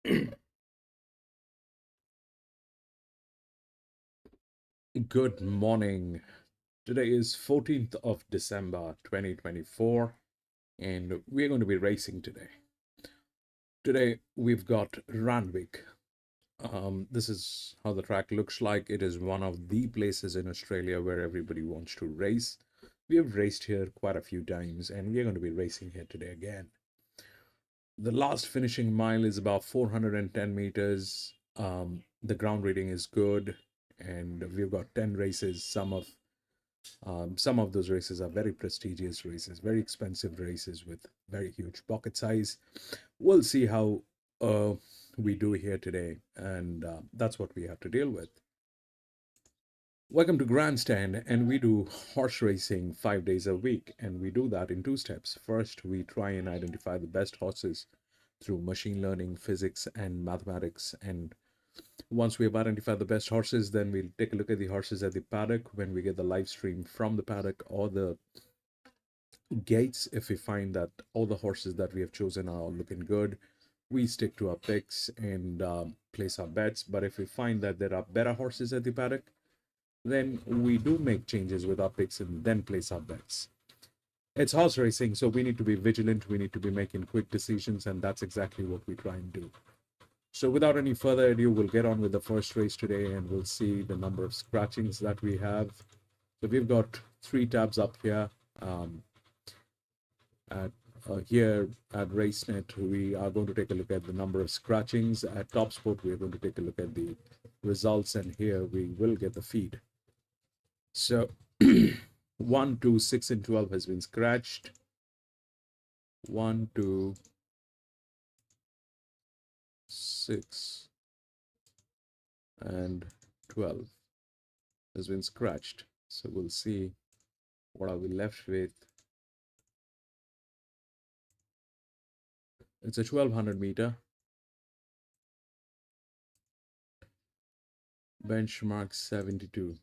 Good morning. Today is 14th of December 2024, and we're going to be racing today. Today, we've got Randwick. This is how the track looks like. It is one of the places in Australia where everybody wants to race. We have raced here quite a few times, and we're going to be racing here today again. The last finishing mile is about 410 meters. The ground rating is good, and we've got 10 races. Some of those races are very prestigious races, very expensive races with very huge pocket size. We'll see how we do here today, and that's what we have to deal with. Welcome to Grandstand, and we do horse racing 5 days a week, and we do that in two steps. First, we try and identify the best horses through machine learning, physics, and mathematics. And once we have identified the best horses, then we'll take a look at the horses at the paddock when we get the live stream from the paddock or the gates. If we find that all the horses that we have chosen are looking good, we stick to our picks and place our bets. But if we find that there are better horses at the paddock, then we do make changes with our picks and then place our bets. It's horse racing, so we need to be vigilant. We need to be making quick decisions, and that's exactly what we try and do. So without any further ado, we'll get on with the first race today, and we'll see the number of scratchings that we have. So we've got 3 tabs up here. Here at RaceNet, we are going to take a look at the number of scratchings. At Top Sport, we're going to take a look at the results, and here we will get the feed. So 1, 2, 6, and 12 has been scratched. 1, 2, 6, and 12 has been scratched. So we'll see what are we left with. It's a 1200 meter. Benchmark 72.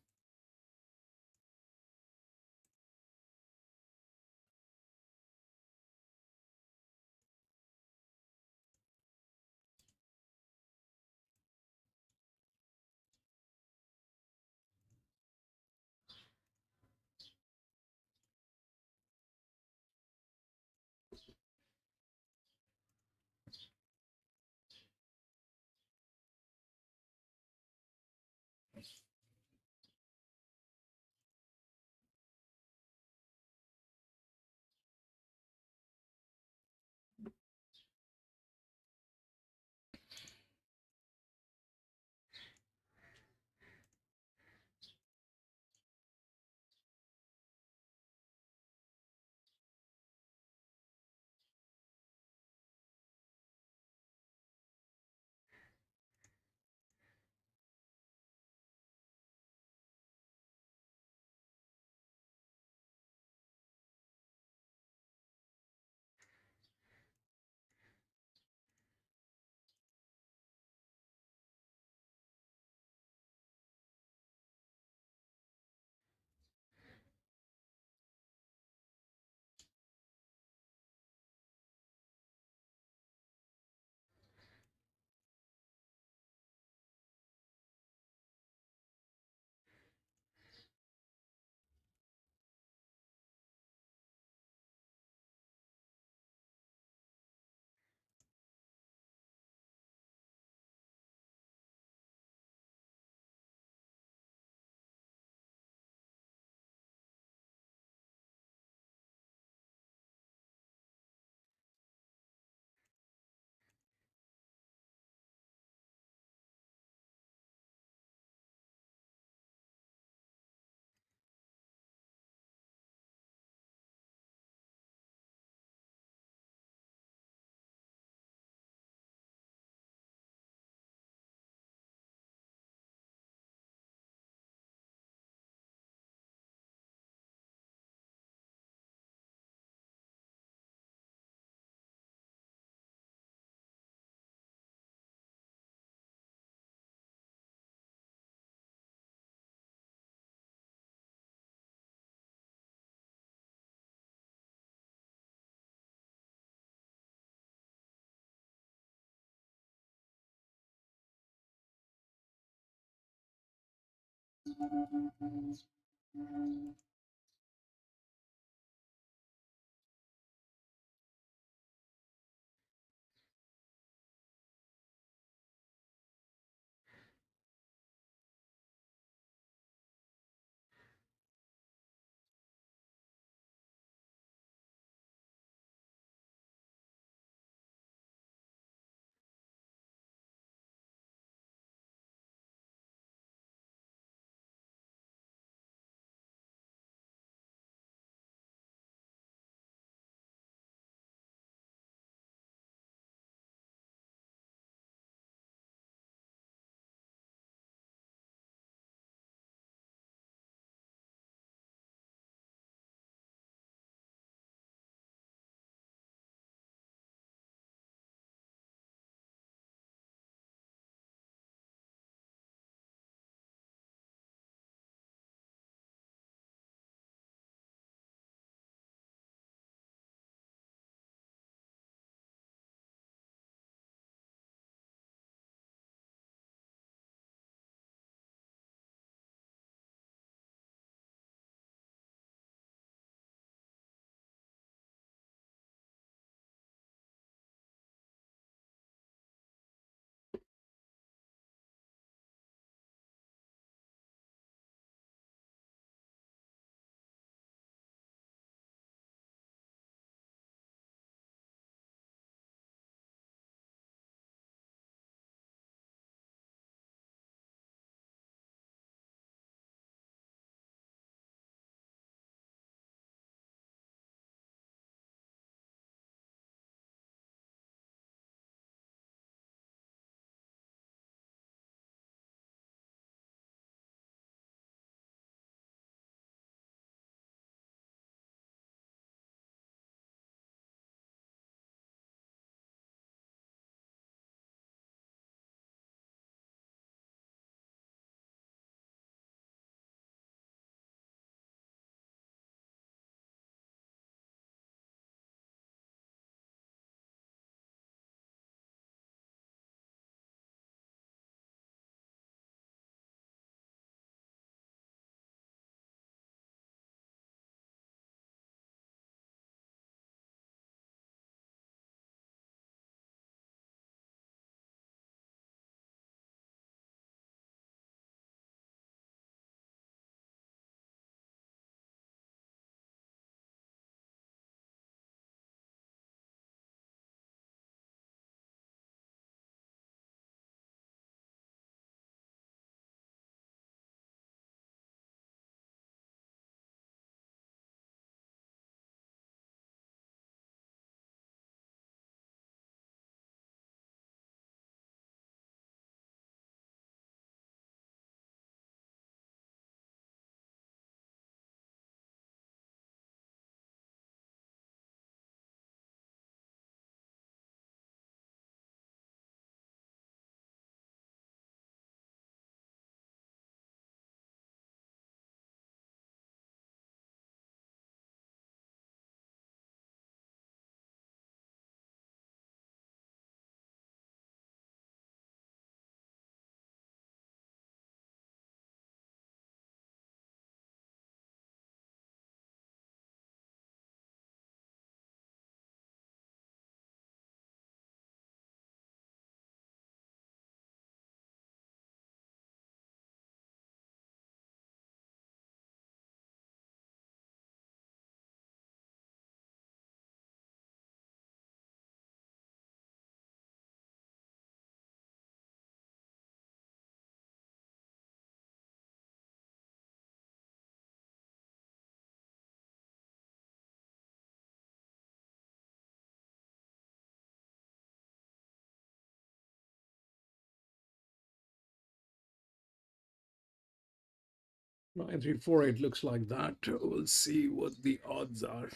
9348 looks like that. We'll see what the odds are.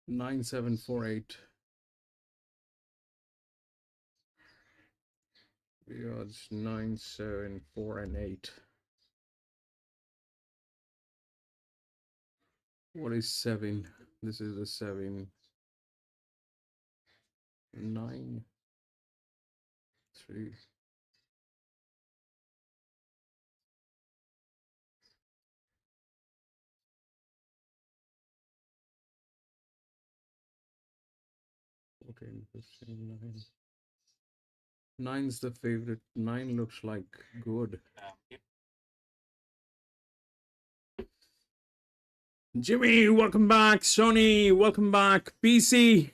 9748. The odds 9, 7, 4, and 8. What is 7? This is a 7. 9, 3. interesting. Nine's the favorite. Nine looks like good. Jimmy, welcome back. Sony, welcome back. PC,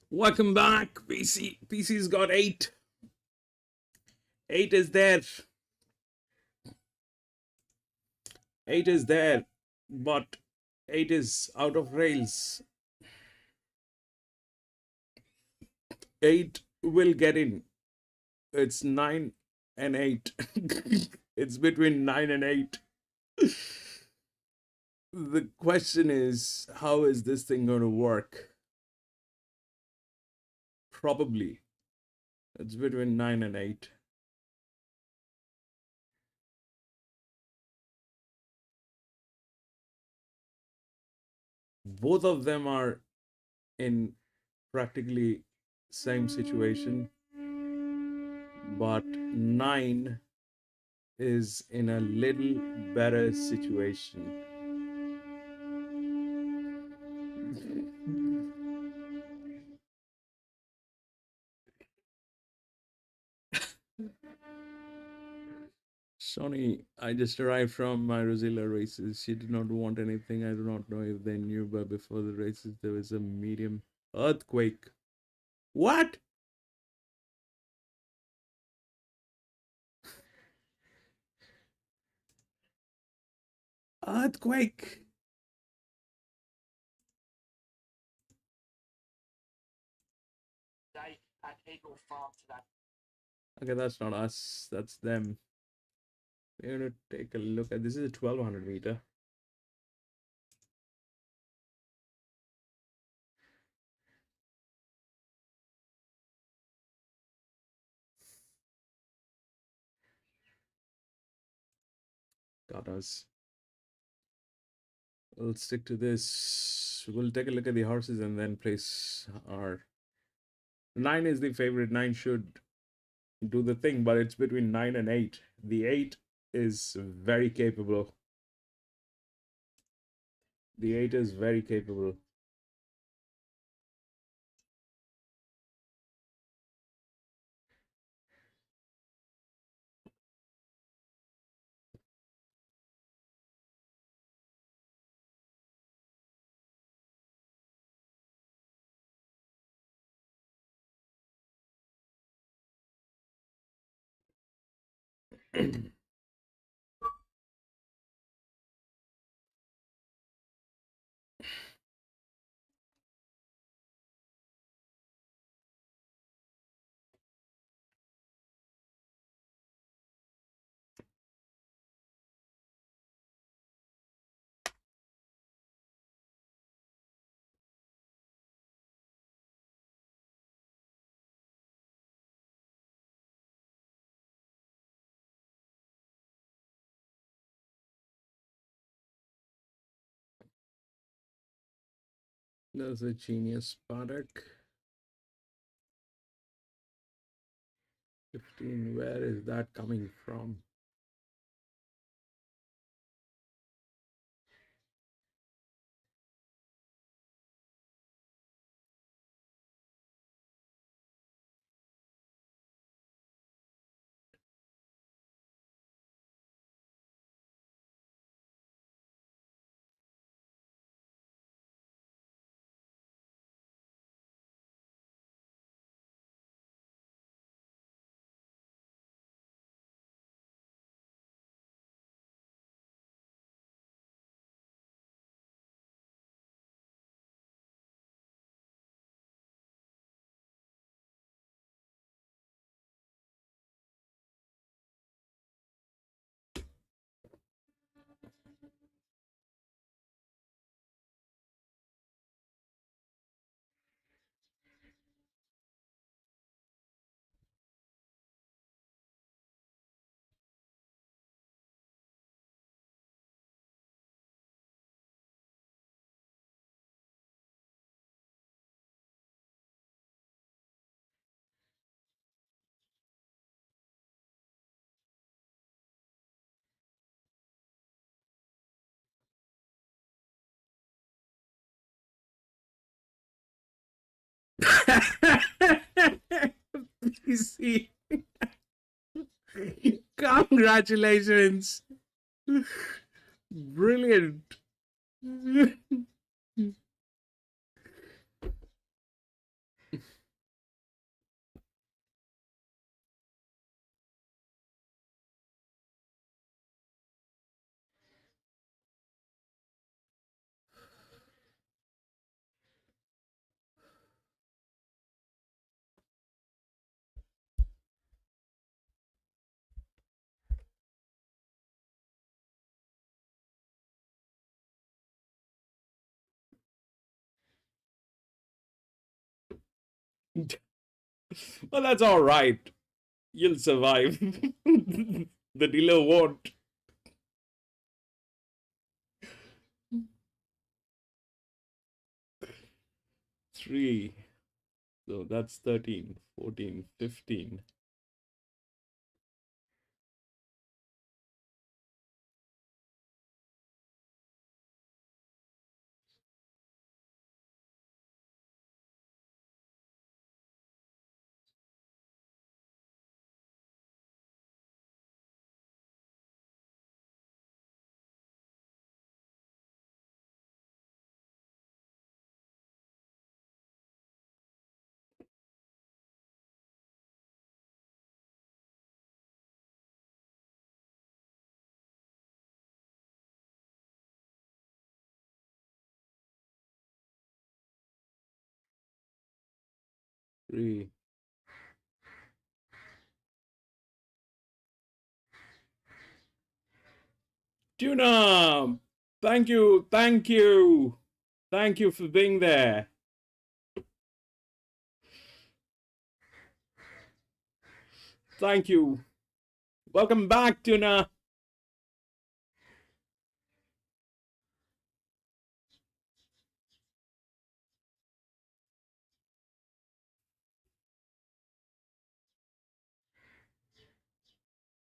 welcome back. PC's got 8. 8 is there. 8 is there, but 8 is out of rails. 8 will get in. It's 9 and 8. It's between 9 and 8. The question is, how is this thing going to work? Probably it's between 9 and 8. Both of them are in practically same situation, but 9 is in a little better situation. Sony, I just arrived from my Rosilla races. She did not want anything. I do not know if they knew, but before the races, there was a medium earthquake. What? Earthquake? Okay, that's not us. That's them. We're going to take a look at this. Is a 1200 meter. Got us. We'll stick to this. We'll take a look at the horses and then place our 9 is the favorite. 9 should do the thing, but it's between 9 and 8. The 8 is very capable. The 8 is very capable. There's a genius paddock. 15, where is that coming from? PC. Congratulations. Brilliant. Well, that's all right. You'll survive. The dealer won't. Three. So that's 13, 14, 15. Three. Tuna! Thank you, thank you. Thank you for being there. Thank you. Welcome back, Tuna.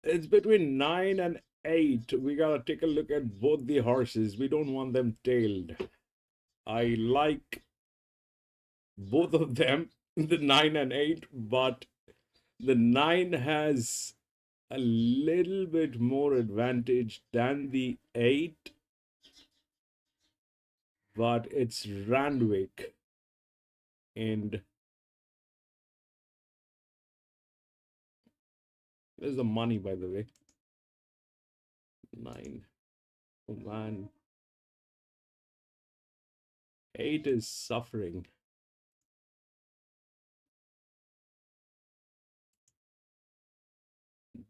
It's between 9 and 8. We gotta take a look at both the horses. We don't want them tailed. I like both of them, the 9 and 8, but the 9 has a little bit more advantage than the 8, but it's Randwick. And there's the money, by the way. 9. Oh man. 8 is suffering.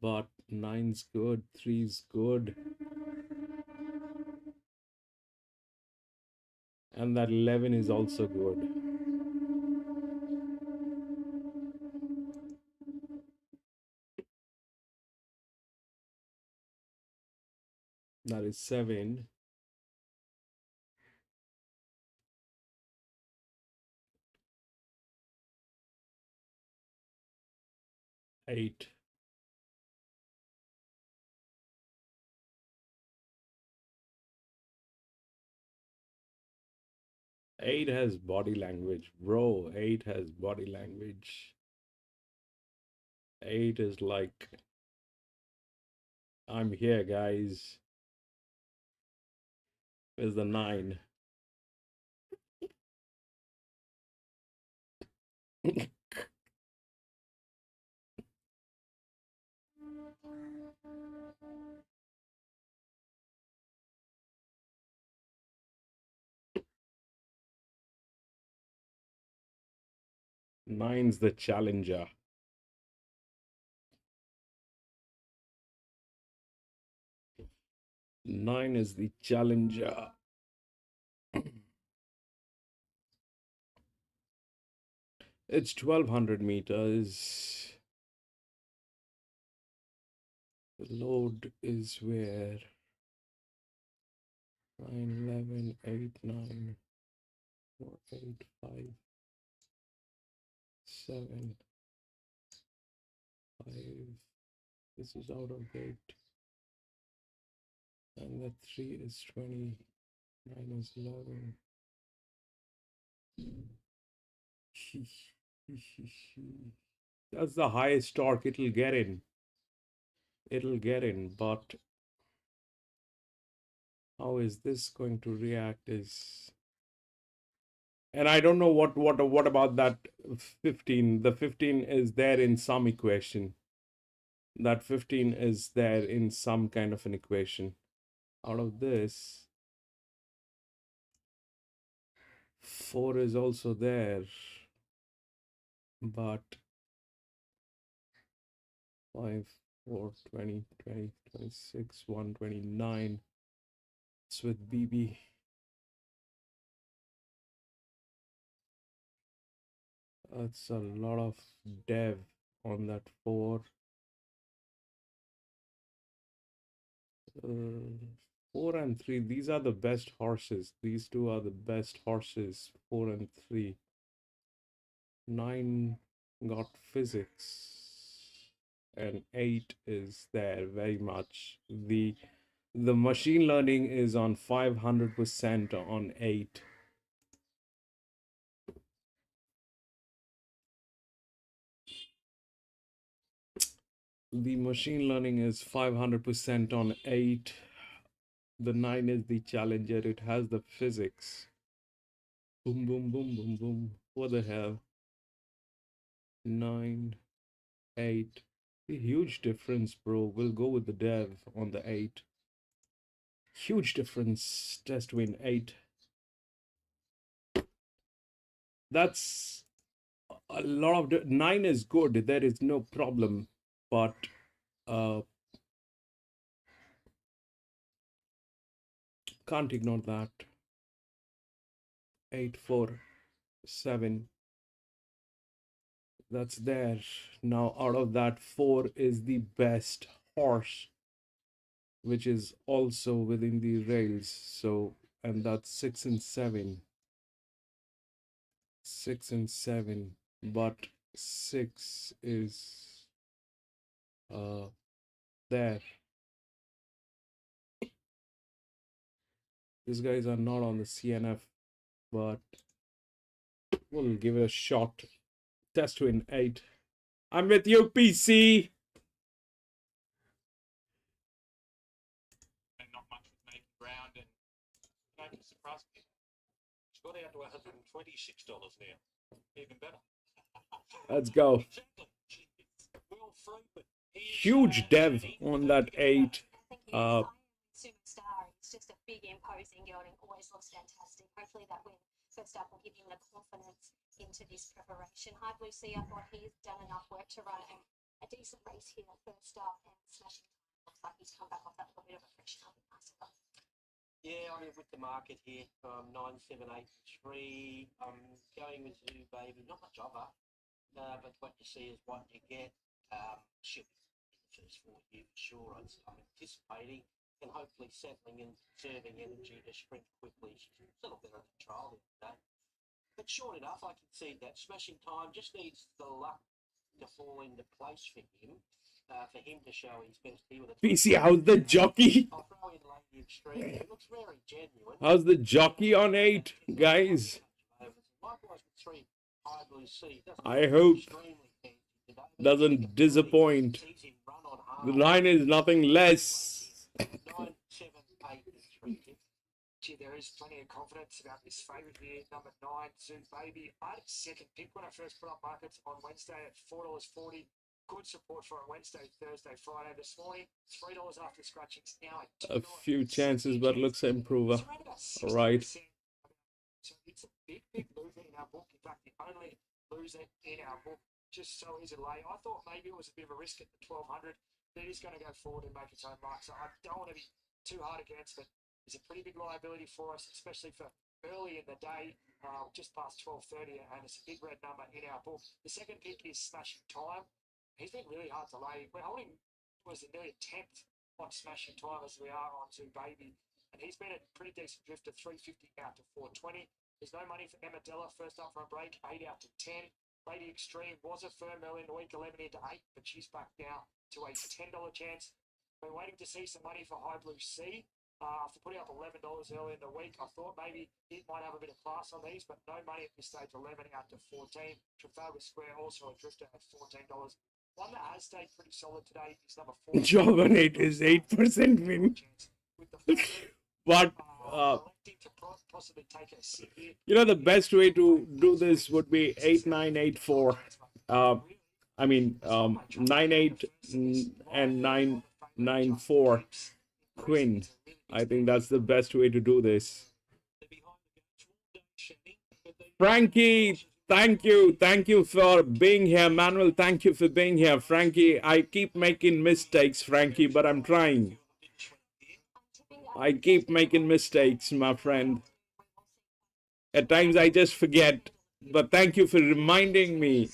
But 9's good, 3's good. And that 11 is also good. That is 7. 8. 8 has body language, bro. 8 has body language. 8 is like, I'm here, guys. Where's the 9? Nine's the challenger. 9 is the challenger. It's 1200 meters. The load is where 9, 11, 8, 9, 4, 8, 5, 7, 5. This is out of date. And the 3 is 20. 9 is 11. That's the highest torque it'll get in. It'll get in, but how is this going to react is, and I don't know what about that 15. The 15 is there in some equation. That 15 is there in some kind of an equation. Out of this, 4 is also there, but 5, 4, 20, 20, 26, 129. It's with BB. That's a lot of dev on that 4. 4 and 3, these are the best horses. These two are the best horses, 4 and 3. 9 got physics, and 8 is there very much. The machine learning is on 500% on 8. The machine learning is 500% on 8. The 9 is the challenger. It has the physics. Boom, boom, boom, boom, boom. What the hell? 9, 8. A huge difference, bro. We'll go with the dev on the 8. Huge difference. Test win 8. That's a lot of 9 is good. There is no problem, but can't ignore that. 8, 4, 7. That's there. Now out of that, 4 is the best horse, which is also within the rails. So, and that's 6 and 7. 6 and 7, but 6 is there. These guys are not on the CNF, but we'll give it a shot. Test win 8. I'm with you, PC. Not much with making ground, and don't be surprised. It's got out to $126 now. Even better. Let's go. Huge dev on that 8. Superstar. It's just a big, imposing gelding. Always looks fantastic. Hopefully that win first up will give him the confidence into this preparation. High Blue Sea, I thought he's done enough work to run a decent race here first up, and smashing time. Looks like he's come back off that little bit of a freshen up. Nice one. Yeah, I'm with the market here. 9, 7, 8, 3. I'm going with you, baby. Not much of her, but what you see is what you get. She'll be in the first 4 years, sure. I'm anticipating and hopefully settling and conserving energy to sprint quickly. She's a little better than trial the other day. But short enough, I can see that smashing time just needs the luck to fall into place for him to show his best here with a PC, how's the jockey? I'll throw in Lady Extreme. It looks very genuine. How's the jockey on 8, guys? Likewise with 3, High Blue Sea. I hope doesn't disappoint. The 9 is nothing less. 9, 7, 8, and 3. Gee, there is plenty of confidence about this favourite here, number 9, Zoom Baby. I had a second pick when I first put up markets on Wednesday at $4.40. Good support for it Wednesday, Thursday, Friday. This morning, $3 after scratchings. Now a few chances, but looks improver. All right. So it's a big, big loser in our book. In fact, the only loser in our book, just so easy to lay. I thought maybe it was a bit of a risk at the 1200. But it is going to go forward and make its own mark. So I don't want to be too hard against it. It's a pretty big liability for us, especially for early in the day, just past 12:30, and it's a big red number in our book. The second pick is Smashing Time. He's been really hard to lay. We're holding was nearly a tenth on Smashing Time as we are on Zoom Baby, and he's been a pretty decent drifter, 350 out to 420. There's no money for Emma Della, first up for a break, 8 out to 10. Lady Extreme was a firm early in the week, 11 into 8, but she's back now to a $10 chance. We're waiting to see some money for High Blue Sea. after putting up $11 early in the week. I thought maybe it might have a bit of class on these, but no money at this stage. 11 out to 14. Trafalgar Square also a drifter at $14. One that has stayed pretty solid today is number 4. Juggernaut is 8% win. With the But electing to possibly take a sit here. you know, the best way to do this would be 8-9-8-4. I mean 9-8 and 9-9-4 Queen. I think that's the best way to do this. Frankie, thank you for being here. Manuel, thank you for being here. Frankie, I keep making mistakes, Frankie, but I'm trying. I keep making mistakes, my friend. At times I just forget, but thank you for reminding me.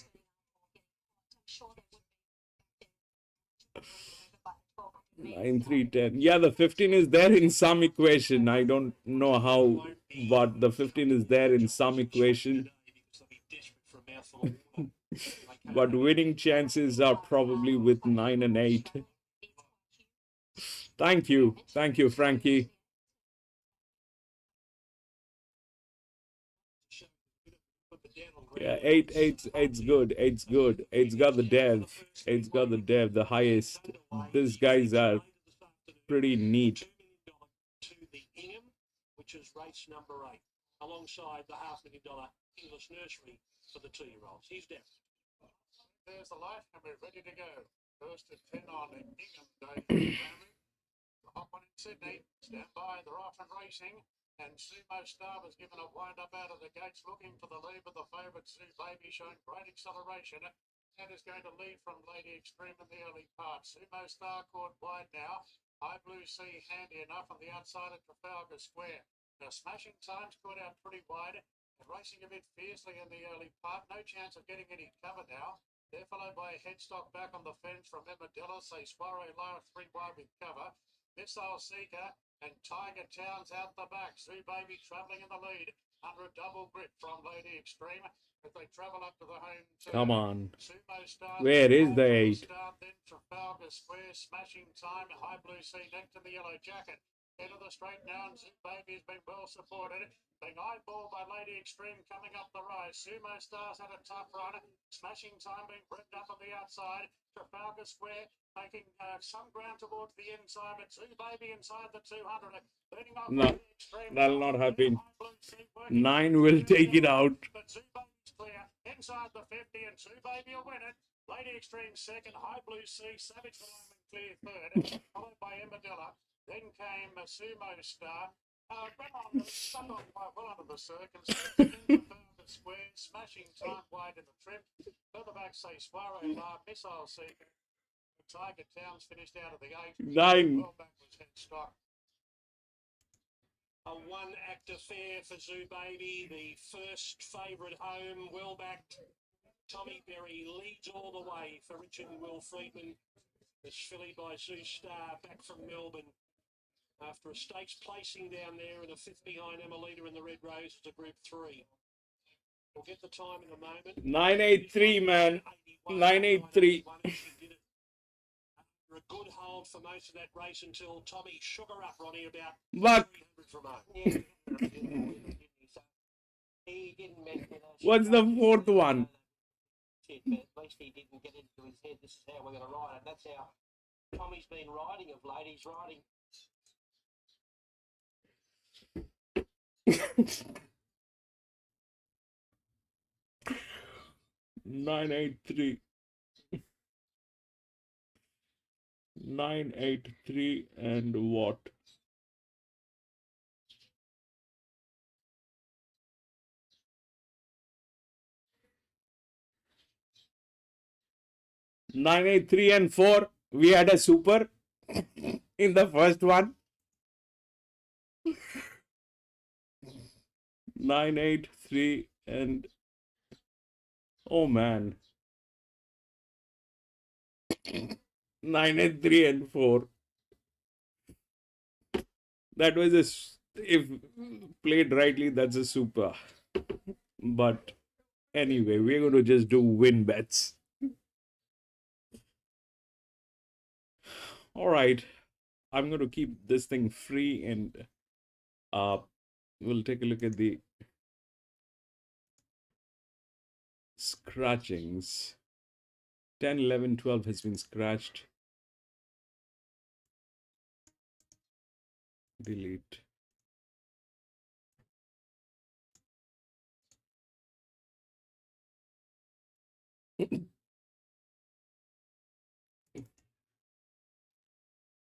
9-3-10. Yeah, the 15 is there in some equation. I don't know how, but the 15 is there in some equation. But winning chances are probably with 9 and 8. Thank you, Frankie. Yeah, 8's good. 8's good. 8's got the dev. 8's got the dev, the highest. These guys are pretty neat. To the Ingham, which is race number 8, alongside the $500,000 English nursery for the 2-year-olds. He's down. There's the light, and we're ready to go. First at 10 on the Ingham Day. The hot one in Sydney. Stand by, they're off and racing. And Sumo Star was given a wind up out of the gates, looking for the lead, but the favourite Zoo Baby showing great acceleration and is going to lead from Lady Extreme in the early part. Sumo Star caught wide now. High Blue Sea handy enough on the outside of Trafalgar Square. Now Smashing Time's caught out pretty wide and racing a bit fiercely in the early part. No chance of getting any cover now. They're followed by a headstock back on the fence from Emma Della, say Soiree Lower 3 wide with cover. Missile Seeker and Tiger Towns out the back. Zoo Baby travelling in the lead under a double grip from Lady Extreme as they travel up to the home turn. Come on. Sumo Star, where is the 8? Start, then Trafalgar Square, Smashing Time, High Blue Sea next to the yellow jacket. Head of the straight now, and Zoo Baby has been well supported. Being eyeballed by Lady Extreme coming up the rise. Sumo Star's had a tough run. Smashing Time being revved up on the outside. Trafalgar Square making some ground towards the inside, but Zoo Baby inside the 200. No, that'll not happen. 9 will take it out. But Zoo Baby's clear. Inside the 50, and Zoo Baby will win it. Lady Extreme second, High Blue Sea, Savage Diamond clear third, followed by Embadilla. Then came a Sumo Star. Stuck on quite well under the circles. The square, Smashing Time wide in the trim. Further back, say Soiree La, Missile Seeker. Tiger Towns finished out of the 8. 9. Well back was headstock. A one-act affair for Zoo Baby, the first favourite home, well-backed. Tommy Berry leads all the way for Richard and Will Friedman. It's fillied by Zoo Star back from Melbourne. After a stakes placing down there and a fifth behind Emelita in the Red Rose to Group 3. We'll get the time in a moment. 983, man. 983. A good hold for most of that race until Tommy shook her up, Ronnie, about But 300 from home. He didn't mention it. what's the 4th one? At least he didn't get into his head. This is how we're going to ride it. That's how Tommy's been riding of late. He's riding. 983. 983 and what? Nine, 8, 3 and 4. We had a super in the first one. 9, 8, 3 and oh man. 9 and 3 and 4. That was if played rightly, that's a super. But anyway, we're going to just do win bets. All right. I'm going to keep this thing free, and we'll take a look at the scratchings. 10, 11, 12 has been scratched. Delete.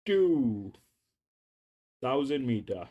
Two 1,000 meter.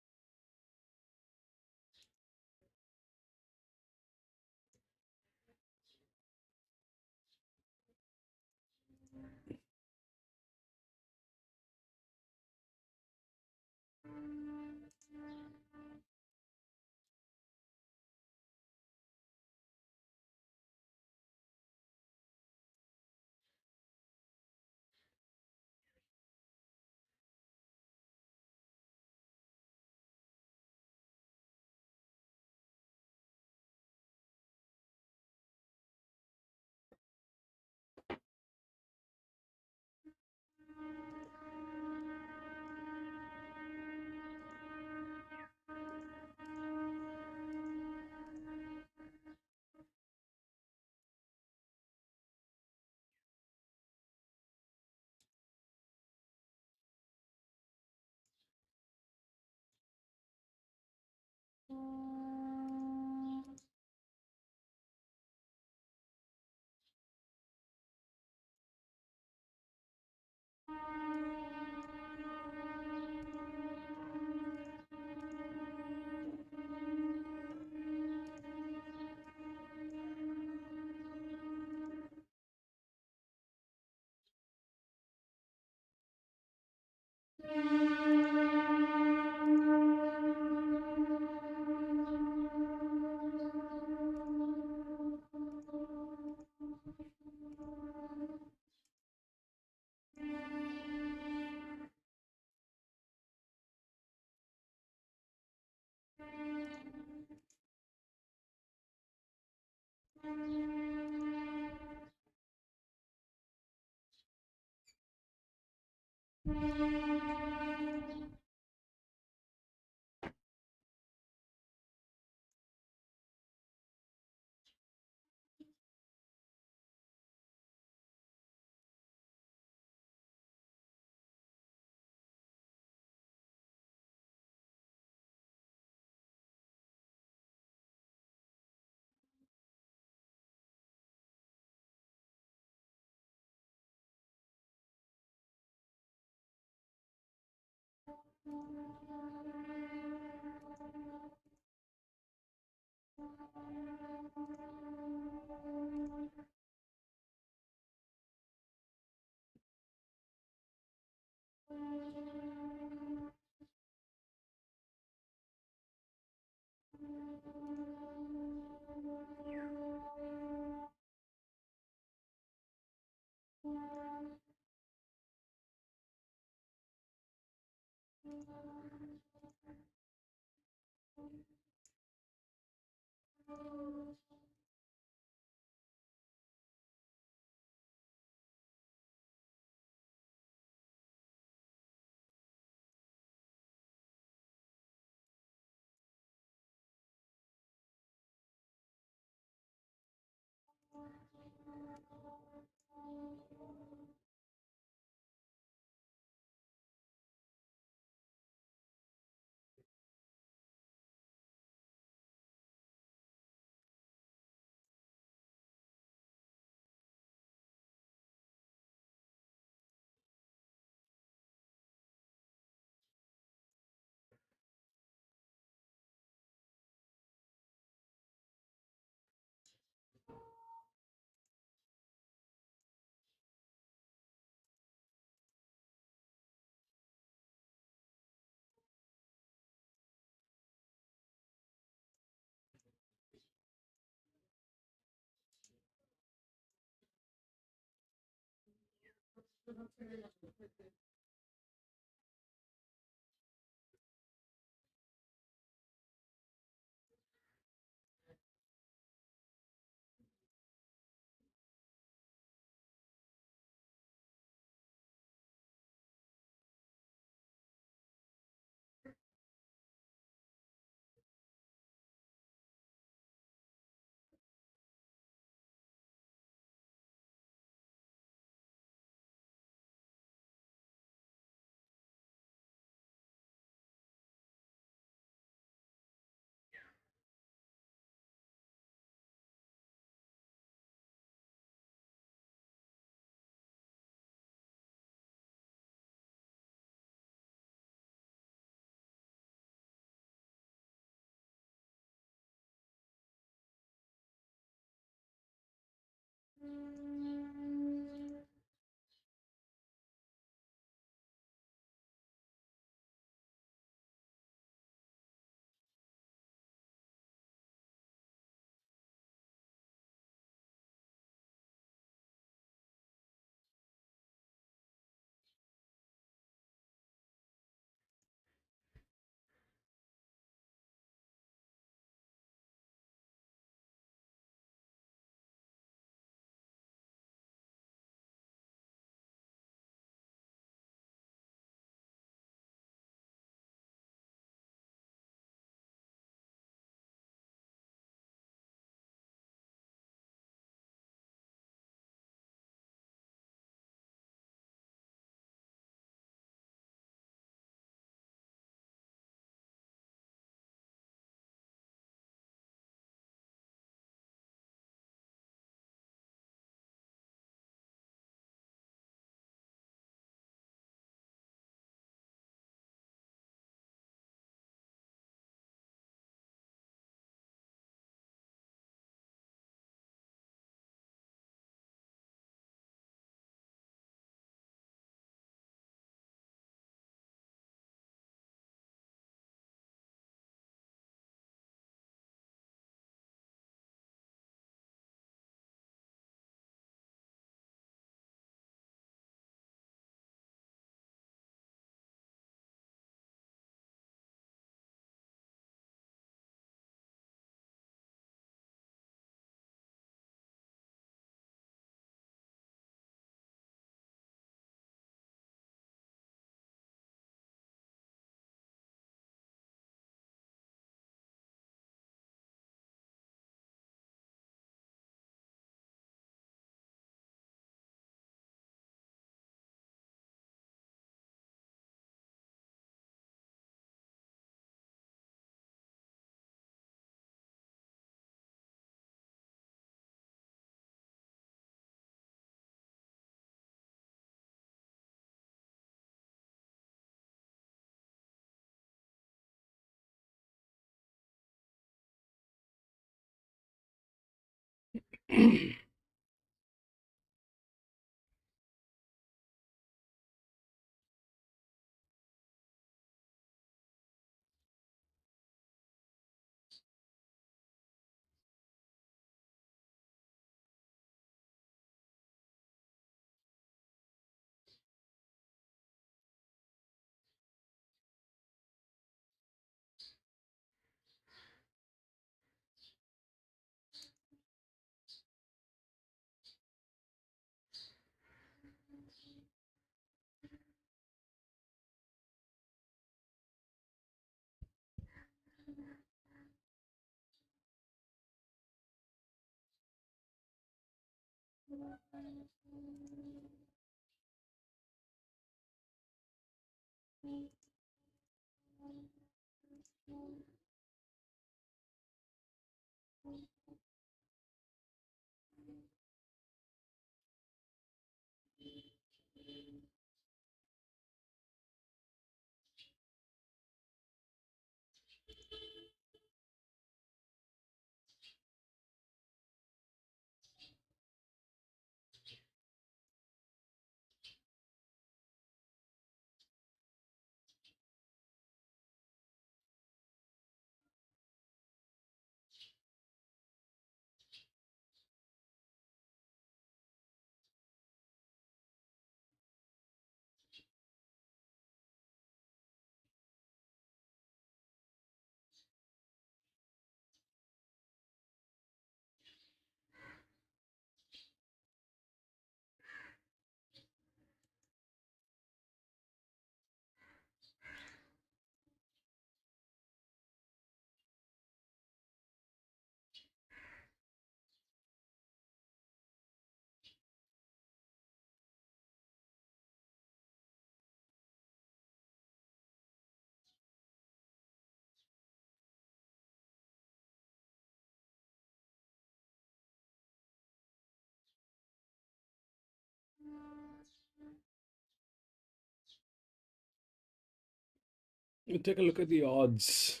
Take a look at the odds.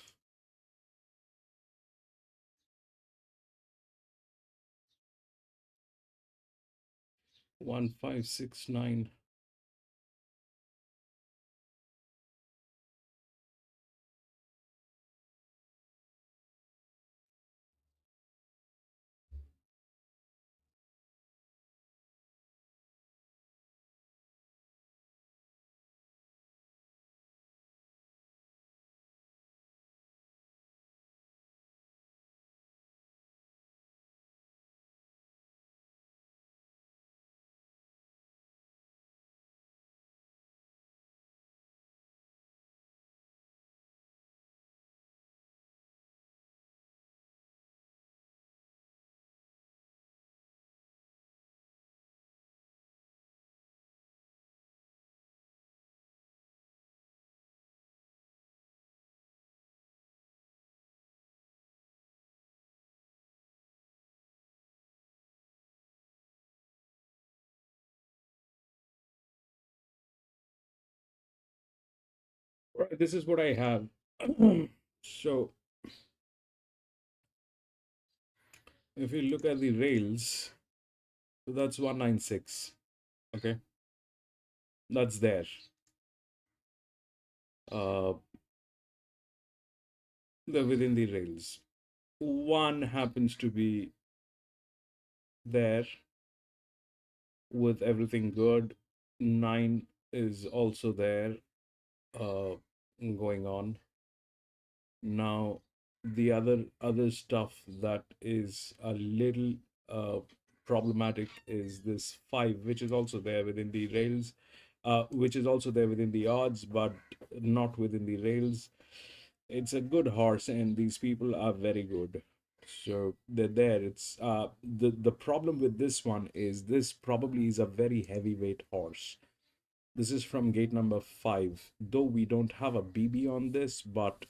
One, 5, 6, 9. Right, this is what I have. So if you look at the rails, so that's 196. Okay, that's there. Uh, they're within the rails. One happens to be there with everything good. 9 is also there, uh, going on. Now, the other stuff that is a little uh, problematic is this 5, which is also there within the rails, which is also there within the odds, but not within the rails. It's a good horse, and these people are very good. So they're there. It's the problem with this one is this probably is a very heavyweight horse. This is from gate number 5. Though we don't have a BB on this, but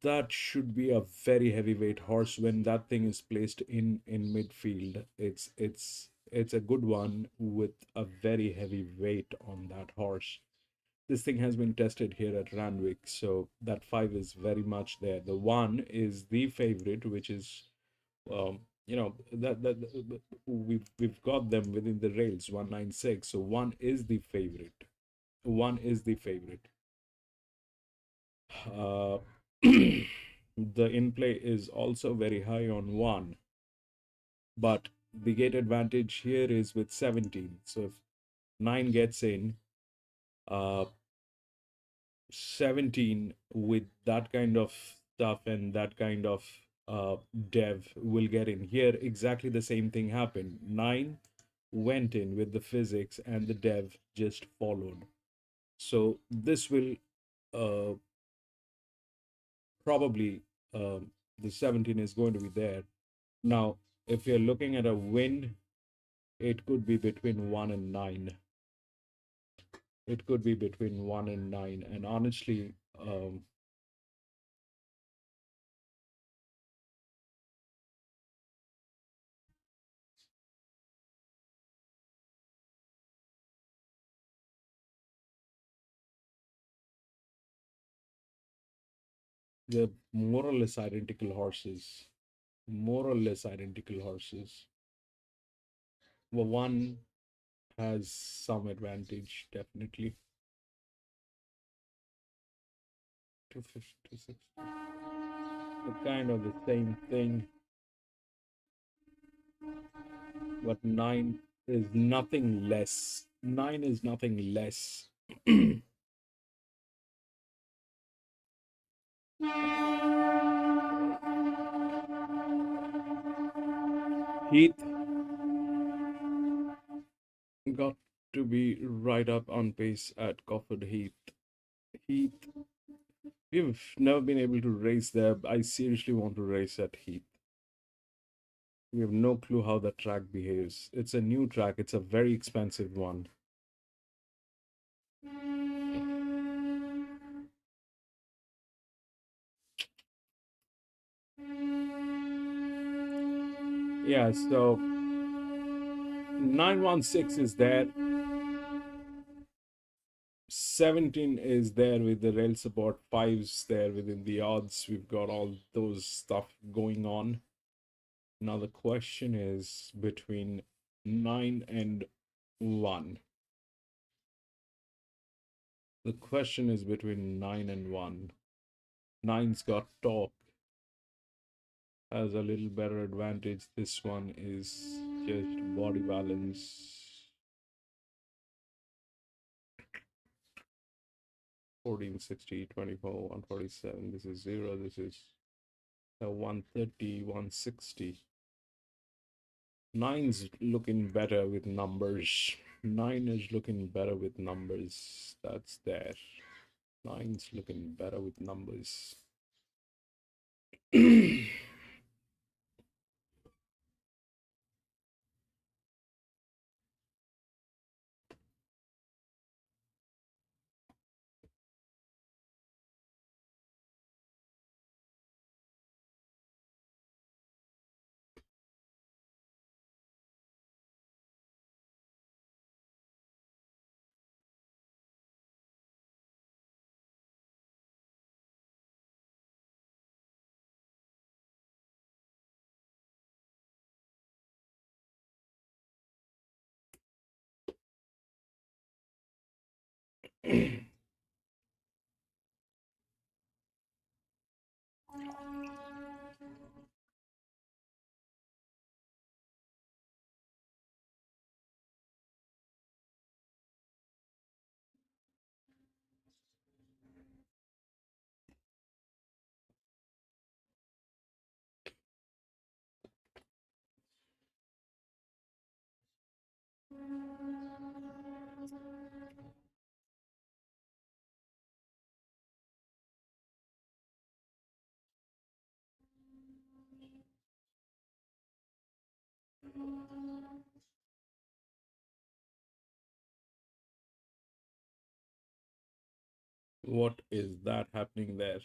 that should be a very heavyweight horse when that thing is placed in midfield. It's a good one with a very heavy weight on that horse. This thing has been tested here at Randwick, so that 5 is very much there. The 1 is the favorite, which is that we've got them within the rails 196. So 1 is the favorite. 1 is the favorite. Uh, the in play is also very high on 1, but the gate advantage here is with 17. So if 9 gets in, 17 with that kind of stuff and that kind of dev will get in. Here exactly the same thing happened. 9 went in with the physics and the dev just followed. So this will uh, probably the 17 is going to be there. Now, if you're looking at a win, it could be between 1 and 9. It could be between 1 and 9. And honestly, they're more or less identical horses. More or less identical horses. Well, one has some advantage, definitely. 250, 260. They're kind of the same thing. But 9 is nothing less. 9 is nothing less. Heath got to be right up on pace at Cofford Heath. Heath, we've never been able to race there. I seriously want to race at Heath. We have no clue how the track behaves. It's a new track, it's a very expensive one. Yeah, so 916 is there. 17 is there with the rail support, 5's there within the odds. We've got all those stuff going on. Now the question is between 9 and 1. The question is between 9 and 1. 9's got torque, has a little better advantage. This one is just body balance. 14, 60, 24, 147. This is 0. This is 130, 160. 9's looking better with numbers. 9 is looking better with numbers. That's there. 9's looking better with numbers. What is that happening there?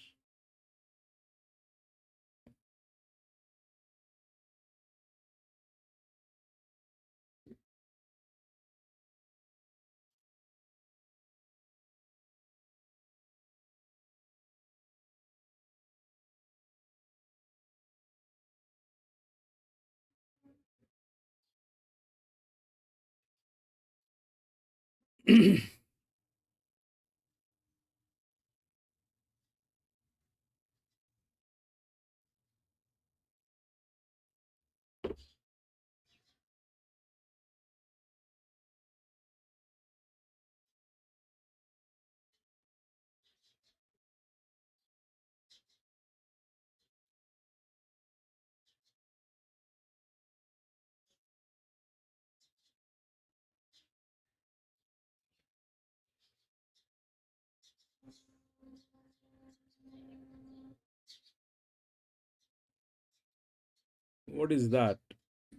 What is that?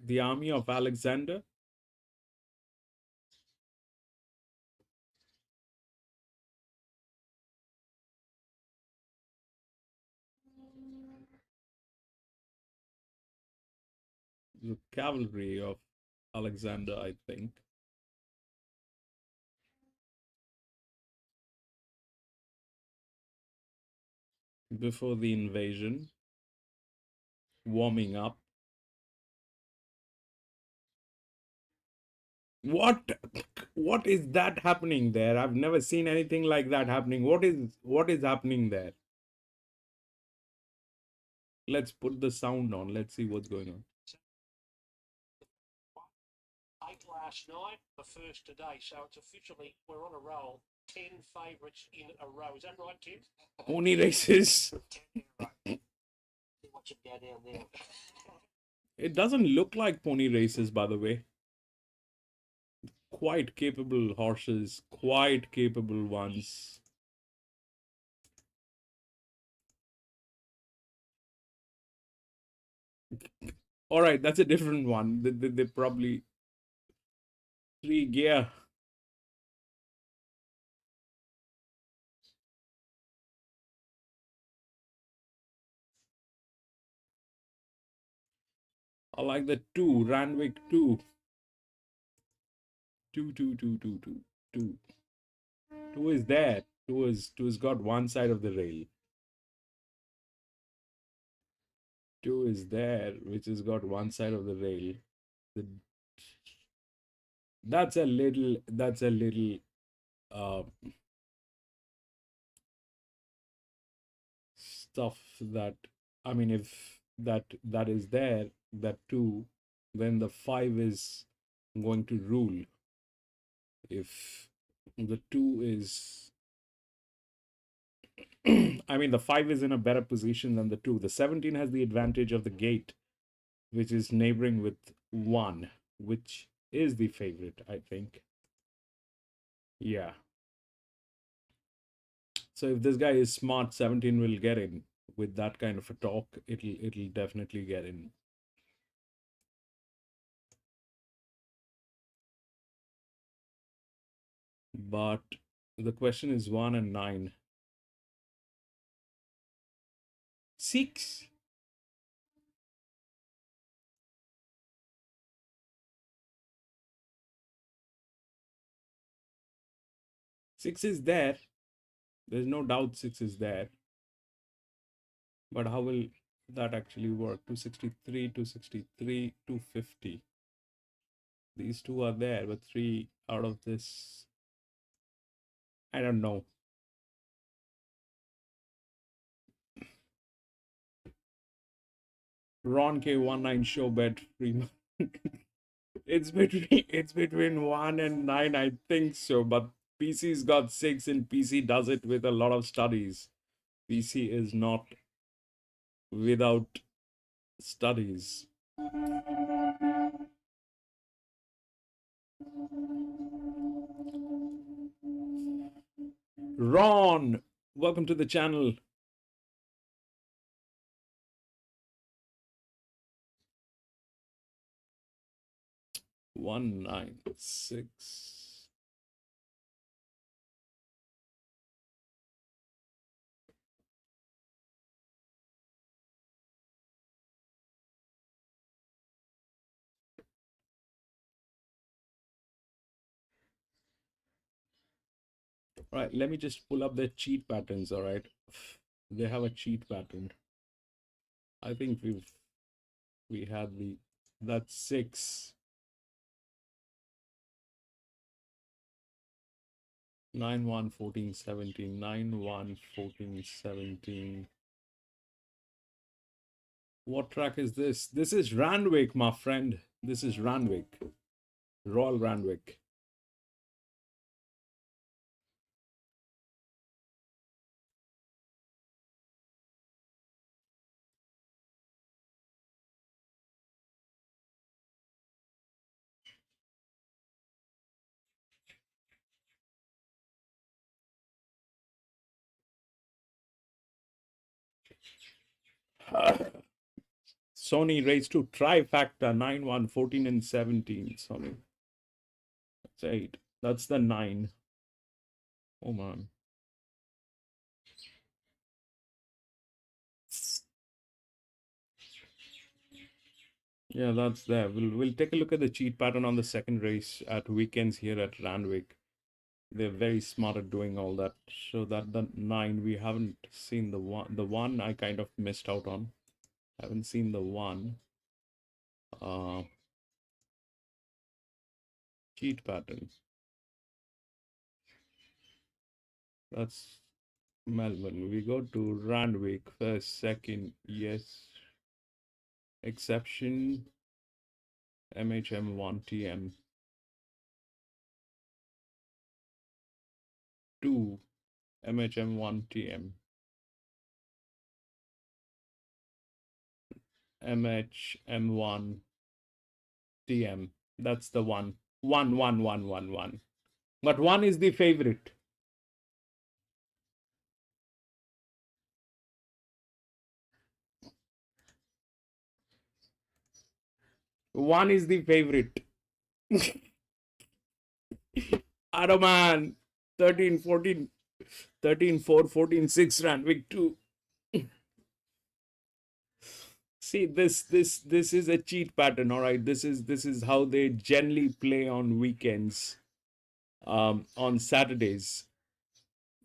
The army of Alexander? The cavalry of Alexander, I think. Before the invasion, warming up. What is that happening there? I've never seen anything like that happening. What is happening there? Let's put the sound on. Let's see what's going on. 8 last night, the first today. So it's officially, we're on a roll. 10 favourites in a row. Is that right, Tim? Pony races. 10 in a row. Watch it go down there. It doesn't look like pony races, by the way. Quite capable horses, quite capable ones. All right, that's a different one. They probably 3 gear. I like the 2, Randwick 2. 2, 2, 2, 2, 2, 2. 2 is there. 2 is got one side of the rail. 2 is there, which has got one side of the rail. The, that's a little uh, stuff that, I mean, if that is there, that 2, then the 5 is going to rule. If the 2 is I mean, the 5 is in a better position than the 2. The 17 has the advantage of the gate, which is neighboring with 1, which is the favorite, I think. Yeah. So if this guy is smart, 17 will get in. With that kind of a talk, it'll definitely get in. But the question is 1 and 9. 6. Six is there. There's no doubt 6 is there. But how will that actually work? 263, 263, 250. These 2 are there, but 3 out of this, I don't know. Ron K19 show bet free. it's between 1 and 9, I think so. But PC's got 6, and PC does it with a lot of studies. PC is not without studies. Ron, welcome to the channel. One, 9, 6. All right, let me just pull up their cheat patterns. All right, they have a cheat pattern. I think we had that's 6. 9, 1, 14, 17. 9, 1, 14, 17. What track is this? This is Randwick, my friend. This is Randwick. Royal Randwick. Sony race to trifecta 9, 1, 14, and 17. Sony. That's 8. That's the 9. Oh man. Yeah, that's there. We'll take a look at the cheat pattern on the second race at weekends here at Randwick. They're very smart at doing all that. So that the 9, we haven't seen the 1. The 1 I kind of missed out on. Haven't seen the 1. Cheat pattern. That's Melbourne. We go to Randwick first, second, yes. Exception MHM1TM. 2 MHM1TM. MHM1TM. That's the 1. 1, 1, 1, 1, 1. But 1 is the favorite. One is the favorite. Aroman 13, 14, 13, 4, 14, 6 Randwick 2. See, this is a cheat pattern, all right. This is how they generally play on weekends, on Saturdays.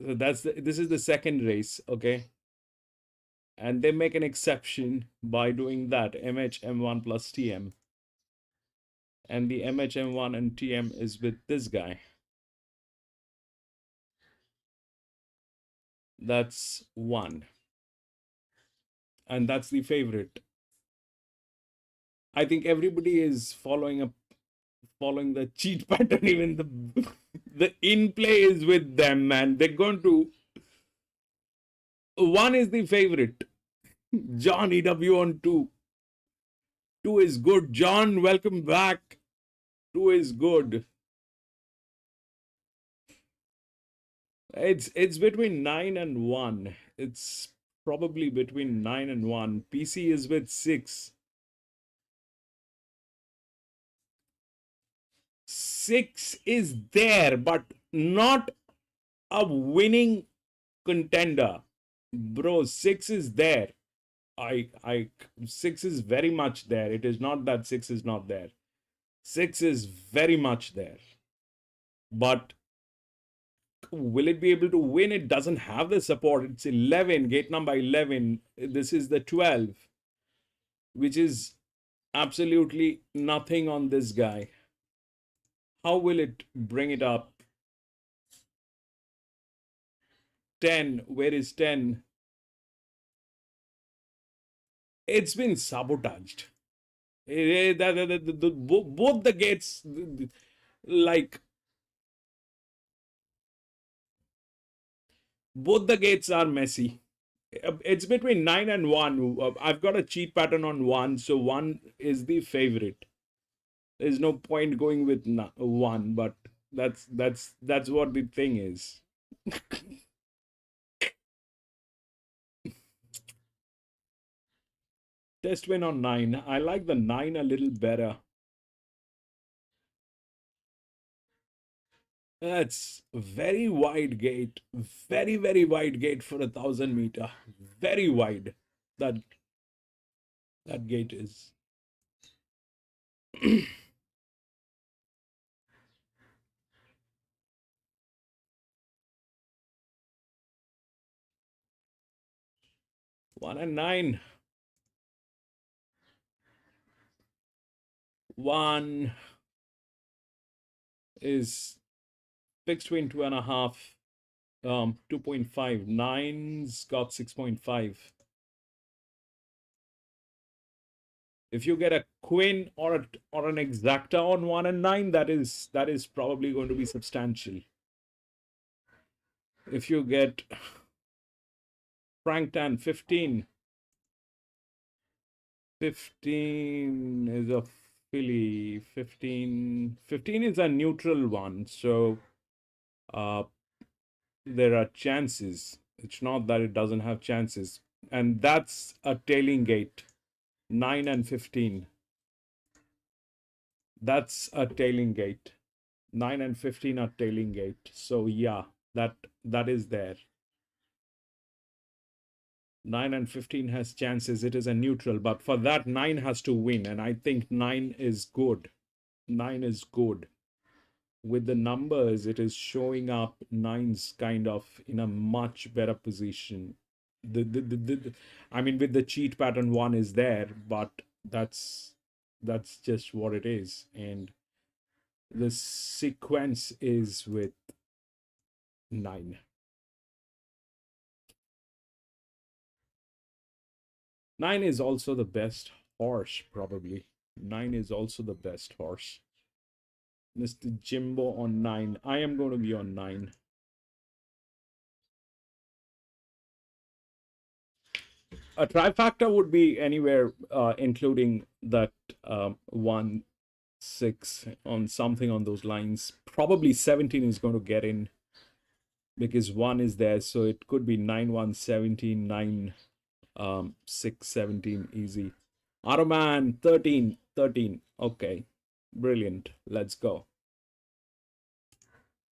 So this is the second race, okay? And they make an exception by doing that MH-M1 plus TM. And the MH-M1 and TM is with this guy. That's 1. And that's the favorite. I think everybody is following the cheat pattern. Even the in play is with them, man. They're going to. 1 is the favorite. John EW on 2. 2 is good. John, welcome back. 2 is good. It's between 9 and 1. It's probably between 9 and 1. PC is with 6. 6 is there, but not a winning contender. Bro, 6 is there. 6 is very much there. It is not that 6 is not there. 6 is very much there. But will it be able to win? It doesn't have the support. It's 11, gate number 11. This is the 12, which is absolutely nothing on this guy. How will it bring it up? 10, where is 10? It's been sabotaged. Both the gates, like, both the gates are messy. It's between 9 and 1. I've got a cheat pattern on 1, so 1 is the favorite. There's no point going with 1, but that's what the thing is. Test win on 9. I like the 9 a little better. That's very wide gate. Very, very wide gate for 1,000 meter. Very wide. That gate is. One and 9. 1 is fixed between 2.5, 2.5. 9's got 6.5. If you get a queen or an exacta on 1 and 9, that is probably going to be substantial. If you get Frank Tan 15, 15 is a filly. 15 is a neutral one, so there are chances. It's not that it doesn't have chances, and that's a tailing gate. 9 and 15. That's a tailing gate. 9 and 15 are tailing gate. So yeah, that is there. 9 and 15 has chances. It is a neutral, but for that 9 has to win, and I think 9 is good. 9 is good. With the numbers, it is showing up 9's kind of in a much better position. I mean, with the cheat pattern, 1 is there, but that's just what it is. And the sequence is with 9. 9 is also the best horse, probably. 9 is also the best horse. Mr. Jimbo on 9. I am going to be on 9. A trifactor would be anywhere, including that 1, 6 on something on those lines. Probably 17 is going to get in because 1 is there, so it could be 9, 1, 17, 9, 6, 17, easy. Automan 13. Okay, brilliant. Let's go.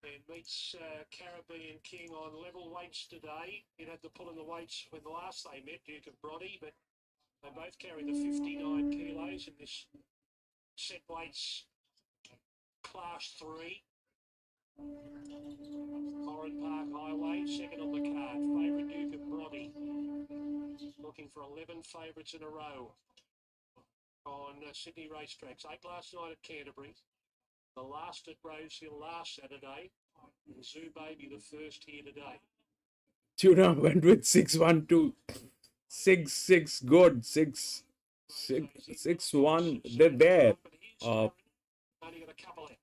And meets Caribbean King on level weights today. It had to pull in the weights when the last they met, Duke of Broddy, but they both carry the 59 kilos in this set weights class 3. Foreign Park Highway, second on the card. Favourite Duke of Brodie. Looking for 11 favourites in a row on Sydney racetracks. 8 last night at Canterbury. The last at Rosehill last Saturday. And Zoo Baby the first here today. Tuna went with 6-1-2. 6-6 good. 6-1. They're there. Only got a couple left.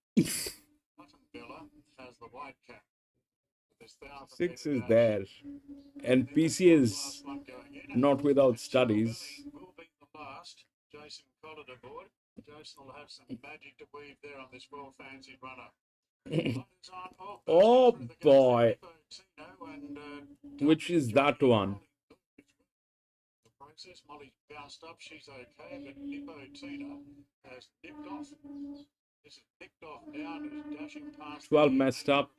Bella has the white cap. 6 is there. And PC is not without studies. Will be the last. Jason Collett aboard. Jason will have some magic to weave there on this well fancied runner. Oh boy. Which is that one? The process, Molly's bounced up. She's okay, but Nippo Tina has nipped off. This is nicked off down. Is dashing past. 12 messed up.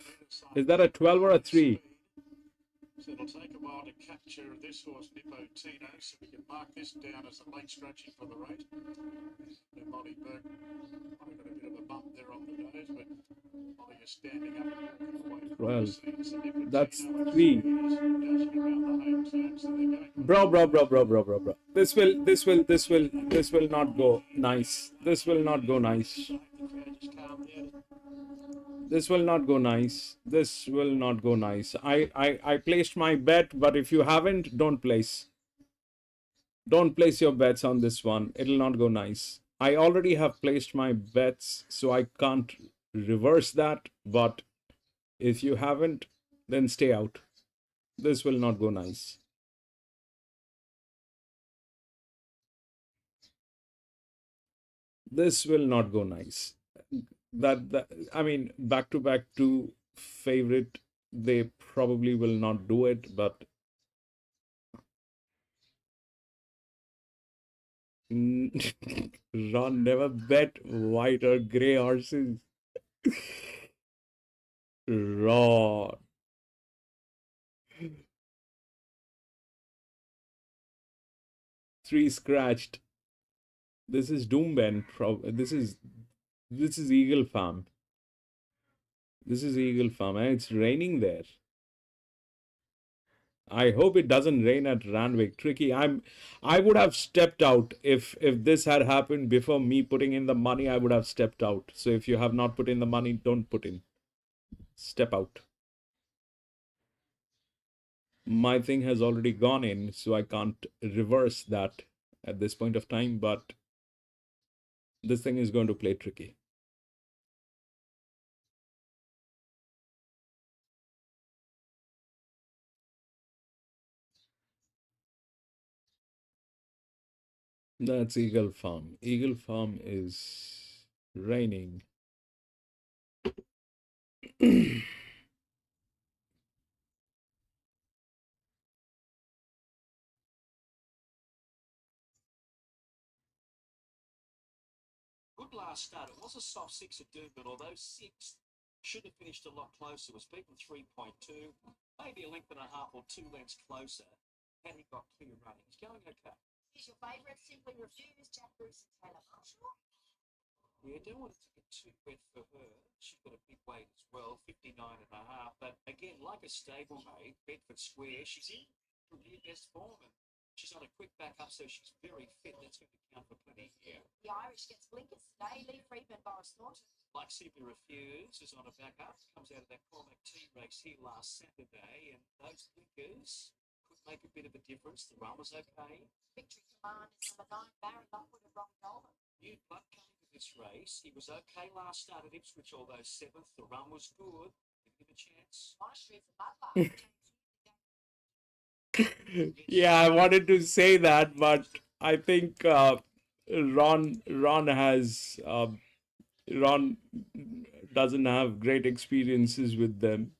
Is that a 12 or a 3? So it'll take a while to capture this horse, Nippo Tino, so we can mark this down as a late scratching for the race. And Molly Burke might have got a bit of a bump there on the nose, but Molly is standing up and walking away from Well, the scene. So Nippo that's Tino 3. is dashing around the home turn, so they're going to Bro. This will not go nice. This will not go nice. the crowd just calm down. This will not go nice. This will not go nice. I placed my bet, but if you haven't, don't place. Don't place your bets on this one. It'll not go nice. I already have placed my bets, so I can't reverse that. But if you haven't, then stay out. This will not go nice. This will not go nice. That I mean, back to back 2 favorite, they probably will not do it, but Ron never bet white or grey horses. Ron. Three scratched. This is Doomben. This is Eagle Farm. This is Eagle Farm, and it's raining there. I hope it doesn't rain at Randwick. Tricky. I would have stepped out if this had happened before me putting in the money. I would have stepped out. So if you have not put in the money, don't put in. Step out. My thing has already gone in, so I can't reverse that at this point of time. But this thing is going to play tricky. That's Eagle Farm. Eagle Farm is raining. Good last start. It was a soft 6 at Doomben, although 6 should have finished a lot closer. It was beaten 3.2, maybe a length and a half or 2 lengths closer. Had he got clear running, he's going okay. Is your favourite Simply Refused, Jack Bruce and Taylor Marshall? Yeah, don't want it to get too wet for her. She's got a big weight as well, 59 and a half. But again, like a stablemate, Bedford Square, she's in her best form. And she's on a quick back up, so she's very fit. That's going to count for plenty here. The Irish gets blinkers today. Lee Friedman, Boris Thornton. Like Simply Refuse is on a back up. Comes out of that Cormac T race here last Saturday. And those blinkers could make a bit of a difference. The run was okay. Victory Command is number 9. Baron Lockwood and Rob Dolan. New blood coming to this race. He was okay last start at Ipswich, although 7th. The run was good. Give him a chance. Monastery for Butler. Yeah, I wanted to say that, but I think Ron doesn't have great experiences with them.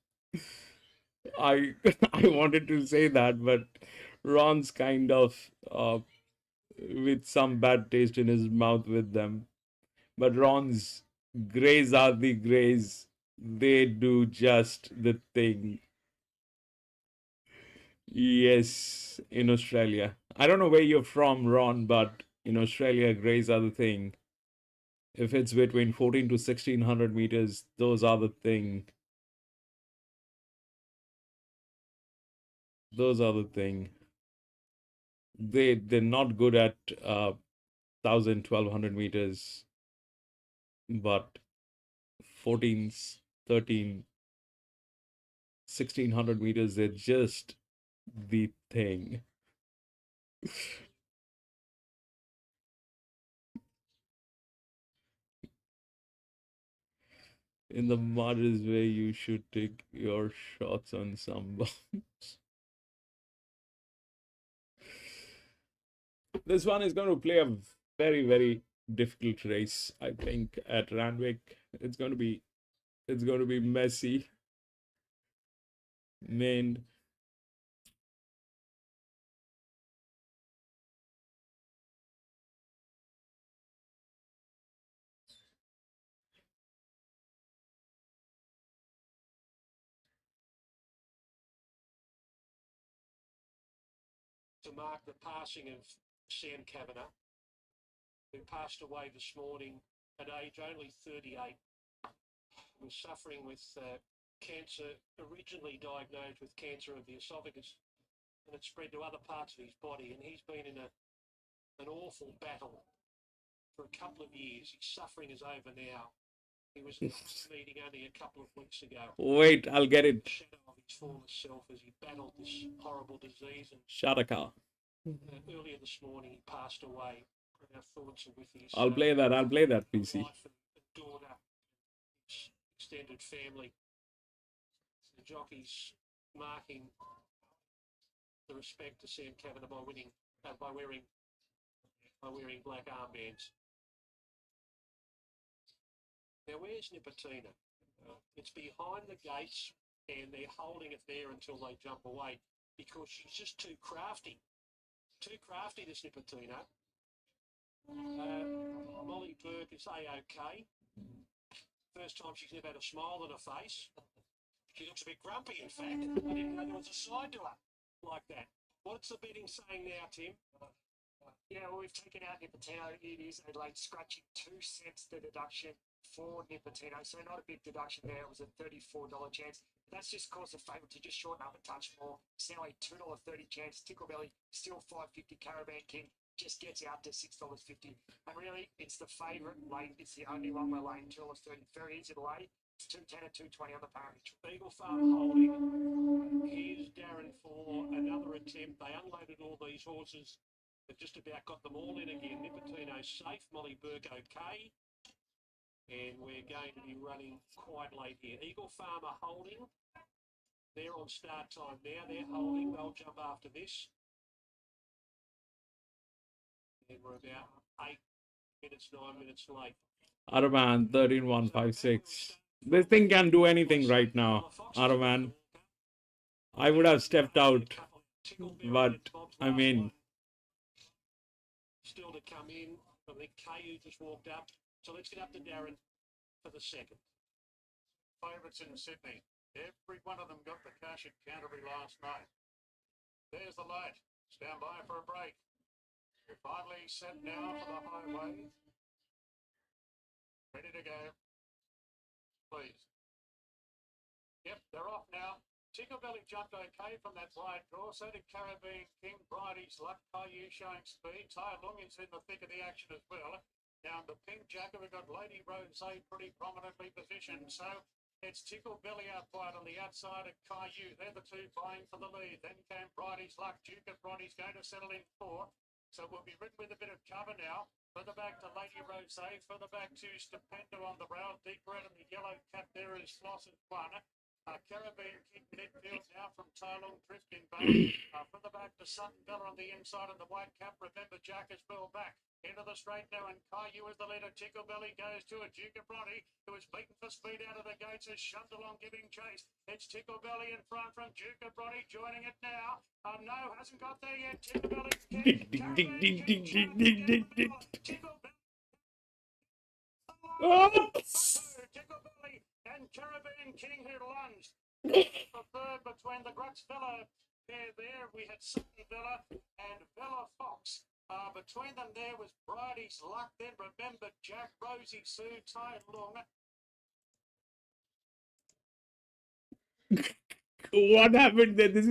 I wanted to say that, but Ron's kind of with some bad taste in his mouth with them. But Ron's greys are the greys. They do just the thing. Yes, in Australia. I don't know where you're from, Ron, but in Australia, greys are the thing. If it's between 14 to 1600 meters, those are the thing. Those are the thing. They're not good at 1,000, 1,200 meters, but 14, 13, 1,600 meters, they're just the thing. In the mud is where you should take your shots on some bombs. This one is going to play a very, very difficult race, I think, at Randwick. It's going to be messy. Man, To mark the passing of Sam Kavanagh, who passed away this morning at age only 38. He was suffering with cancer, originally diagnosed with cancer of the esophagus, and it spread to other parts of his body, and he's been in an awful battle for a couple of years. His suffering is over now. He was in a meeting only a couple of weeks ago. wait, I'll get it. The shadow of his former self as he battled this horrible disease. And Shataka. earlier this morning, he passed away. And our thoughts are with his. I'll play that, PC. Wife and daughter, his extended family. The jockeys marking the respect to Sam Kavanagh by wearing black armbands. Now, where's Nipotina? It's behind the gates, and they're holding it there until they jump away because she's just too crafty. Too crafty, this Nipotina. Molly Burke is A-OK. First time she's never had a smile on her face. She looks a bit grumpy, in fact. I didn't know there was a side to her like that. What's the betting saying now, Tim? Yeah, well, we've taken out Nipotina. It is a late scratching 2 cents the deduction for Nipotina. So not a big deduction there. It was a $34 chance. That's just caused the favourite to just shorten up a touch more. It's now a $2.30 chance. Ticklebelly still $5.50. Caravan King just gets out to $6.50. And really, it's the favourite late. It's the only one we're laying $2.30. Very easy to lay. It's 210 and 220 on the parameter. Eagle Farm holding. Here's Darren for another attempt. They unloaded all these horses. They've just about got them all in again. Nipotino safe. Molly Burke okay. And we're going to be running quite late here. Eagle Farmer holding. They're on start time now. They're holding. They'll jump after this. And we're about 8 minutes, 9 minutes late. Araman 13,156. This thing can do anything right now, Araman. I would have stepped out, but I mean, still to come in. I think KU just walked up. So let's get up to Darren for the second. Favourites in Sydney. Every one of them got the cash at Canterbury last night. There's the light. Stand by for a break. We're finally set now for the highway. Ready to go. Please. Yep, they're off now. Ticklebelly jumped okay from that wide draw. So did Caribbean King. Bridie's Luck. Caillou showing speed. Tai Lung is in the thick of the action as well. Down the pink jacket, we've got Lady Rose pretty prominently positioned. So it's Ticklebelly out wide on the outside of Caillou. They're the two vying for the lead. Then came Bridie's Luck. Duke of Bridie's going to settle in fourth. So we'll be ridden with a bit of cover now. Further back to Lady Rose. Further back to Stupendo on the brow. Deep red and the yellow cap there is Floss and one. Caribbean King midfield now from Tylong drifting back. Further back to Sutton Bella on the inside and the white cap. Remember Jack is well back. Into the straight now, and Caillou is the leader. Ticklebelly goes to a Duke of Bronte, who is beaten for speed out of the gates, is shunned along giving chase. It's Ticklebelly in front from Duke of Bronte, joining it now. No, hasn't got there yet. Ticklebelly. Ticklebelly and Caribbean King who lunged. The third between the Grux Villa pair there. We had Sutton Villa and Villa Fox. Between them there was Bridie's Luck. Then remember Jack, Rosie Sue, Tai Lung. What happened there? This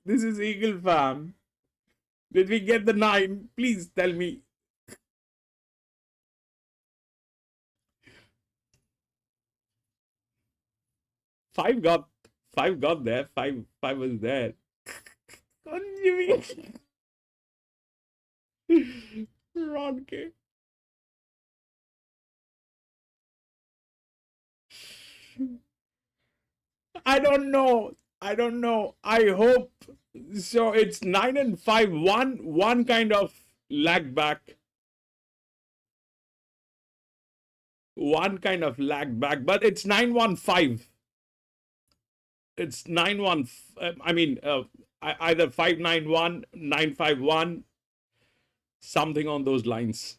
is Eagle Farm. Did we get the 9? Please tell me. Five got there. Five was there. What do you mean? Ron K. I don't know. I hope so. It's 9 and 5. One kind of lag back. But it's 9-1-5. It's 9-1. I mean, either 5-9-1, 9-5-1, something on those lines.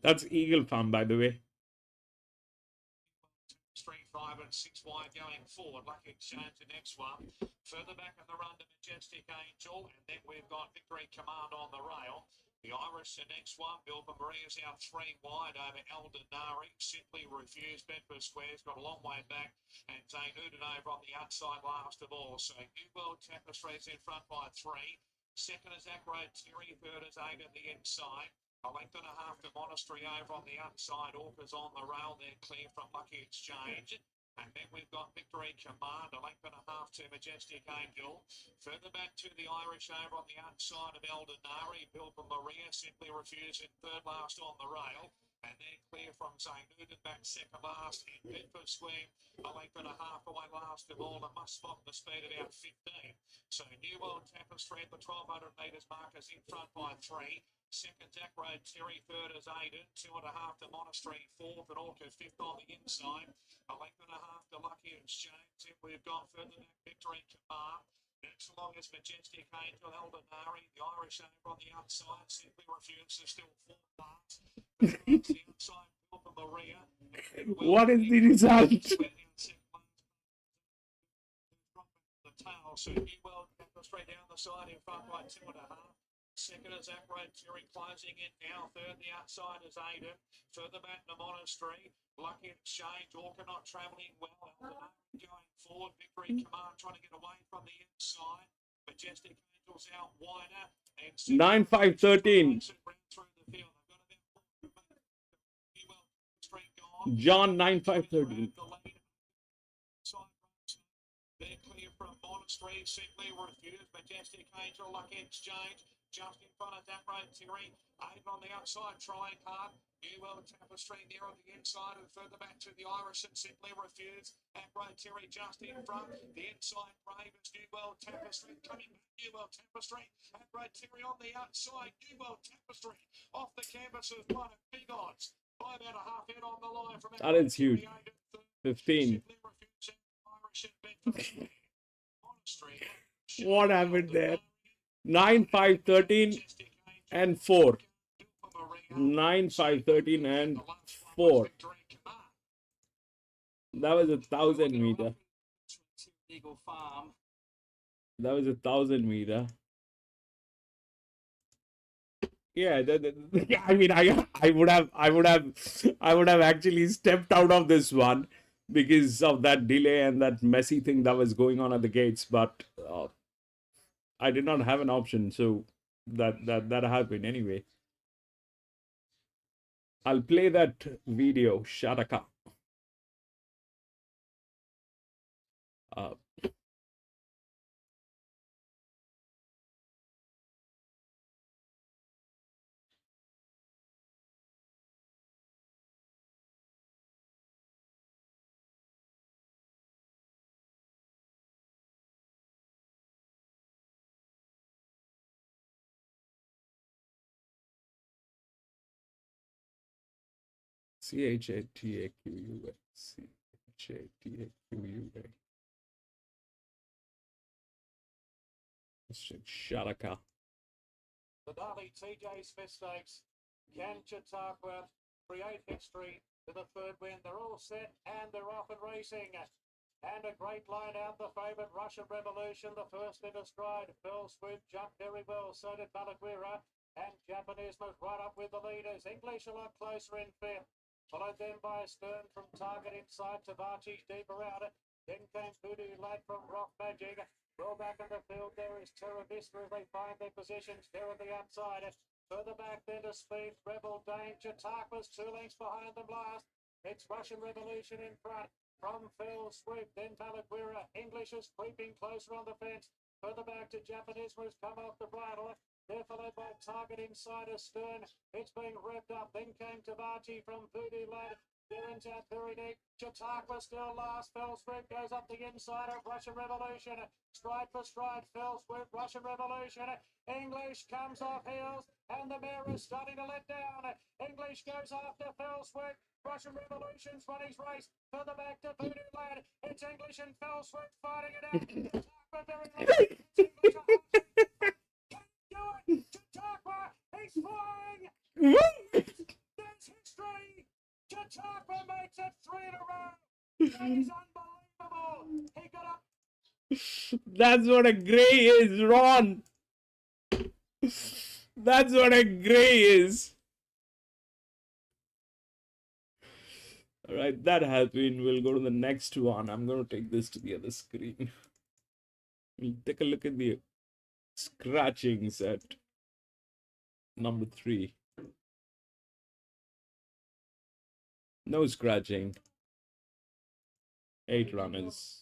That's Eagle Farm, by the way. 3-5 and 6 wide going forward. Lucky Exchange the next one. Further back in the run to Majestic Angel, and then we've got Victory Command on the rail. The Irish the next one. Bilba Maria's out 3 wide over Eldonari. Simply Refused. Bedford Square's got a long way back, and Zaynudin over on the outside last of all. So New World Tapestry's in front by 3. Second is Acro Terry. Third is 8 at the inside. A length and a half to Monastery over on the outside. Orca's on the rail there, clear from Lucky Exchange. And then we've got Victory Command, a length and a half to Majestic Angel. Further back to the Irish over on the outside of Eldonari. Bilba Maria Simply Refused in third last on the rail. And then clear from Zaynudin back second last in Bedford Swing. A length and a half away last of all. And must spot the speed about 15. So New World Tapestry at the 1200 metres markers in front by 3. Second, Jack Road, Terry. Third is Aiden. 2.5 to Monastery. Fourth and Orca. Fifth on the inside. A length and a half to Lucky Exchange. Then we've got further back Victory Command. Next along is Majestic Angel, Eldonari. The Irish over on the outside. Simply Refused. There's still 4 parts. But the outside, Bilba Maria. What is the result? The tail. So New World straight down the side in front by 2.5. Second is Acro Terry closing in now. Third, the outside is Aiden. Further back to Monastery. Lucky Exchange. Orca not travelling well. Eldonari going forward. Victory Command trying to get away from the inside. Majestic Angels out wider. And 9-5-13. John 9-5-13. They're clear from Monastery. Simply Refused. Majestic Angel. Lucky Exchange. Just in front of that road, Terry. Aiden on the outside, trying hard. New World Tapestry near on the inside and further back to the Irish and Simply Refused. Acro Terry just in front. The inside Brave is New World Tapestry. Coming back, New World Tapestry. Acro Terry on the outside. New World Tapestry off the canvas of one of big odds. By about a half head on the line from That is huge. 15. What happened there? 9-5-13 and 4. 9-5-13 and 4. That was 1,000 meter. That was 1,000 meter. Yeah, I mean, I would have actually stepped out of this one because of that delay and that messy thing that was going on at the gates, but I did not have an option, so that happened anyway. I'll play that video, Sharaka. CHATAQUA. CHATAQUA. Sharaka. The Dali TJ Smith Stakes. Can Chautauqua create history to the third win? They're all set and they're off and racing. And a great line out the favourite, Russian Revolution, the first into stride. Fell Swoop jumped very well, so did Malaguira. And Japanese was right up with the leaders. English a lot closer in fifth. Followed then by Stern from Target inside. Tavachi deeper out. Then came Voodoo Lad from Rock Magic. Well back in the field there is Terra Vista as they find their positions. They're at the outside. Further back then to Speed, Rebel Danger. Tark was 2 lengths behind them last. It's Russian Revolution in front. From Fell Swoop, then Malaguira. English is creeping closer on the fence. Further back to Japanese was come off the bridle. They're followed by Target inside Stern. It's being revved up. Then came Tavachi from Voodoo Lad. Darren's out very deep. Chautauqua still last. Fell Swoop goes up the inside of Russian Revolution. Stride for stride. Fell Swoop, Russian Revolution. English comes off heels. And the mare is starting to let down. English goes after Fell Swoop. Russian Revolution's won his race. Further back to Voodoo Lad. It's English and Fell Swoop fighting it out. Chautauqua very low. It's English a hard Can do it. Chautauqua, he's flying. There's history. Chautauqua makes it 3 in a row. That is unbelievable. He got up. That's what a grey is, Ron. That's what a grey is. Alright, that has been. We'll go to the next one. I'm going to take this to the other screen. We'll take a look at the scratchings at number 3. No scratching. 8 runners.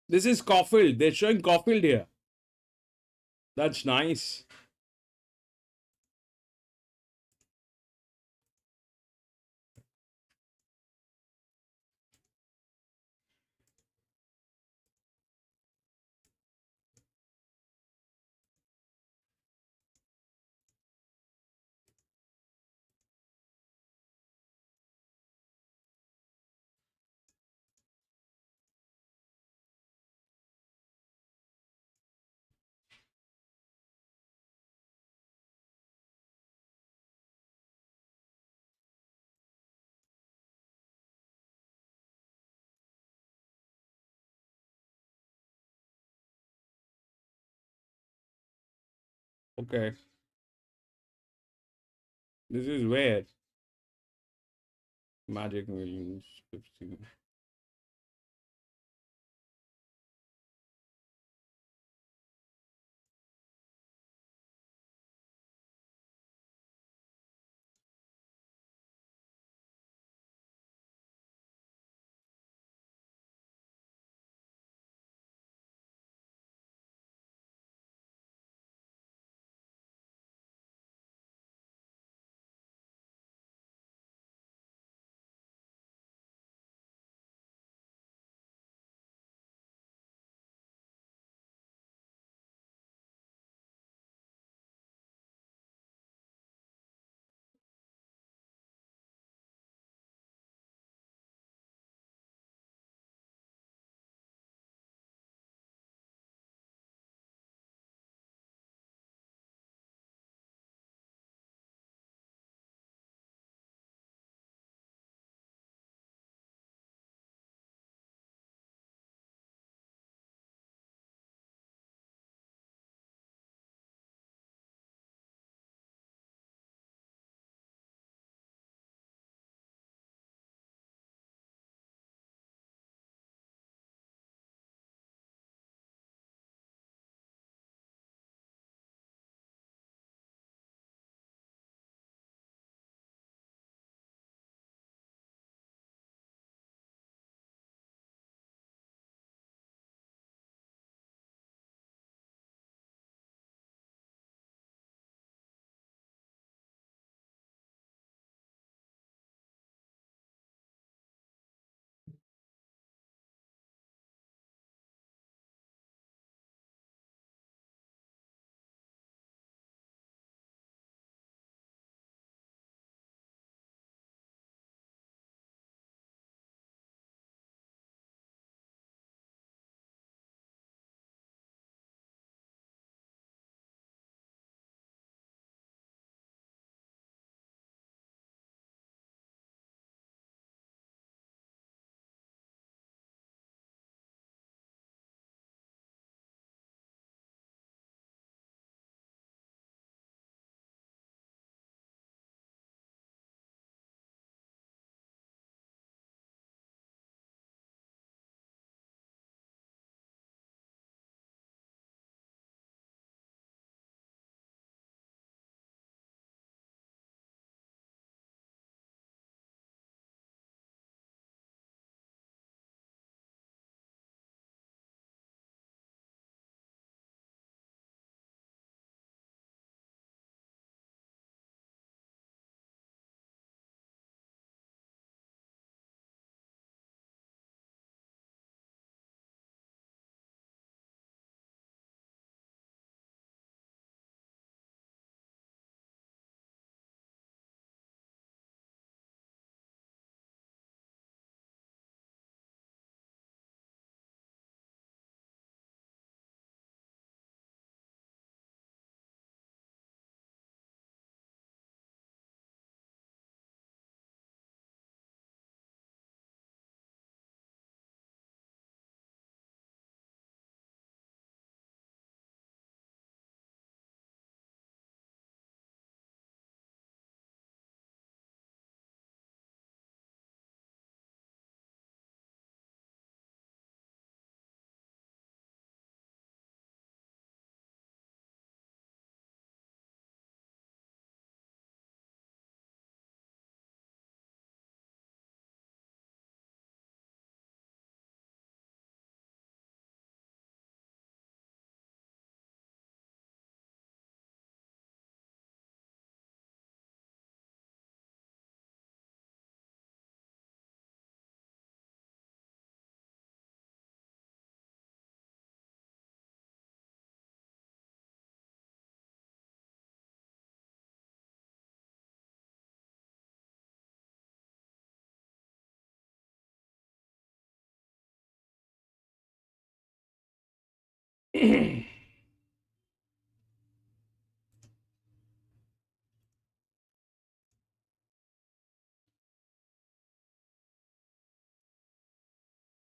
This is Caulfield. They're showing Caulfield here. That's nice. Okay. This is weird. Magic Millions 15.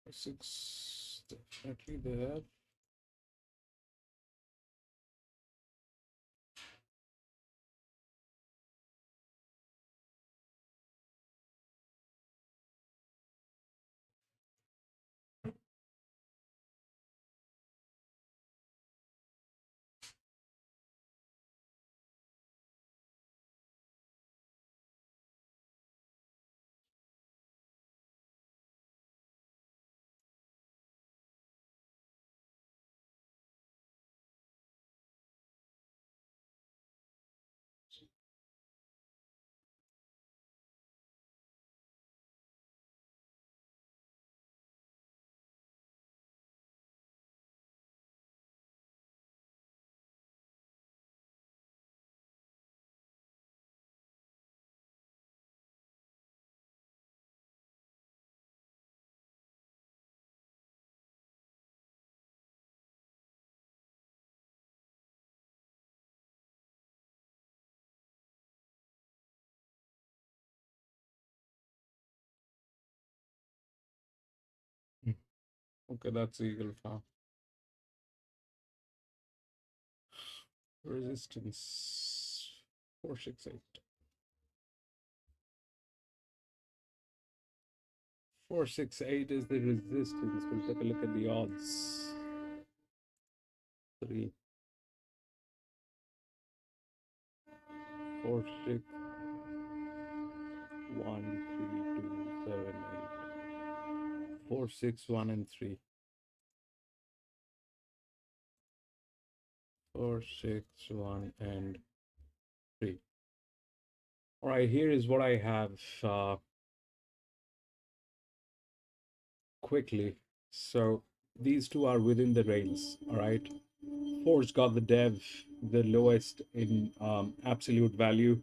Six, definitely there. Okay, that's Eagle Farm. Resistance 468. 468 is the resistance. We'll take a look at the odds. 3, 4, 6, 1, 3, 2, 7, 8. 4, 6, 1, and 3. 4, 6, 1, and 3. All right, here is what I have quickly. So these two are within the rails. All right. 4's got the dev, the lowest in absolute value.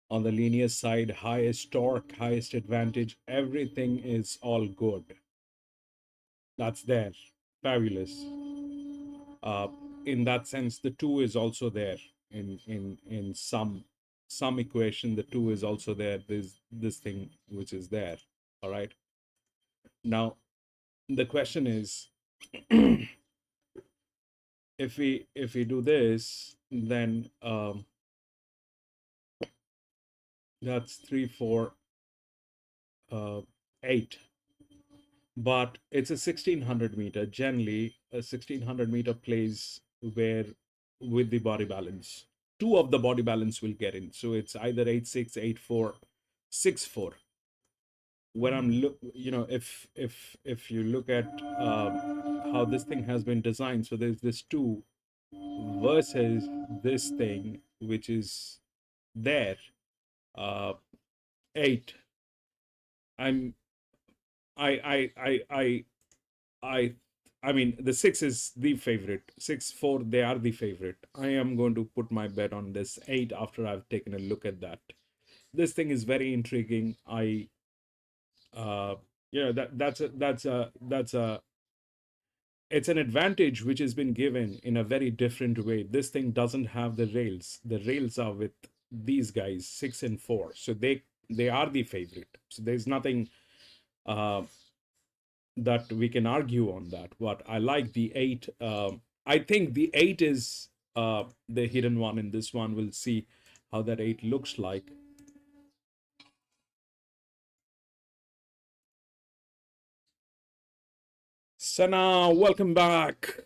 On the linear side, highest torque, highest advantage. Everything is all good. That's there. Fabulous. In that sense, the 2 is also there. In some equation, the 2 is also there. There's this thing which is there. All right. Now, the question is, if we do this, then that's 3, 4, 8. But it's a 1600 meter. Generally, a 1600 meter plays where with the body balance. 2 of the body balance will get in. So it's either 8-6, 8-4, 6-4. When I'm if you look at how this thing has been designed, so there's this 2 versus this thing which is there, 8. I'm I mean, the 6 is the favorite. 6-4, they are the favorite. I am going to put my bet on this 8 after I've taken a look at that. This thing is very intriguing. It's an advantage which has been given in a very different way. This thing doesn't have the rails. The rails are with these guys, 6 and 4. So they are the favorite. So there's nothing that we can argue on that. But I like the 8. I think the 8 is the hidden one in this one. We'll see how that 8 looks like. Sana, welcome back.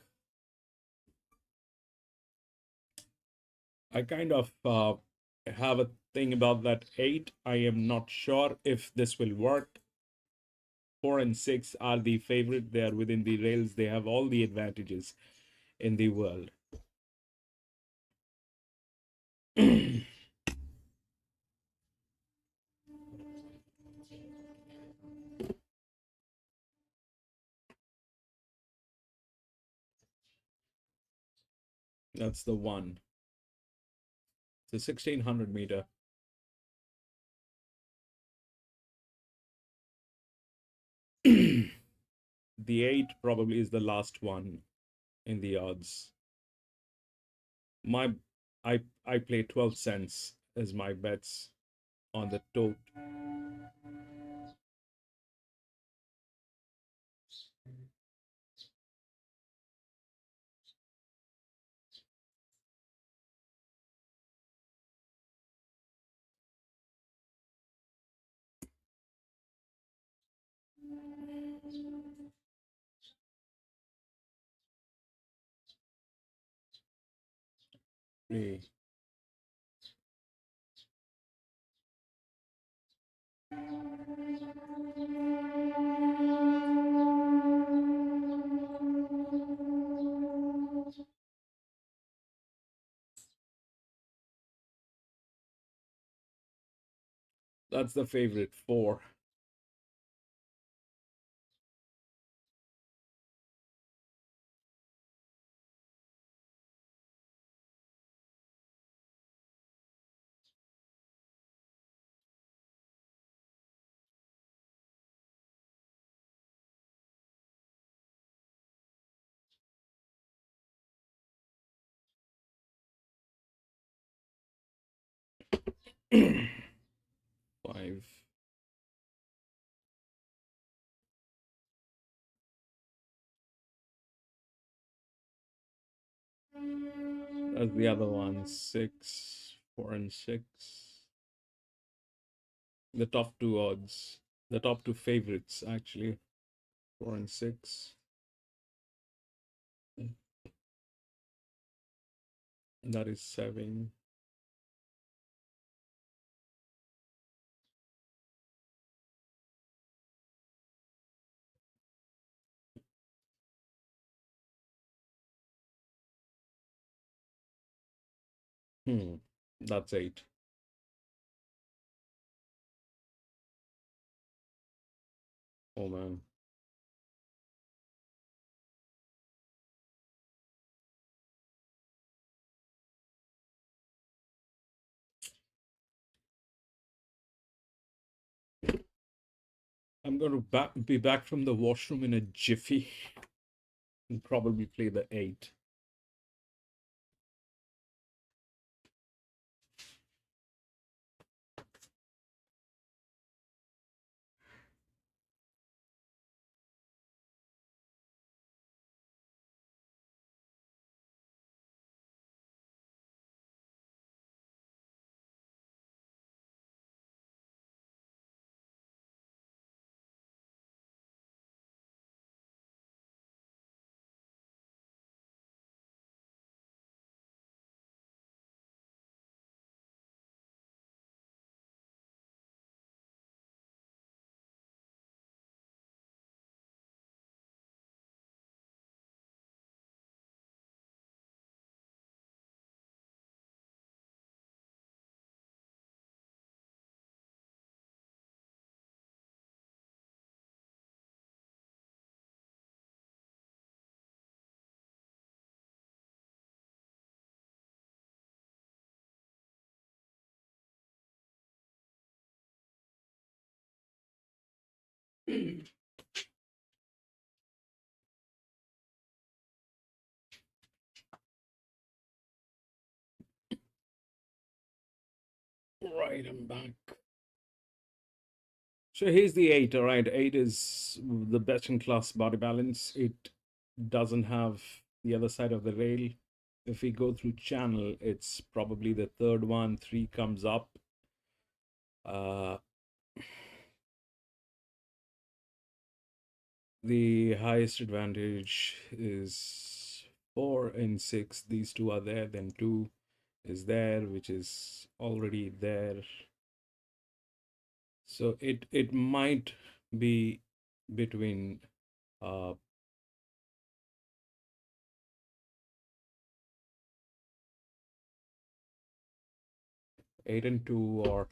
I kind of have a thing about that 8. I am not sure if this will work. 4 and 6 are the favorite. They are within the rails. They have all the advantages in the world. That's the one. It's a 1600 meter. The 8 probably is the last one. in the odds. I play 12 cents as my bets on the tote. Play. That's the favorite, 4. Five. That's the other one. 6, 4, and 6. The top 2 odds. The top 2 favorites, actually. 4 and 6. That is 7. That's 8. Oh man. I'm going to be back from the washroom in a jiffy and probably play the 8. Right, I'm back. So here's the 8, all right. 8 is the best in class body balance. It doesn't have the other side of the rail. If we go through channel, it's probably the third one. 3 comes up. The highest advantage is 4 and 6. These 2 are there. Then 2 is there, which is already there. So it might be between 8 and 2 or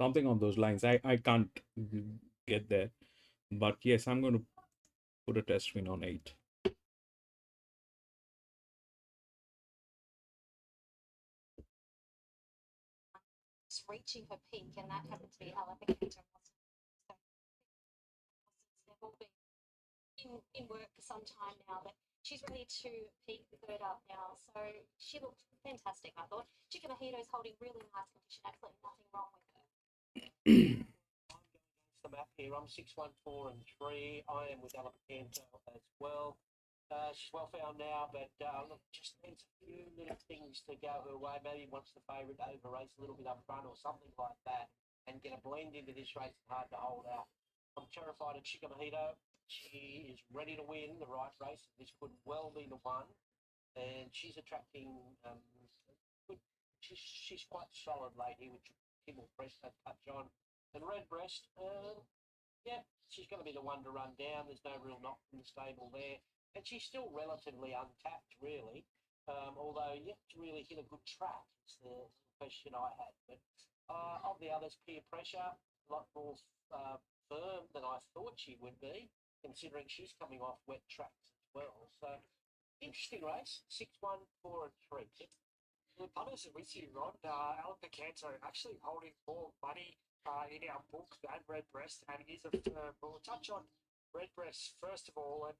something on those lines. I can't get there, but yes, I'm going to put a test win on 8. It's reaching her peak, and that happened to be Alabama. They've all been in work for some time now, but she's ready to peak third up now. So she looked fantastic, I thought. Chicken Mojito's holding really nice condition, absolutely nothing wrong with her. I'm going against the map here. I'm 6, 1, 4 and 3. I am with Alapanto as well. She's well found now, but look, just needs a few little things to go her way. Maybe wants the favourite over race a little bit up front or something like that and get a blend into this race. It's hard to hold out. I'm terrified of Chica Mojito. She is ready to win the right race. This could well be the one. And she's attracting good. She's quite solid lately, which Kimmel Press had touch on. And Redbreast, yeah, she's going to be the one to run down. There's no real knock from the stable there. And she's still relatively untapped, really. Although yet to really hit a good track is the question I had. But of the others, Peer Pressure, a lot more firm than I thought she would be, considering she's coming off wet tracks as well. So interesting race. 6, 1, 4 and 3. The punters are with you, Ron. Alan Picanto actually holding more money in our book than Redbreast, and is a firm. We'll touch on Redbreast first of all. And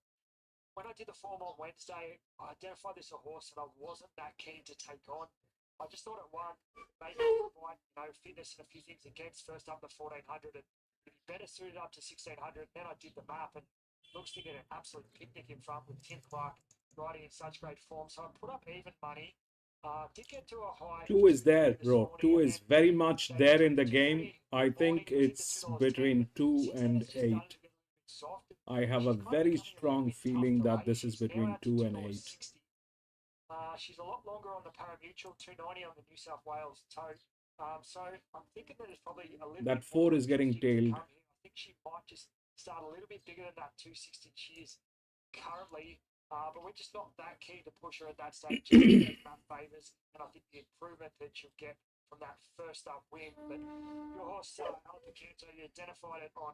when I did the form on Wednesday, I identified this a horse that I wasn't that keen to take on. I just thought it won, maybe quite, fitness and a few things against. First up the 1400, and it'd be better suited up to 1600. Then I did the map, and looks to get an absolute picnic in front with Tim Clark riding in such great form. So I put up even money. Did get to a high. 2 is there, bro. 2 is very much there in the game. I think it's between 2 and 8. I have a very strong feeling that this is between 2 and 8. She's a lot longer on the parimutuel, 290 on the New South Wales tote. So I'm thinking that it's probably a little That bit 4 more is getting interesting to tailed. come here. I think she might just start a little bit bigger than that 260 she is currently. But we're just not that keen to push her at that stage. That favours, and I think the improvement that she'll get from that first up win. But your horse, Alan Picanto, you identified it on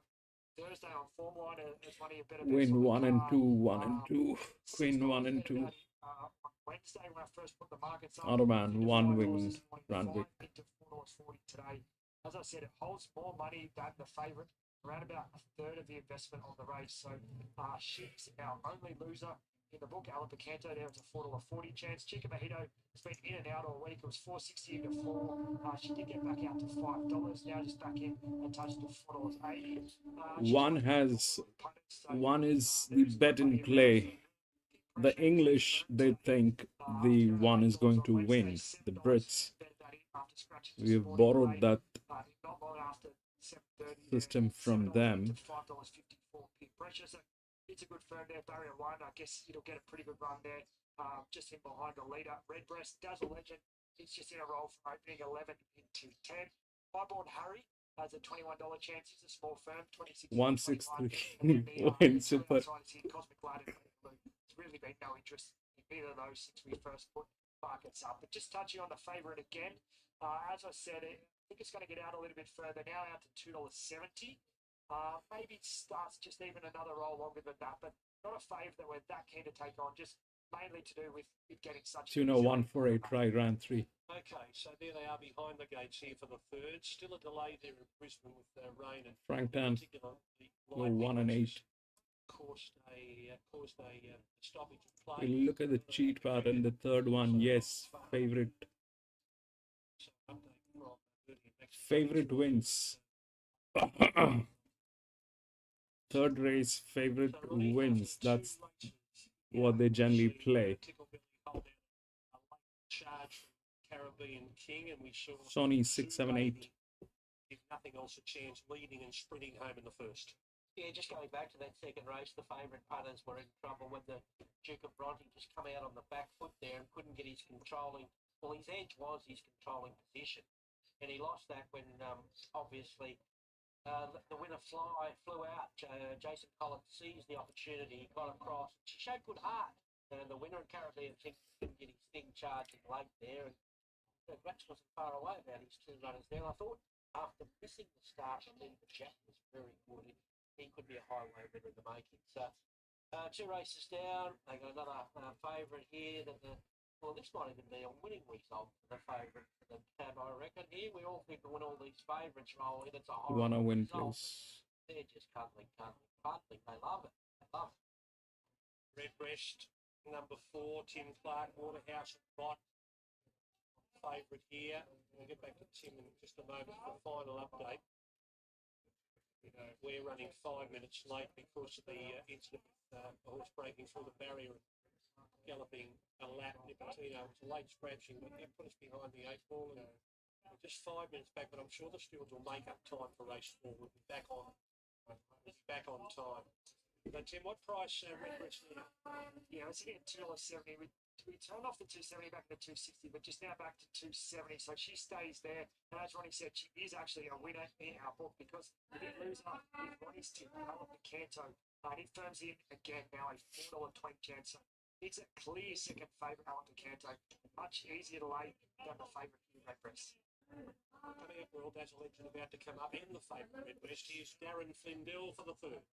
Thursday on Form Line as one of your better bets. Win 1 and 2, 1 and 2. Queen 1 and 2. On Wednesday, when I first put the markets up, Automan, 1 win, Randwick. into $4.40 today. As I said, it holds more money than the favourite, around about a third of the investment on the race. So she's our only loser in the book. Alan Picanto, there it's a $4.40 chance. Chica Mojito has been in and out all week. It was $4.60 into 4. She did get back out to $5. Now just back in and touched to $4.80. One is the bet in play. The English, they think the one is going to win. The Brits, we've borrowed that system from them. It's a good firm there, barrier 1. I guess it'll get a pretty good run there. Just in behind the leader, Redbreast, Dazzle Legend. He's just in a roll from opening 11 into 10. Highborn Harry has a $21 chance. He's a small firm, 26. 163 in super. Cosmic Light and there's really been no interest in either of those since we first put markets up. But just touching on the favourite again, as I said, I think it's going to get out a little bit further now, out to $2.70. Maybe it starts just even another roll longer than that, but not a fave that we're that keen to take on, just mainly to do with it getting such. 148 try ran 3. Okay, so there they are behind the gates here for the third. Still a delay there in Brisbane with rain and Frank Tan, go 1 and 8. Caused a stoppage of play. Look at the cheat pattern. The third one, yes, favorite. Favorite wins. Third race, favorite wins. That's what they generally play. Sony 6, 7, 8. If nothing else, a chance leading and sprinting home in the first. Yeah, just going back to that second race, the favourite punters were in trouble when the Duke of Bronte just come out on the back foot there and couldn't get his controlling. Well, his edge was his controlling position, and he lost that when obviously the winner flew out. Jason Collins seized the opportunity, got across. She showed good heart, and the winner in Caribbean couldn't get his thing charging late there, and Gratz wasn't far away about his 2 runners there. And I thought after missing the start, I think the Jack was very good. He could be a highway winner in the making. So 2 races down, they got another favourite here. Well, this might even be a winning result for the favourite for the tab, I reckon. Here we all think that when all these favourites roll in, it's a horrible Wanna win, result. please. They're just cuddling. They love it. They love it. Redbreast, Number 4, Tim Clark, Waterhouse and Bot. Favourite here. We'll get back to Tim in just a moment for the final update. We're running 5 minutes late because of the incident with a horse breaking through the barrier and galloping a lap. Nicotina, it was a late scratching, but that put us behind the 8 ball. And we're just 5 minutes back, but I'm sure the stewards will make up time for race 4. We'll be back on time. But Tim, what price Redbreast now? Yeah, it's again $2.70. We turned off the 270 back to 260, but just now back to 270. So she stays there. And as Ronnie said, she is actually a winner in our book because the big loser is Ronnie's tip, the Canto. And he firms in again now a $4.20 chance. So it's a clear second favourite, Alan Canto. Much easier to lay than the favourite in Redbreast. Coming up, World Dazzle Legend about to come up in the favourite Redbreast. Here's Darren Flindell for the third.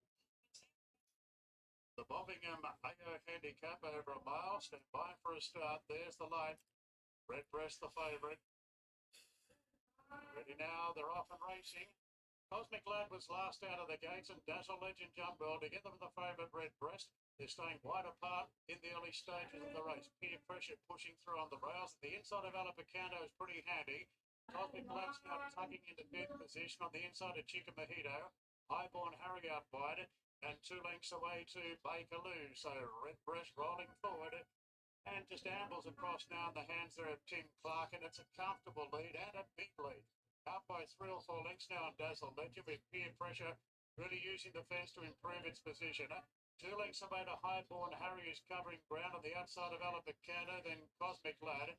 The Bobbingham AO handicap over a mile. Stand by for a start. There's the line. Redbreast the favourite. Ready now. They're off and racing. Cosmic Lad was last out of the gates and Dazzle Legend jumped well together with the favourite Redbreast. They're staying wide apart in the early stages of the race. Peer pressure pushing through on the rails. The inside of Alapacando is pretty handy. Cosmic Lad's now tugging into 10th position on the inside of Chica Mojito. Highborn Harry out wide. And 2 lengths away to Bakerloo. So Redbreast rolling forward and just ambles across now in the hands there of Tim Clark. And it's a comfortable lead and a big lead. Out by 3 or 4 lengths now on Dazzle Legend with Peer Pressure really using the fence to improve its position. 2 lengths away to Highborn Harry is covering ground on the outside of Alapacando. Then Cosmic Lad.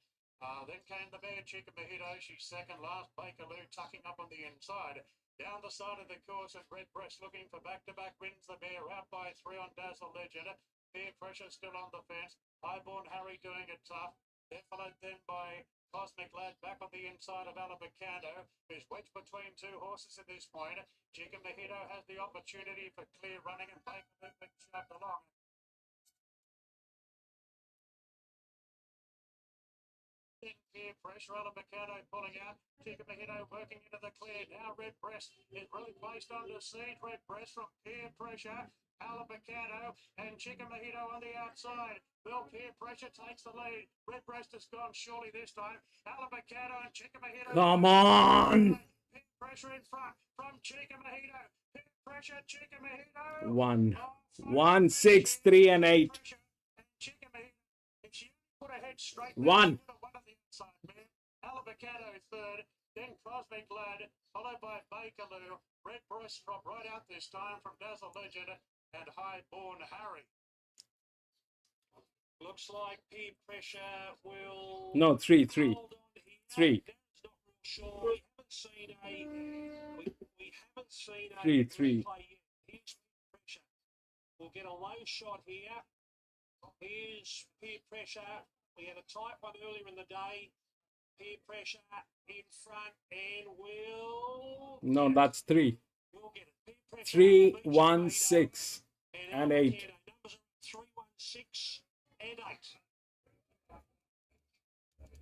Then came the mare Chica Mojito. She's second last. Bakerloo tucking up on the inside. Down the side of the course and Redbreast looking for back-to-back wins. The mare out by 3 on Dazzle Legend. Peer Pressure still on the fence. Highborn Harry doing it tough. They're followed then by Cosmic Lad back on the inside of Alapacando. Who's wedged between 2 horses at this point. Chica Mojito has the opportunity for clear running and Bakerloo being shoved along. Peer Pressure, Alapacando pulling out. Chica Mojito working into the clear. Now Redbreast is really placed under siege. Redbreast from Peer Pressure. Alapacando and Chica Mojito on the outside. Well, Peer Pressure takes the lead. Redbreast has gone surely this time. Alapacando and Chica Mojito. Come on! Peer Pressure in front from Chica Mojito. Peer Pressure, Chica Mojito. 1, 6, 3 and 8. Chica Mojito. If she put her head straight, 1. Alapacando is third, then Cosmic Lad, followed by Bakerloo. Redbreast dropped right out this time from Dazzle Legend and Highborn Harry. Looks like Peer Pressure will... No, 3. hold on here. 3. Dan's not real sure. We haven't seen a 3. replay yet. Here's Peer Pressure. We'll get a low shot here. Here's Peer Pressure. We had a tight one earlier in the day. Peer Pressure in front and will... No, that's 3. We'll get it. Peer Pressure 3, 1, 6 and 8. Numbers are 3, 1, 6 and 8.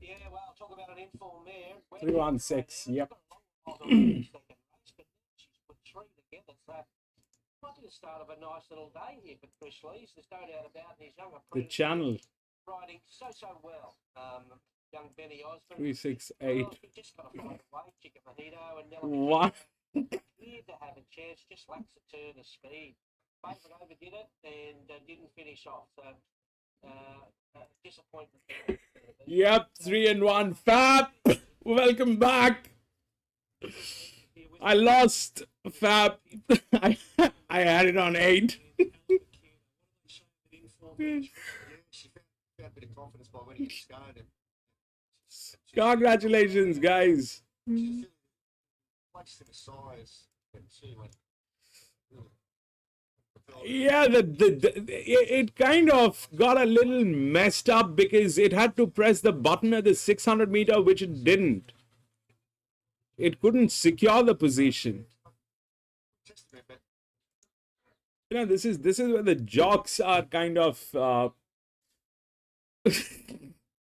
Yeah, well, talk about an informed mare. 3, 1, 6, yep. She's put 3 together, so might be the start of a nice little day here for Chris Lees. There's no doubt about his young The apprentice channel. riding so well. Young Benny Osmond. 3, 6, 8. He just got to find a way. Chica Mojito and Nella 1. appeared to have a chance, just lacks a turn of speed. Favourite overdid it and didn't finish off. So disappointment. Yep, 3 and 1. Fab! Welcome back. I lost. Fab. I had it on 8. Congratulations, guys. Yeah, it kind of got a little messed up because it had to press the button at the 600 meter, which it didn't. It couldn't secure the position. You know, this is where the jocks are kind of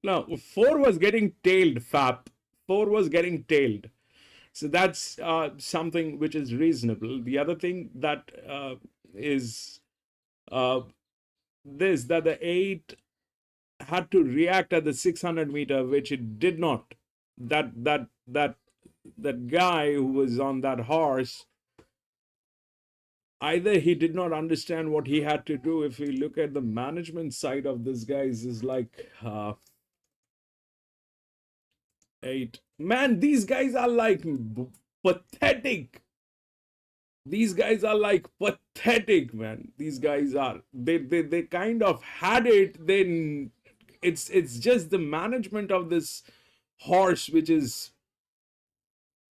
no, 4 was getting tailed, Fab. 4 was getting tailed. So that's something which is reasonable. The other thing that is that the 8 had to react at the 600 meter, which it did not. That guy who was on that horse, either he did not understand what he had to do. If we look at the management side of this guys, is like 8. Man, these guys are like pathetic. These guys are like pathetic, man. These guys are, they kind of had it. Then it's just the management of this horse which is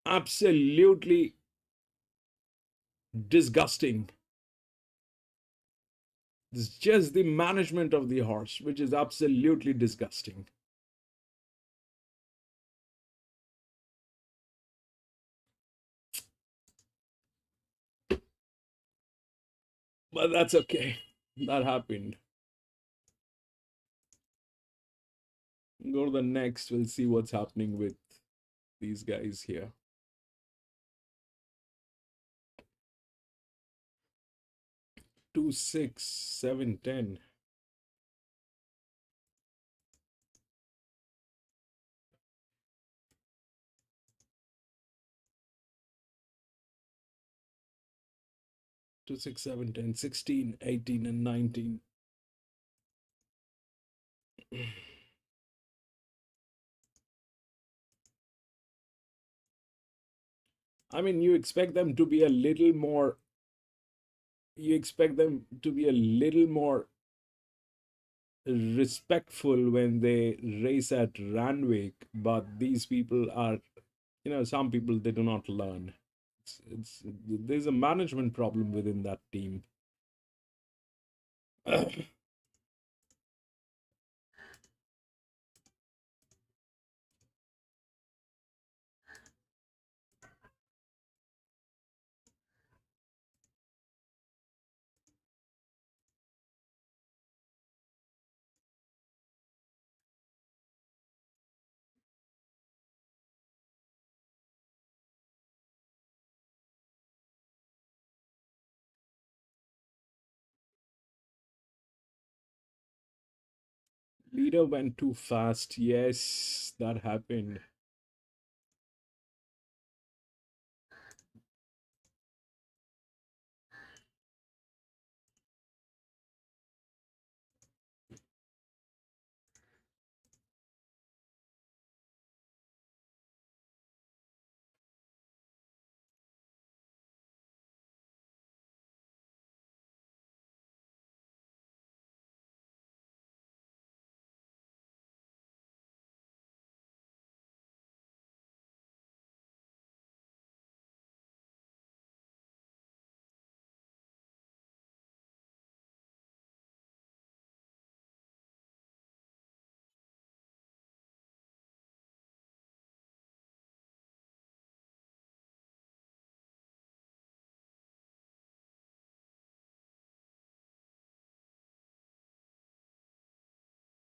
absolutely disgusting. It's just the management of the horse which is absolutely disgusting. But that's okay. That happened. Go to the next. We'll see what's happening with these guys here. 2, 6, 7, 10. Two, 6, 7, 10, 16, 18, and 19. I mean, you expect them to be a little more. You expect them to be a little more respectful when they race at Randwick, but these people are, some people they do not learn. There's a management problem within that team. Leader went too fast. Yes, that happened.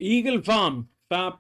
Eagle Farm, Fap.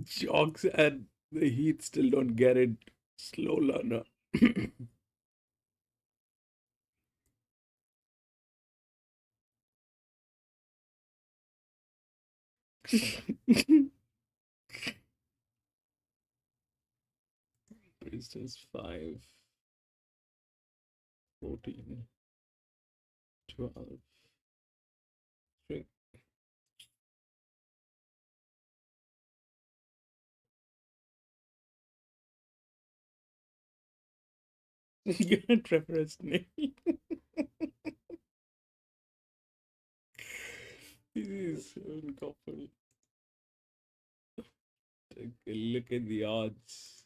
Jogs and the Heat still don't get it. Slow learner. Resistance 5, 14, 12, 3. You're gonna Trevor Snake. This is so uncomfortable. Take a look at the odds.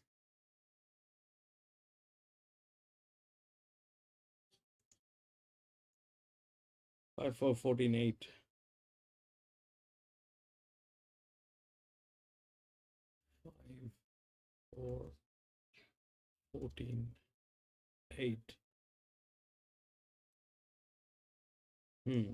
Five, 4, 14, 8. 5, 4, 14, 8. Hmm.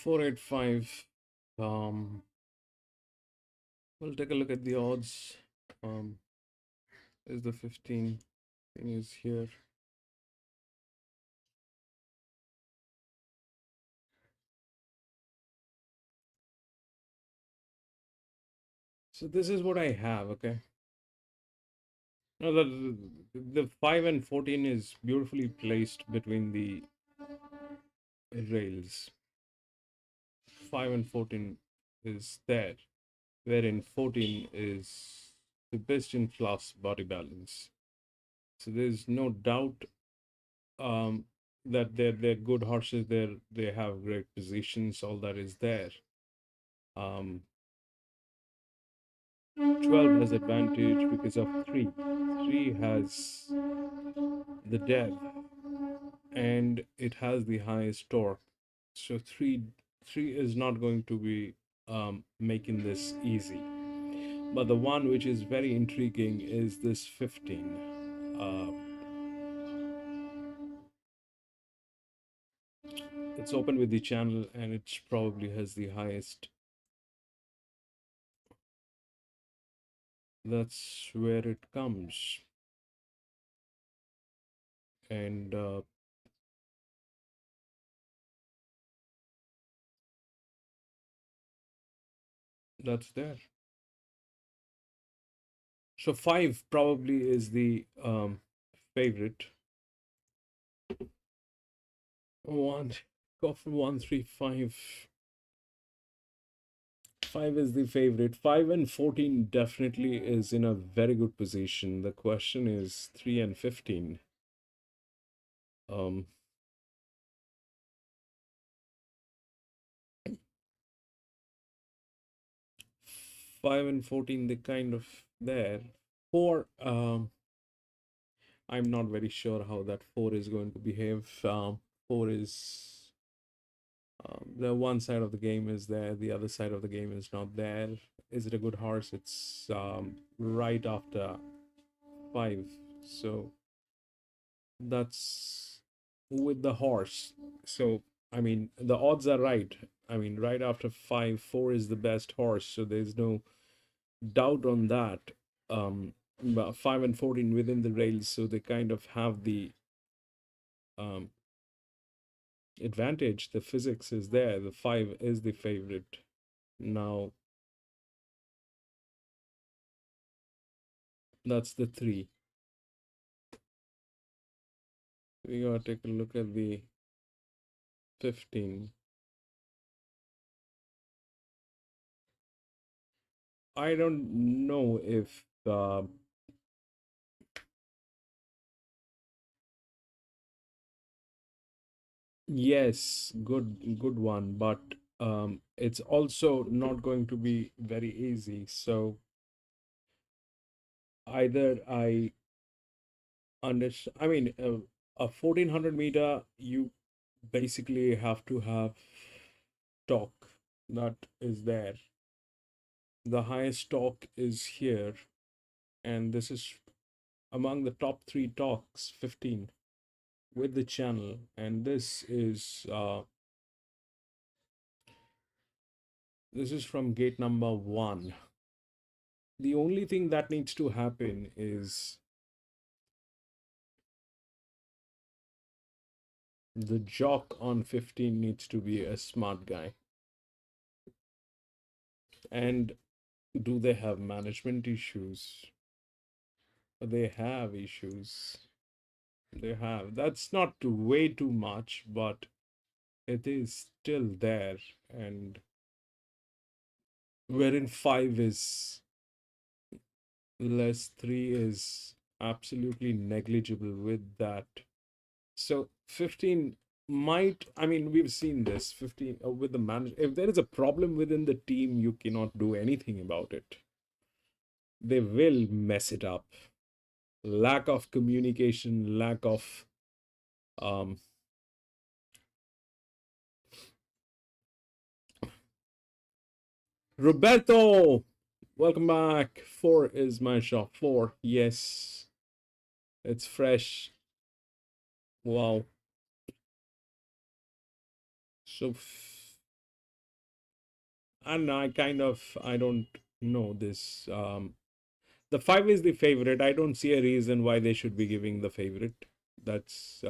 485. We'll take a look at the odds. Is the 15 thing is here. So this is what I have, okay? Now the 5 and 14 is beautifully placed between the rails. 5 and 14 is there, wherein 14 is the best in class body balance. So there's no doubt that they're good horses. They have great positions. All that is there. 12 has advantage because of 3. 3 has the dev, and it has the highest torque. So 3 is not going to be making this easy. But the one which is very intriguing is this 15. It's open with the channel, and it probably has the highest. That's where it comes. And that's there. So 5 probably is the favorite. 135. 5 is the favorite. 5 and 14 definitely is in a very good position. The question is 3 and 15. 5 and 14, they kind of there. 4, I'm not very sure how that 4 is going to behave. 4 is the one side of the game is there, the other side of the game is not there. Is it a good horse? It's right after 5. So that's with the horse. So I mean, the odds are right. I mean, right after 5, 4 is the best horse. So there's no doubt on that. 5 and 14 within the rails, so they kind of have the advantage. The physics is there. The 5 is the favorite. Now that's the 3. We gotta take a look at the 15. I don't know if yes, good one, but it's also not going to be very easy. So either I understand. I mean, a 1400-meter, you basically have to have torque that is there. The highest torque is here, and this is among the top 3 torques, 15 with the channel, and this is from gate number 1. The only thing that needs to happen is the jock on 15 needs to be a smart guy. And do they have management issues? They have issues. They have. That's not way too much, but it is still there. And wherein 5 is less, 3 is absolutely negligible with that. So 15 might, I mean, we've seen this 15 with the manager. If there is a problem within the team, you cannot do anything about it. They will mess it up. Lack of communication, lack of Roberto, welcome back. 4 is my shot. 4, yes, it's fresh. Wow. So And I don't know this. The 5 is the favorite. I don't see a reason why they should be giving the favorite. That's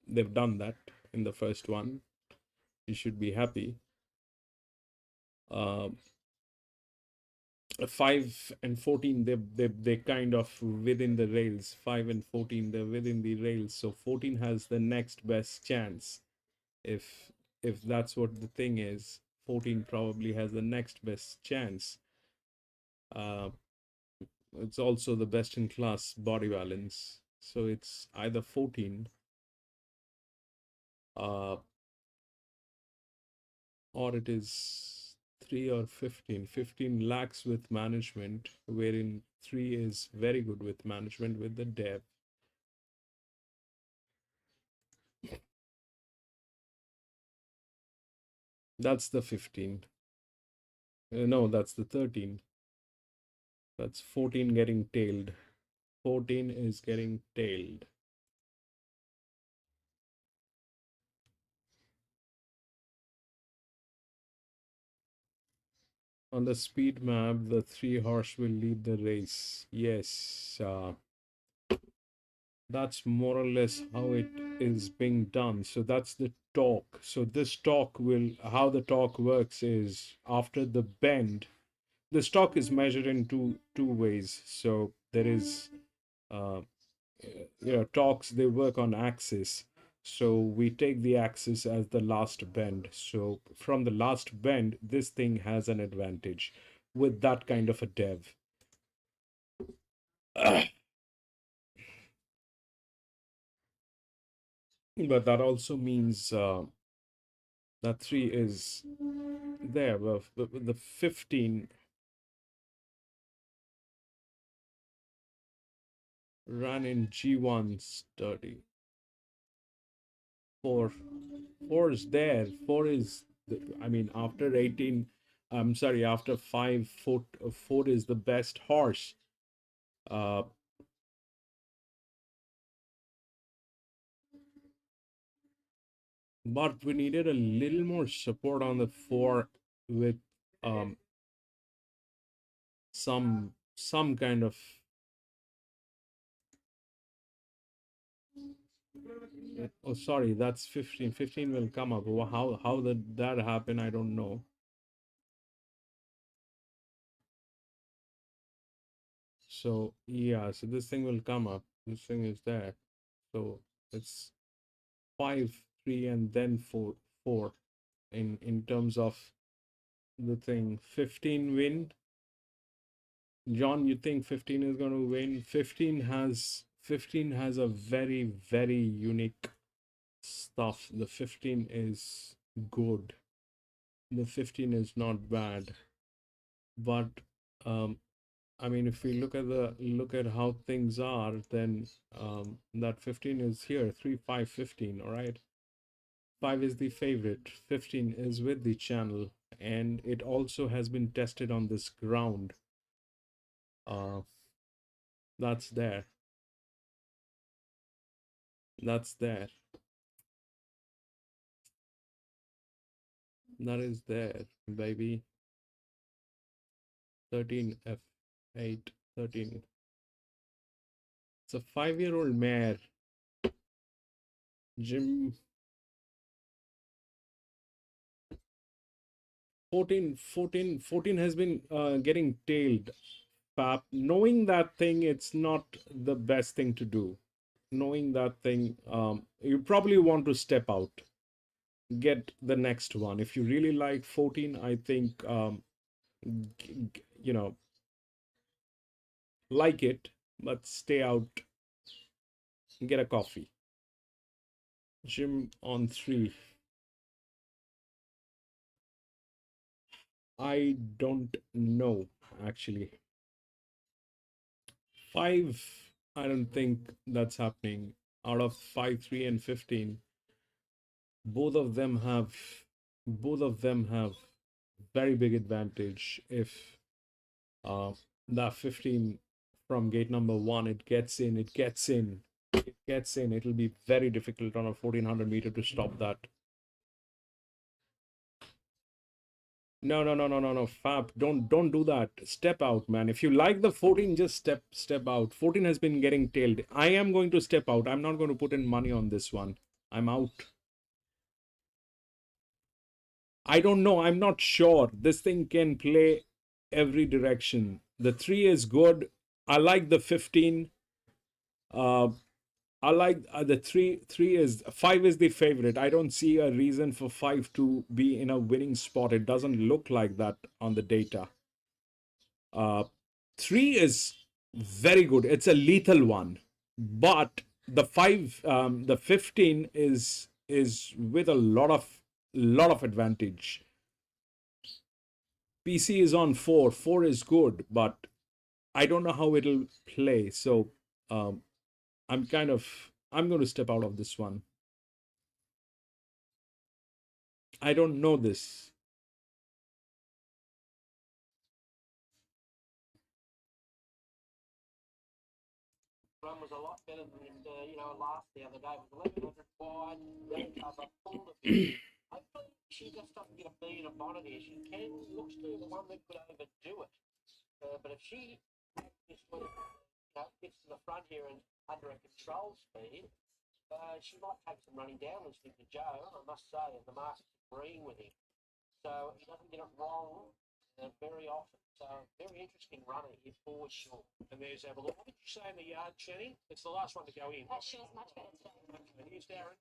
they've done that in the first one. You should be happy. 5 and 14, they kind of within the rails. 5 and 14, they're within the rails. So 14 has the next best chance. If that's what the thing is, 14 probably has the next best chance. It's also the best in class body balance. So it's either 14 or it is 3 or 15. 15 lacks with management, wherein 3 is very good with management with the dev. That's the 15. No, that's the 13. That's 14 getting tailed. 14 is getting tailed. On the speed map, the 3 horse will lead the race. Yes, that's more or less how it is being done. So that's the torque. So this torque will, how the torque works is after the bend, this torque is measured in two ways. So there is, torques, they work on axis. So we take the axis as the last bend. So from the last bend, this thing has an advantage with that kind of a dev. But that also means that 3 is there. Well, the 15 ran in G1 study. 4 is there. 4 is, I mean, after 18, I'm sorry, after 5 foot, 4 is the best horse. But we needed a little more support on the 4 with some kind of oh sorry, that's 15. 15 will come up. How did that happen? I don't know. So yeah, so this thing will come up. This thing is there. So it's 5, 3, and then 4 in terms of the thing. 15 win. John, you think 15 is going to win? 15 has a very, very unique stuff. The 15 is good. The 15 is not bad. But I mean, if we look at how things are, then that 15 is here. 3, 5, 15. All right. 5 is the favorite. 15 is with the channel, and it also has been tested on this ground. That's there. That's there. That is there, baby. 13 F8 13. It's a 5-year-old mare. Jim 14 has been getting tailed. Pap, knowing that thing, it's not the best thing to do. Knowing that thing, you probably want to step out, get the next one. If you really like 14, I think like it, but stay out, get a coffee. Jim on 3. I don't know, actually. 5, I don't think that's happening. Out of 5, 3, and 15, both of them have very big advantage. If that 15 from gate number 1, it gets in, it'll be very difficult on a 1400 meter to stop that. No, Fab, don't do that. Step out, man. If you like the 14, just step out. 14 has been getting tailed. I am going to step out. I'm not going to put in money on this one. I'm out. I don't know. I'm not sure. This thing can play every direction. The 3 is good. I like the 15. Uh, I like the 3. 5 is the favorite. I don't see a reason for 5 to be in a winning spot. It doesn't look like that on the data. 3 is very good. It's a lethal one, but the 15 is with a lot of advantage. PC is on 4. 4 is good, but I don't know how it'll play. So I'm going to step out of this one. I don't know this. Run was a lot better than last the other day. It was 1100 wide, ran cover, pulled a bit. Hopefully she just doesn't get a bee in a bonnet here. She looks to be the one that could overdo it. But if she gets to the front here and under a control speed, she might take some running down listening to Joe, I must say, and the market's agreeing with him. So he doesn't get it wrong very often. So very interesting runner here for sure. And there's Avalon. What did you say in the yard, Chenny? It's the last one to go in. That shows much better today. Okay, here's Darren.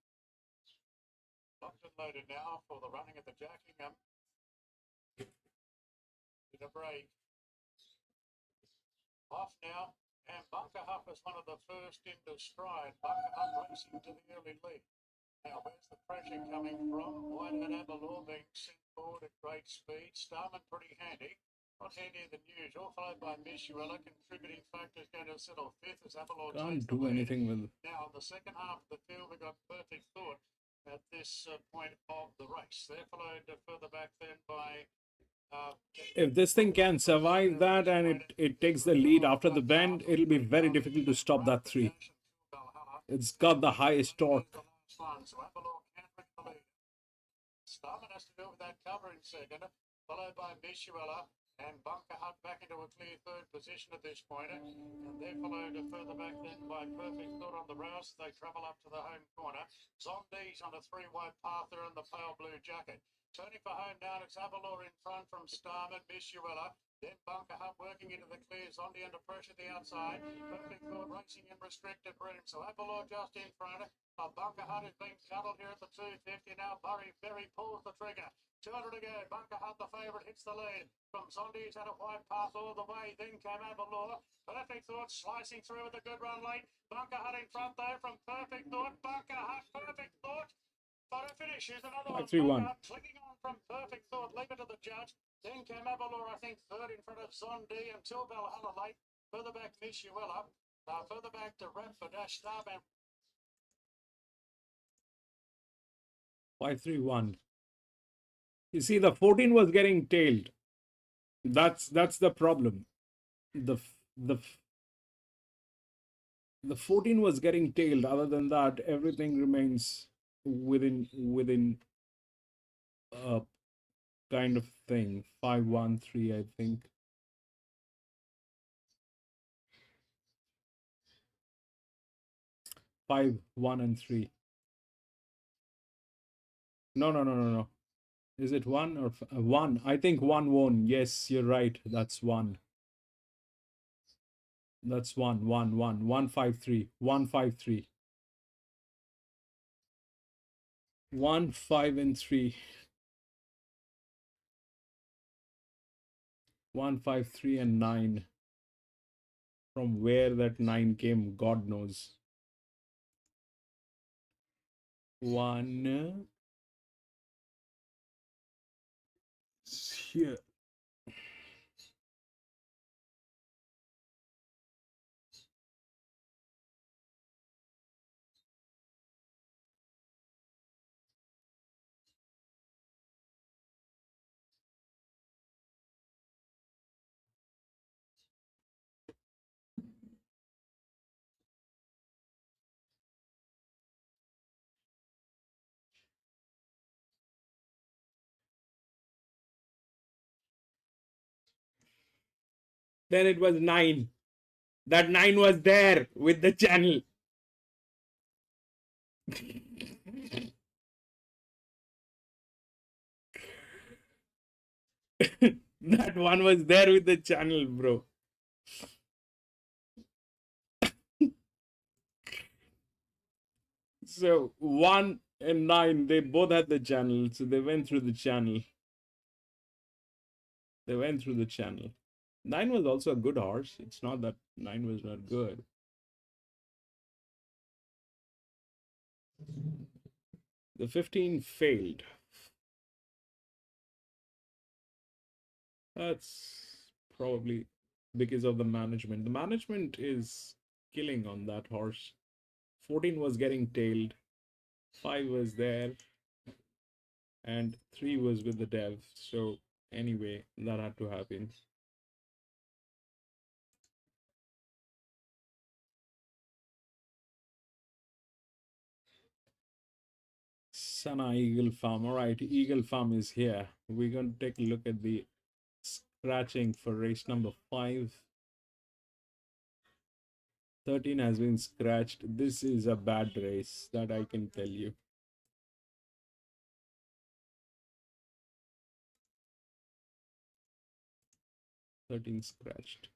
Locked and loaded now for the running of the Jackingham. With a break. Off now. And Bunker Huff is one of the first into stride. Bunker Huff racing to the early lead. Now, where's the pressure coming from? White and Avalon being sent forward at great speed. Starman pretty handy. Not handier than usual, followed by Mishuela. Contributing factors going to settle fifth as Avalon Can't do anything with. Now, in the second half of the field, we got Perfect Thought at this point of the race. They're followed further back then by. If this thing can survive that and it takes the lead after the bend, it'll be very difficult to stop that 3. It's got the highest torque. So Avalon can't bring the lead. Starman has to do it with that cover in second, followed by Mishuela. And Bunker Hut back into a clear third position at this point. And they're followed further back then by Perfect Thought on the rouse. They travel up to the home corner. Zombies on a 3-wide path there in the pale blue jacket. Turning for home now, it's Avalor in front from Starman, Mishuela. Then Bunker Hut working into the clear. Zombie under pressure at the outside. Perfect Thought racing in restricted room. So Avalor just in front. Bunker Hut is being cuddled here at the 250. Now Berry pulls the trigger. 200 to go. Bunker Hut, the favourite, hits the lead. From Zondi's had a wide path all the way. Then came Avalor. Perfect Thought slicing through with a good run late. Bunker Hut in front though from Perfect Thought. Bunker Hut, Perfect Thought. Photo finish. Here's another one. 5-3-1. Clinging on from Perfect Thought. Leave it to the judge. Then came Avalor, I think, third in front of Zondi until Valhalla late. Further back, Mishuela. Further back to Radford. Starman. 5-3-1. You see, the 14 was getting tailed. That's the problem. The 14 was getting tailed. Other than that, everything remains within a kind of thing. 5-1-3, I think. Five, 1, and 3. No. Is it 1 or 1? I think 1 won. Yes, you're right. That's 1. That's 1, 1, 1. 1, 5, 3. 1, 5, 3. 1, 5, and 3. 1, 5, 3, and 9. From where that 9 came, God knows. 1 here. Then it was 9. That 9 was there with the channel. That one was there with the channel, bro. So 1 and 9, they both had the channel. So they went through the channel. They went through the channel. 9 was also a good horse. It's not that 9 was not good. The 15 failed. That's probably because of the management. The management is killing on that horse. 14 was getting tailed. 5 was there. And 3 was with the dev. So anyway, that had to happen. Sana Eagle Farm. All right, Eagle Farm is here. We're going to take a look at the scratching for race number 5. 13 has been scratched. This is a bad race, that I can tell you. Thirteen scratched.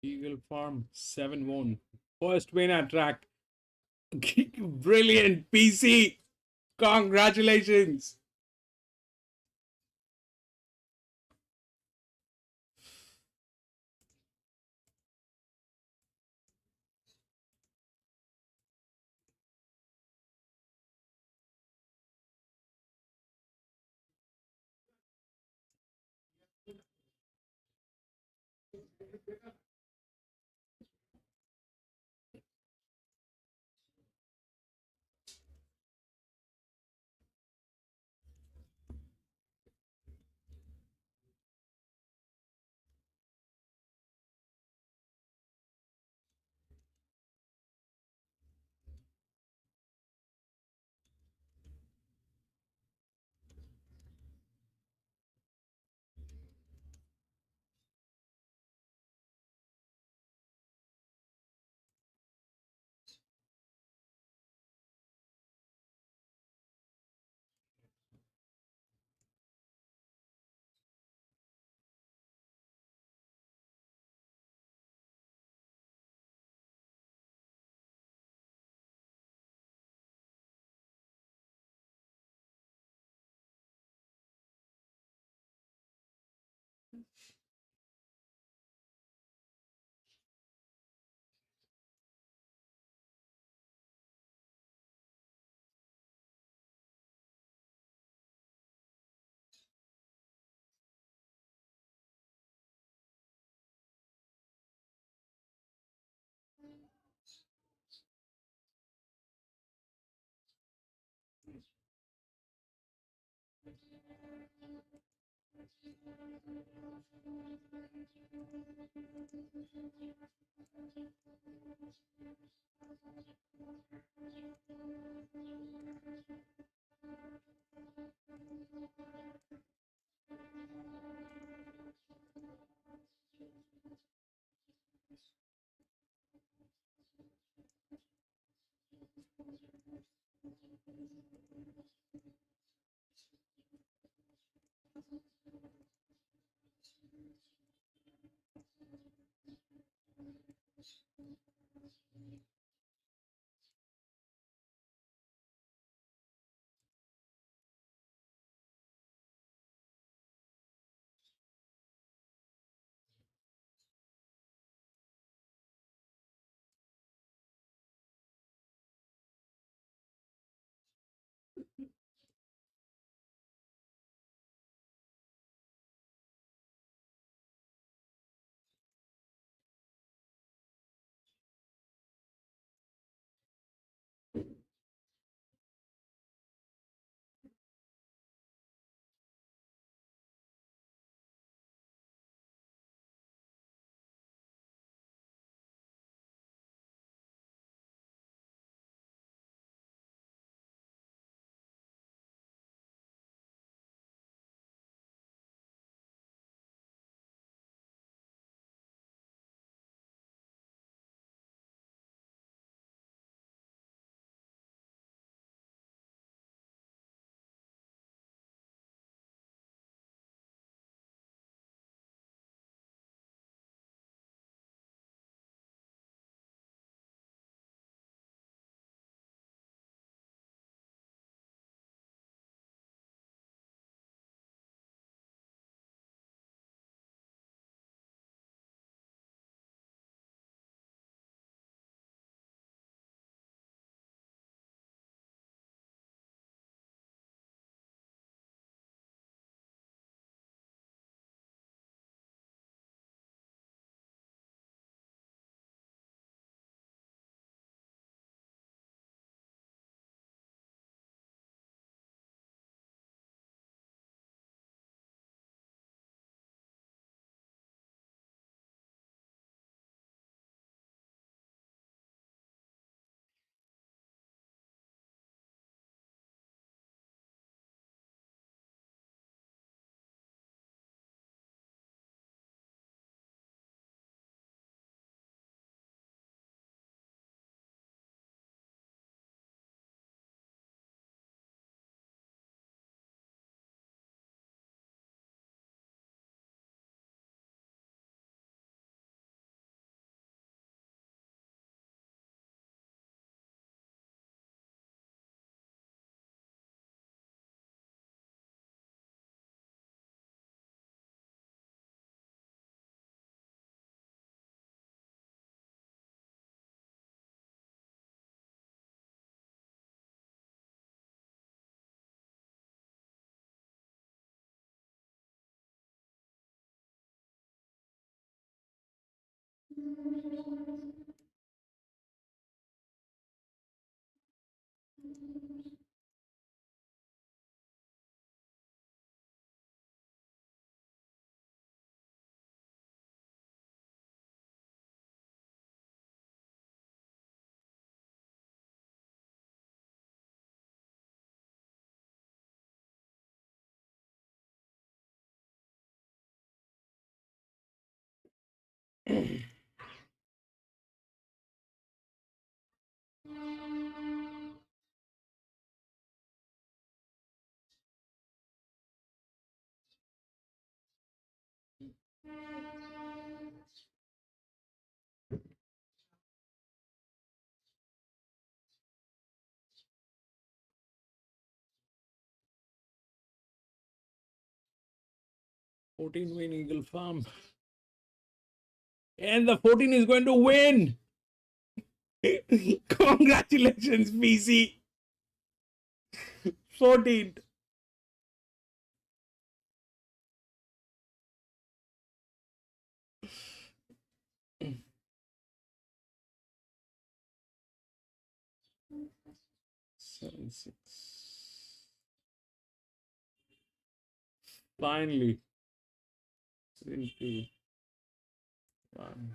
Eagle Farm 7-1. First win at track. Brilliant, PC. Congratulations. 14 win Eagle Farm. And the 14 is going to win. Congratulations, PC. 14th. Seven, six. Finally. 3, 2, 1.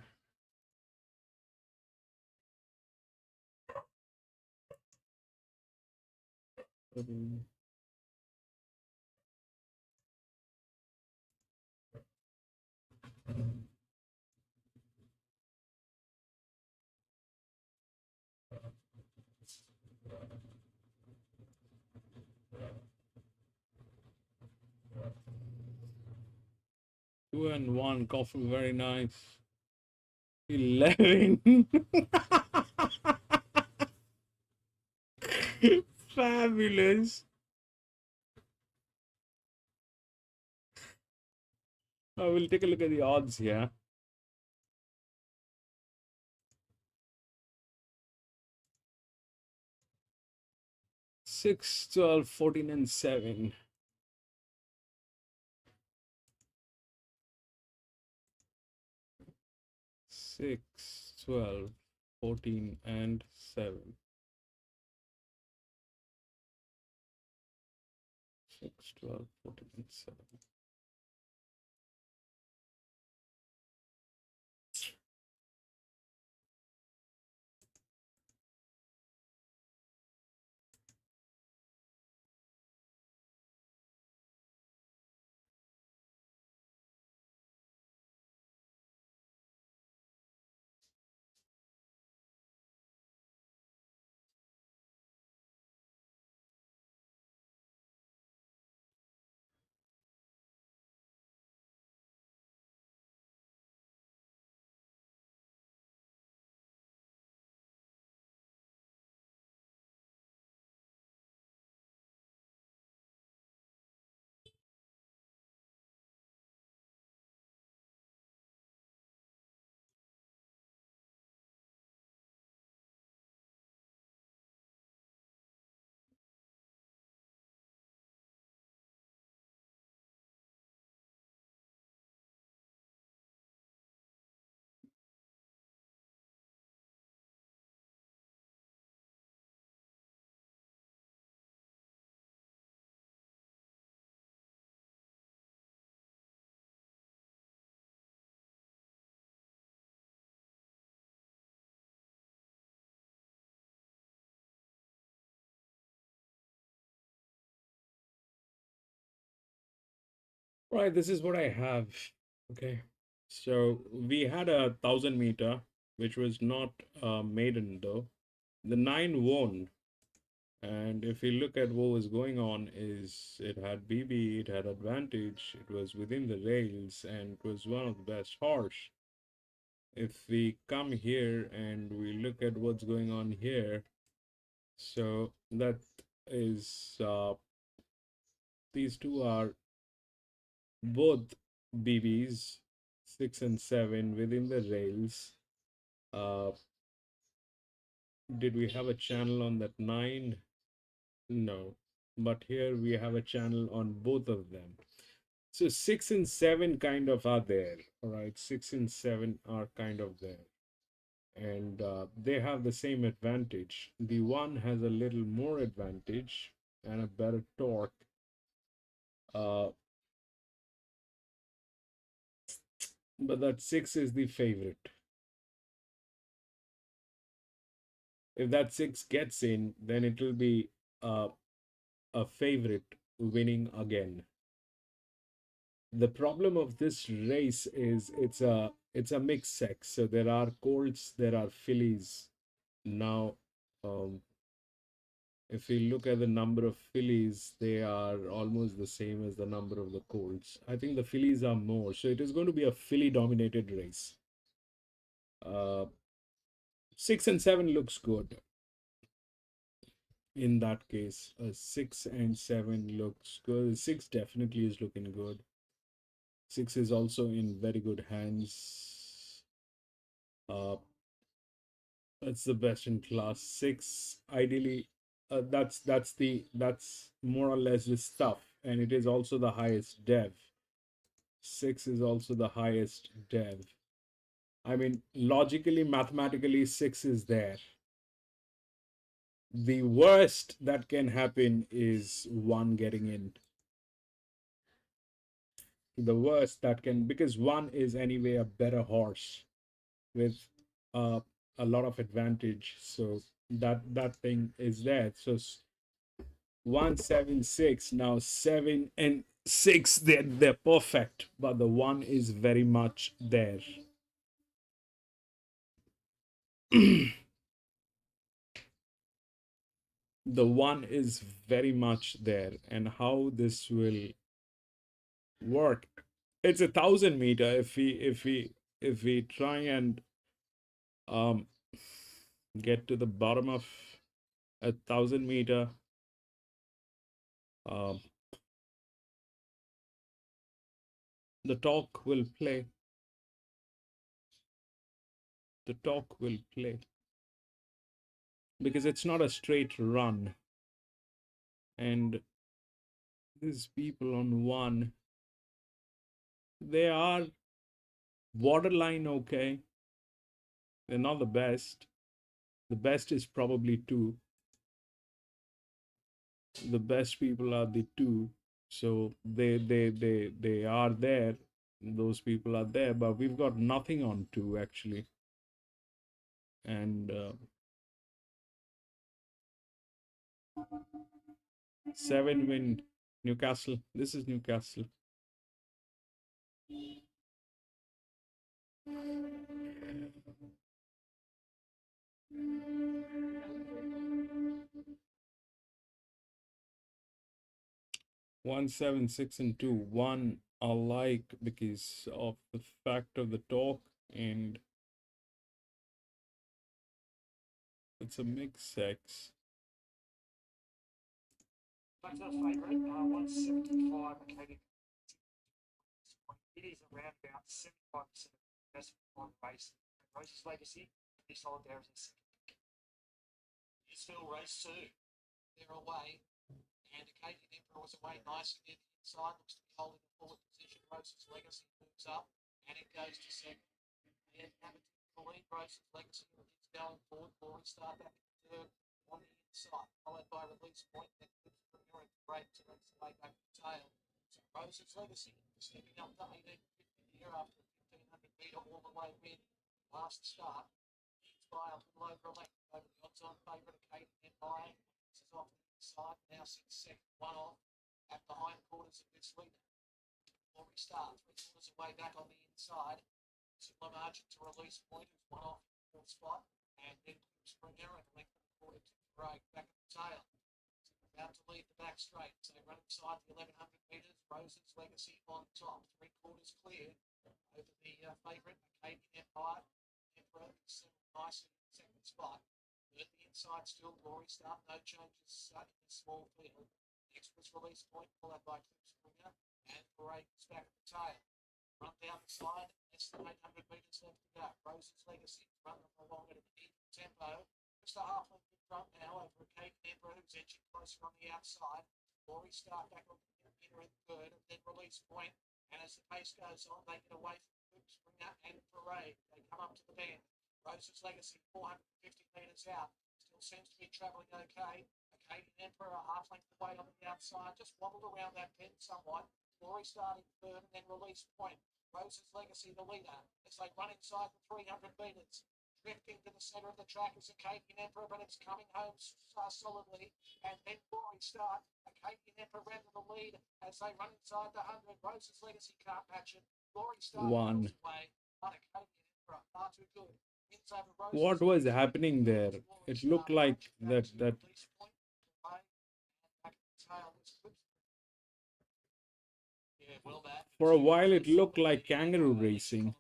Two and one, coffee, very nice. 11. Fabulous. I will take a look at the odds here. Six, 12, 14, and 7. 6, 12, 14, and 7. 6, 12, 14, and 7. Right, this is what I have. Okay. So we had a 1,000 meter, which was not maiden though. The 9 won. And if we look at what was going on, is it had BB, it had advantage, it was within the rails, and it was one of the best horse. If we come here and we look at what's going on here, so that is these two are both BBs, 6 and 7 within the rails. Did we have a channel on that 9? No, but here we have a channel on both of them. So 6 and 7 kind of are there. All right. 6 and 7 are kind of there. And they have the same advantage. The one has a little more advantage and a better torque. But that 6 is the favorite. If that 6 gets in, then it will be a favorite winning again. The problem of this race is it's a mixed sex. So there are colts, there are fillies. Now, if we look at the number of fillies, they are almost the same as the number of the colts. I think the fillies are more. So it is going to be a filly dominated race. 6 and 7 looks good. In that case, 6 and 7 looks good. 6 definitely is looking good. 6 is also in very good hands. That's the best in class. 6 ideally, that's more or less the stuff, and it is also the highest dev. 6 is also the highest dev. I mean, logically, mathematically, 6 is there. The worst that can happen is 1 getting in. The worst that can, because 1 is anyway a better horse with a lot of advantage. So that thing is there. So 1, 7, 6. Now 7 and 6, they're perfect, but the 1 is very much there. The 1 is very much there, and how this will work. It's 1,000 meter. If we try and get to the bottom of 1,000 meter, the torque will play. The torque will play because it's not a straight run, and these people on 1, they are borderline okay. They're not the best. The best is probably 2. The best people are the 2. So they are there. Those people are there, but we've got nothing on 2 actually. And 7 win Newcastle. This is Newcastle. One, 7, 6, and 2. 1 I like because of the fact of the torque, and it's a mixed sex. Back to the favourite, 175. Okay, it is around about 75% of the best on race. Rose's Legacy, this hold there is a second. It's still race 2. They're away. And Acadian Emperor was away nicely near the inside. Looks to be holding the forward position. Rose's Legacy moves up and it goes to second. And Hamilton will lead Rose's Legacy and it's going forward. Glory Star back in the third on the inside. Followed by Release Point. Then Clips from Mirror break to race away back to tail. So Rose's Legacy stepping up to 1850 here after a 1,500 metre all the way win. Last start. It's by a little over a length over the odds on favourite Acadian Empire. This is off side now sits second, 1 off at the hindquarters of this leader. Glory Star, 3/4 away back on the inside. Similar margin to Release Point, who's 1 off in the 4th spot, and then Springer and length of a quarter to Drake back at the tail. About to lead the back straight, so they run inside the 1,100 metres. Rose's Legacy on top, 3/4 clear over the favourite Acadian Empire. Emperor settled nicely in the 2nd spot. At the inside still, Glory Star, no changes in the small field. Next was Release Point, followed by Clip Springer, and Parade was back at the tail. Run down the side, less than 800 metres left to go. Rose's Legacy run them along at an even tempo. Just a half length in front now over Acadian Emperor, who's edging closer on the outside. Rory start back on the inner and third, and then release point. And as the pace goes on, they get away from Luke Springer and Parade. They come up to the bend. Rose's Legacy, 450 metres out. Still seems to be travelling okay. Acadian Emperor, a half length away on the outside, just wobbled around that bend somewhat. Rory starting third, and then release point. Rose's Legacy, the leader, as they run inside the 300 metres. Drifting to the centre of the track is Acadian Emperor, but it's coming home solidly. And then Rory start. Acadian Emperor ran to the lead as they run inside the 100. Rose's Legacy can't match it. Rory start One. goes away, but Acadian Emperor far too good. What was happening there? It looked like that for a while it looked like kangaroo racing.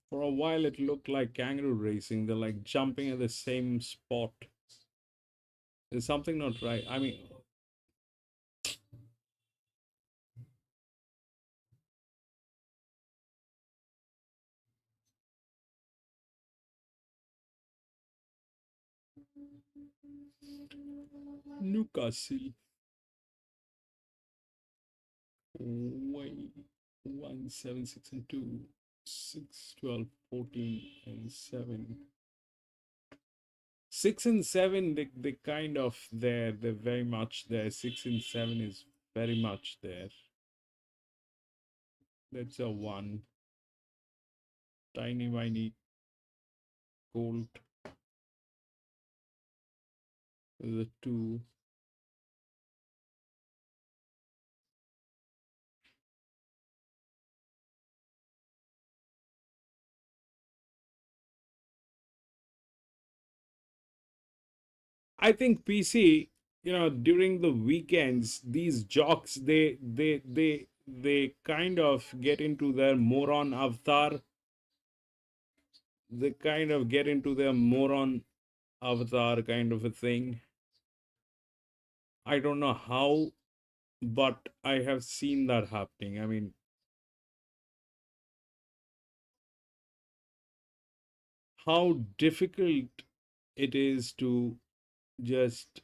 For a while it looked like kangaroo racing. They're like jumping at the same spot. There's something not right. I mean, Newcastle. Way 1, 7, 6, and 2. 6, 12, 14, and 7. 6 and 7, they kind of there. They're very much there. 6 and 7 is very much there. That's a 1. Tiny, whiny gold. There's a 2. I think PC, during the weekends, these jocks, they kind of get into their moron avatar. They kind of get into their moron avatar kind of a thing. I don't know how, but I have seen that happening. I mean, how difficult it is to just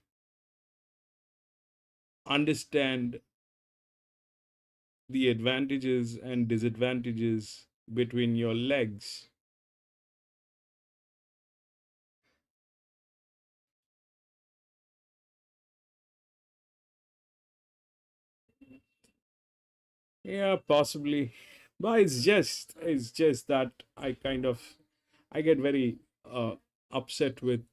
understand the advantages and disadvantages between your legs. Yeah, possibly. But it's just that I get very upset with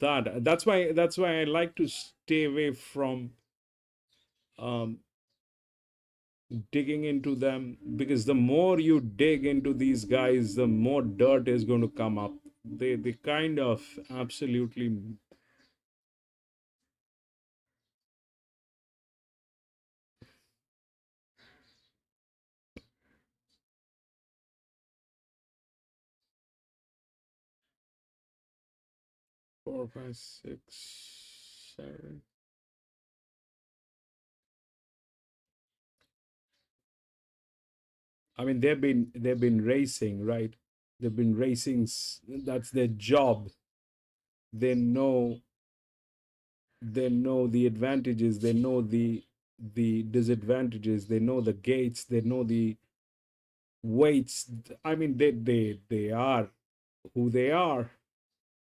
that. That's why I like to stay away from digging into them, because the more you dig into these guys, the more dirt is going to come up. They kind of absolutely 4, 5, 6, 7. I mean, they've been racing, right? They've been racing. That's their job. They know the advantages. They know the disadvantages. They know the gates. They know the weights. I mean, they are who they are.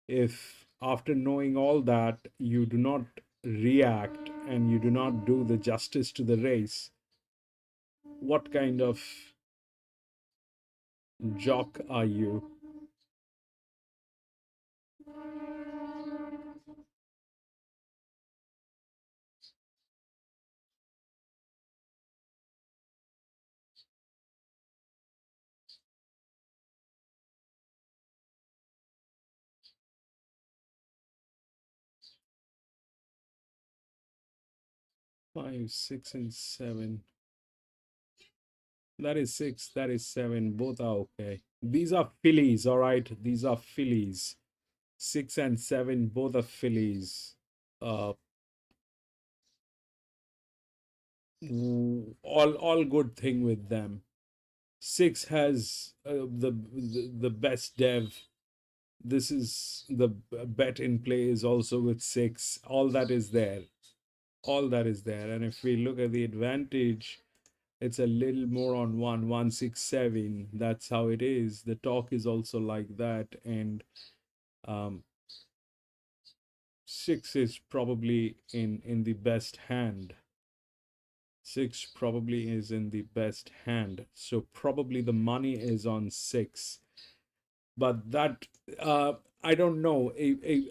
If after knowing all that you do not react and you do not do the justice to the race, what kind of jock are you? 5, 6, and 7. That is 6, that is 7. Both are okay. These are fillies, all right? These are fillies. 6 and 7, both are fillies. All good thing with them. 6 has the best dev. This is the bet in play is also with 6. All that is there. All that is there. And if we look at the advantage, it's a little more on 1,167. That's how it is. The talk is also like that. And 6 is probably in the best hand. 6 probably is in the best hand. So probably the money is on 6. But that I don't know.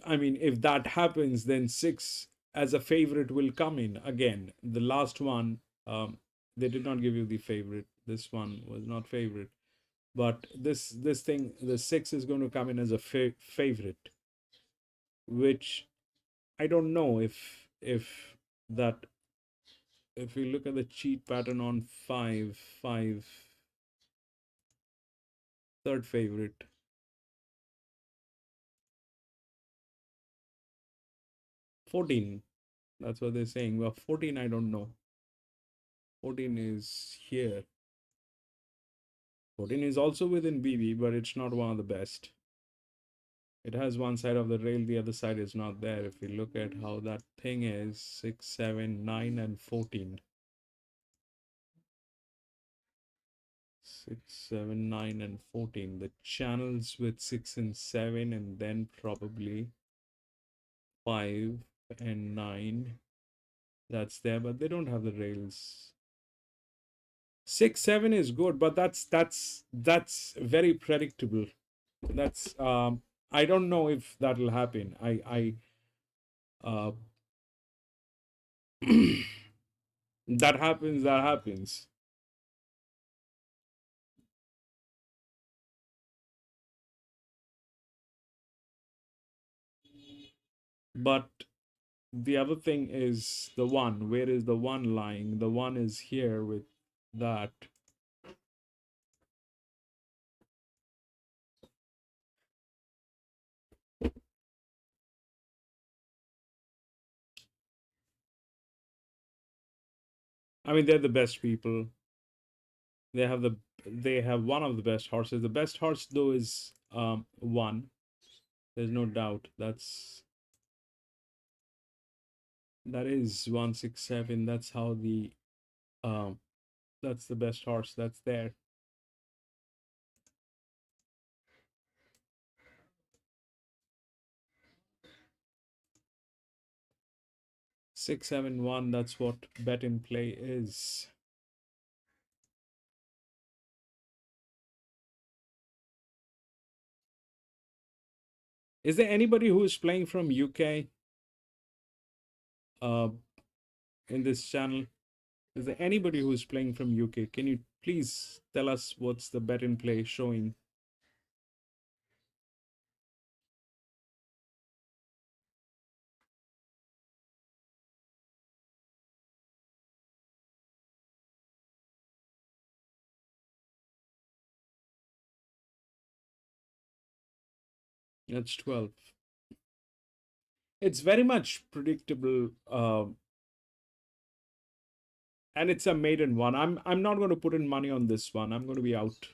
I mean, if that happens, then 6 as a favorite will come in again. The last one, they did not give you the favorite. This one was not favorite, but this thing, the 6 is going to come in as a favorite, which I don't know if that if we look at the cheat pattern on 5, third favorite. 14. That's what they're saying. Well, 14, I don't know. 14 is here. 14 is also within BB, but it's not one of the best. It has one side of the rail, the other side is not there. If we look at how that thing is, 6, 7, 9, and 14. 6, 7, 9, and 14. The channels with 6 and 7, and then probably 5 and 9. That's there, but they don't have the rails. 6, 7 is good, but that's very predictable. That's I don't know if that'll happen. That happens. But the other thing is the one. Where is the one lying? The one is here with that. I mean, they're the best people. They have one of the best horses. The best horse though is 1. There's no doubt. That is 167. That's how the that's the best horse that's there. 671, that's what bet in play is. Is there anybody who is playing from UK in this channel? Is there anybody who is playing from UK? Can you please tell us what's the bet in play showing? That's 12. It's very much predictable, and it's a maiden one. I'm not going to put in money on this one. I'm going to be out.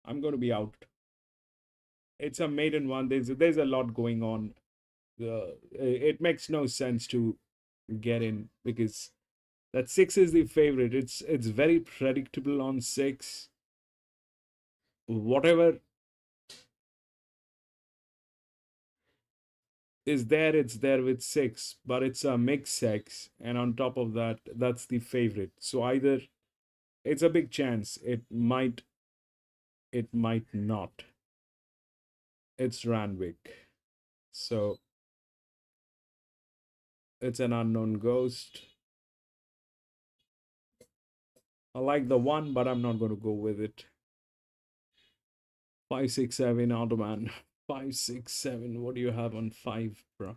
I'm going to be out. It's a maiden one. There's a lot going on. It makes no sense to get in because that 6 is the favorite. It's very predictable on 6. Whatever is there, it's there with 6, but it's a mixed 6, and on top of that, that's the favorite. So either it's a big chance it might not. It's Randwick, so it's an unknown ghost. I like the 1, but I'm not going to go with it. 5, 6, 7 Automan. 5, 6, 7. What do you have on 5, bro?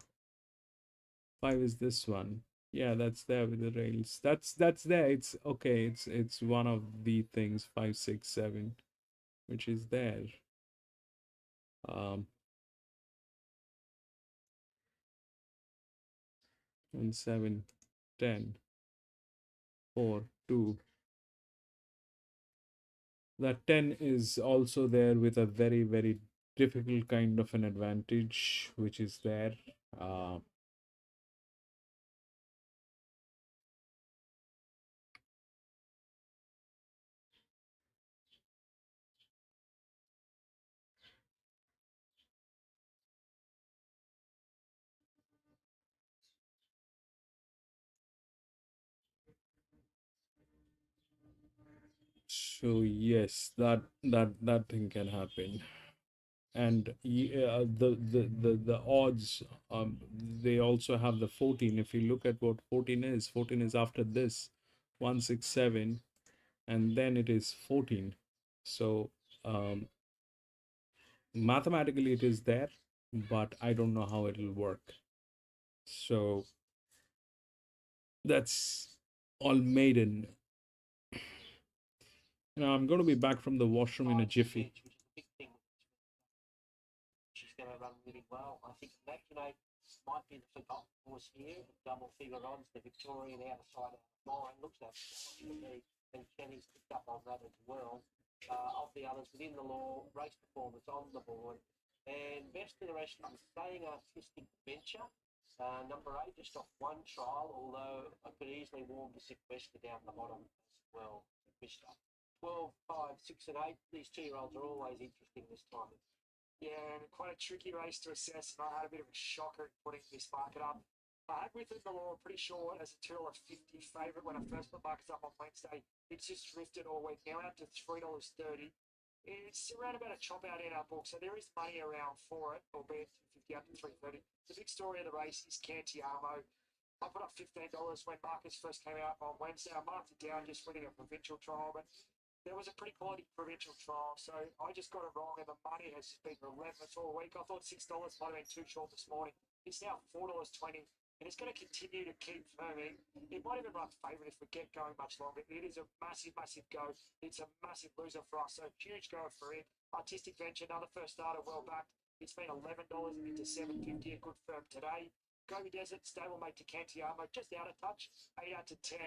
5 is this one. Yeah, that's there with the rails. That's there. It's okay. It's one of the things. 5, 6, 7, which is there. 1, 7, 10, 4, 2, That 10 is also there with a very, very difficult kind of an advantage, which is there. Uh, so yes, that thing can happen. And the odds, they also have the 14. If you look at what 14 is after this 167, and then it is 14. So um, mathematically it is there, but I don't know how it will work. So that's all maiden. I'm going to be back from the washroom in a jiffy. Which is a big thing. She's going to run really well. I think Imaginate might be the forgotten horse here. Double figure odds, the Victorian outside out of mine looks that to me, and Kenny's picked up on that as well. Of the others within the law, race performance on the board, and best in the rest, I'm saying Artistic Venture. Number 8, just off one trial, although I could easily warm the Sequester down the bottom as well. Missed up. 12, 5, 6, and 8. These 2-year-olds are always interesting this time. Yeah, and quite a tricky race to assess. And I had a bit of a shocker putting this market up. I had Within the Law pretty sure as a $2.50 favourite when I first put markets up on Wednesday. It's just drifted all week, now out to $3.30. It's around about a chop out in our book, so there is money around for it, albeit $2.50 up to $3.30. The big story of the race is Cantiamo. I put up $15 when markets first came out on Wednesday. I marked it down just winning a provincial trial, but there was a pretty quality provincial trial, so I just got it wrong, and the money has just been relentless all week. I thought $6 might have been too short this morning. It's now $4.20, and it's going to continue to keep firming. It might even run favourite if we get going much longer. It is a massive, massive go. It's a massive loser for us, so huge go for it. Artistic Venture, another first starter, well backed. It's been $11 into $7.50, a good firm today. Gobi Desert, stablemate to Cantiamo, just out of touch, 8 out to 10.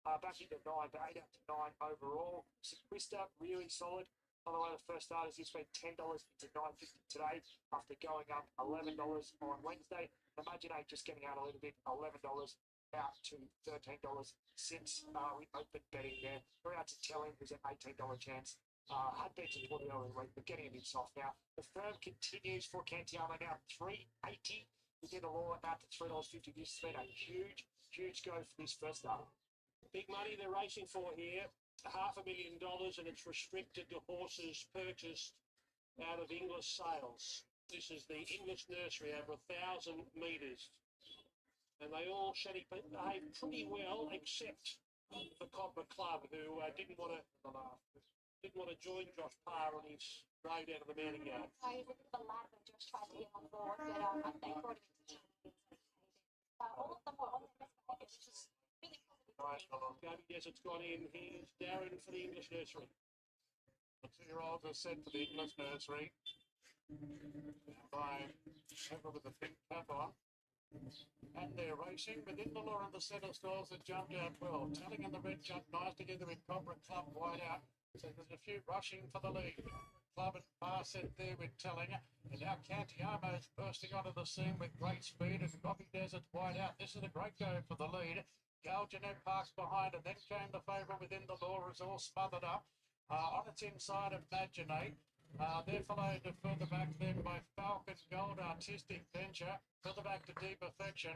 Back into 9, but 8 out to 9 overall. Sequista, really solid. By the way, the first starters, it's been $10 into $9.50 today after going up $11 on Wednesday. Imaginate just getting out a little bit, $11 out to $13 since we opened betting there. We're out to Telling, who's an $18 chance. Had been support the early week, but getting a bit soft now. The firm continues for Cantiamo now, $3.80. We did a law out to $3.50. This has been a huge, huge go for this first starter. Big money they're racing for here, $500,000, and it's restricted to horses purchased out of English sales. This is the English nursery over 1,000 metres, and they all behave pretty well, except the Cobra Club, who didn't want to join Josh Parr on his road out of the mounting yard. The lad that just tried to get on board, but they brought him into all of them were on their best behaviour, which is really positive. Gobi Desert's gone in. Here's Darren for the English nursery. The 2-year-olds are sent for the English nursery by Pepper with the pink cap on. And they're racing within the law of the centre stalls that jumped out well. Telling in the red jumped nice together with Cobra Club wide out. So there's a few rushing for the lead. Club and Parr set there with Telling. And now Cantiamo's bursting onto the scene with great speed, and Gobi Desert wide out. This is a great go for the lead. Gal Jeanette Parks behind, and then came the favourite Within the Law, is all smothered up. On its inside, Imaginate. They're followed further back then by Falcon Gold, Artistic Venture. Further back to Deep Affection.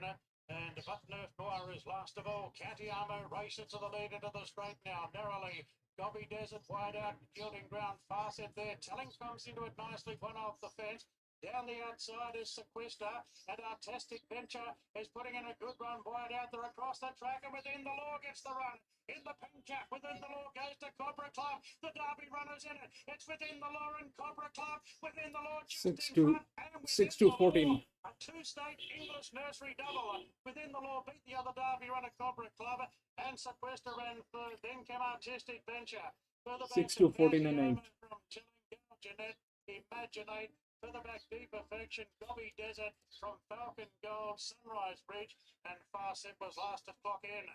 And Button Earth Noir is last of all. Cantiamo races to the lead into the straight now, narrowly. Gobi Desert wide out, yielding ground, far set there. Telling comes into it nicely, one off the fence. Down the outside is Sequista, and Artistic Venture is putting in a good run wide out there across the track, and Within the Law gets the run. In the pink cap, Within the Law goes to Cobra Club. The Derby runner's in it. It's Within the Law and Cobra Club. Within the Law just 6 in to front, and 6 Within to the 14. Law, a two-state English nursery double. Within the Law beat the other Derby runner Cobra Club, and Sequester ran third. Then came Artistic Venture. Further back 6 to 14 and 8. from Chilling Gal Jeanette, Imaginate. Further back, Deep Affection, Gobi Desert from Falcon Gold, Sunrise Bridge, and Farset was last to clock in.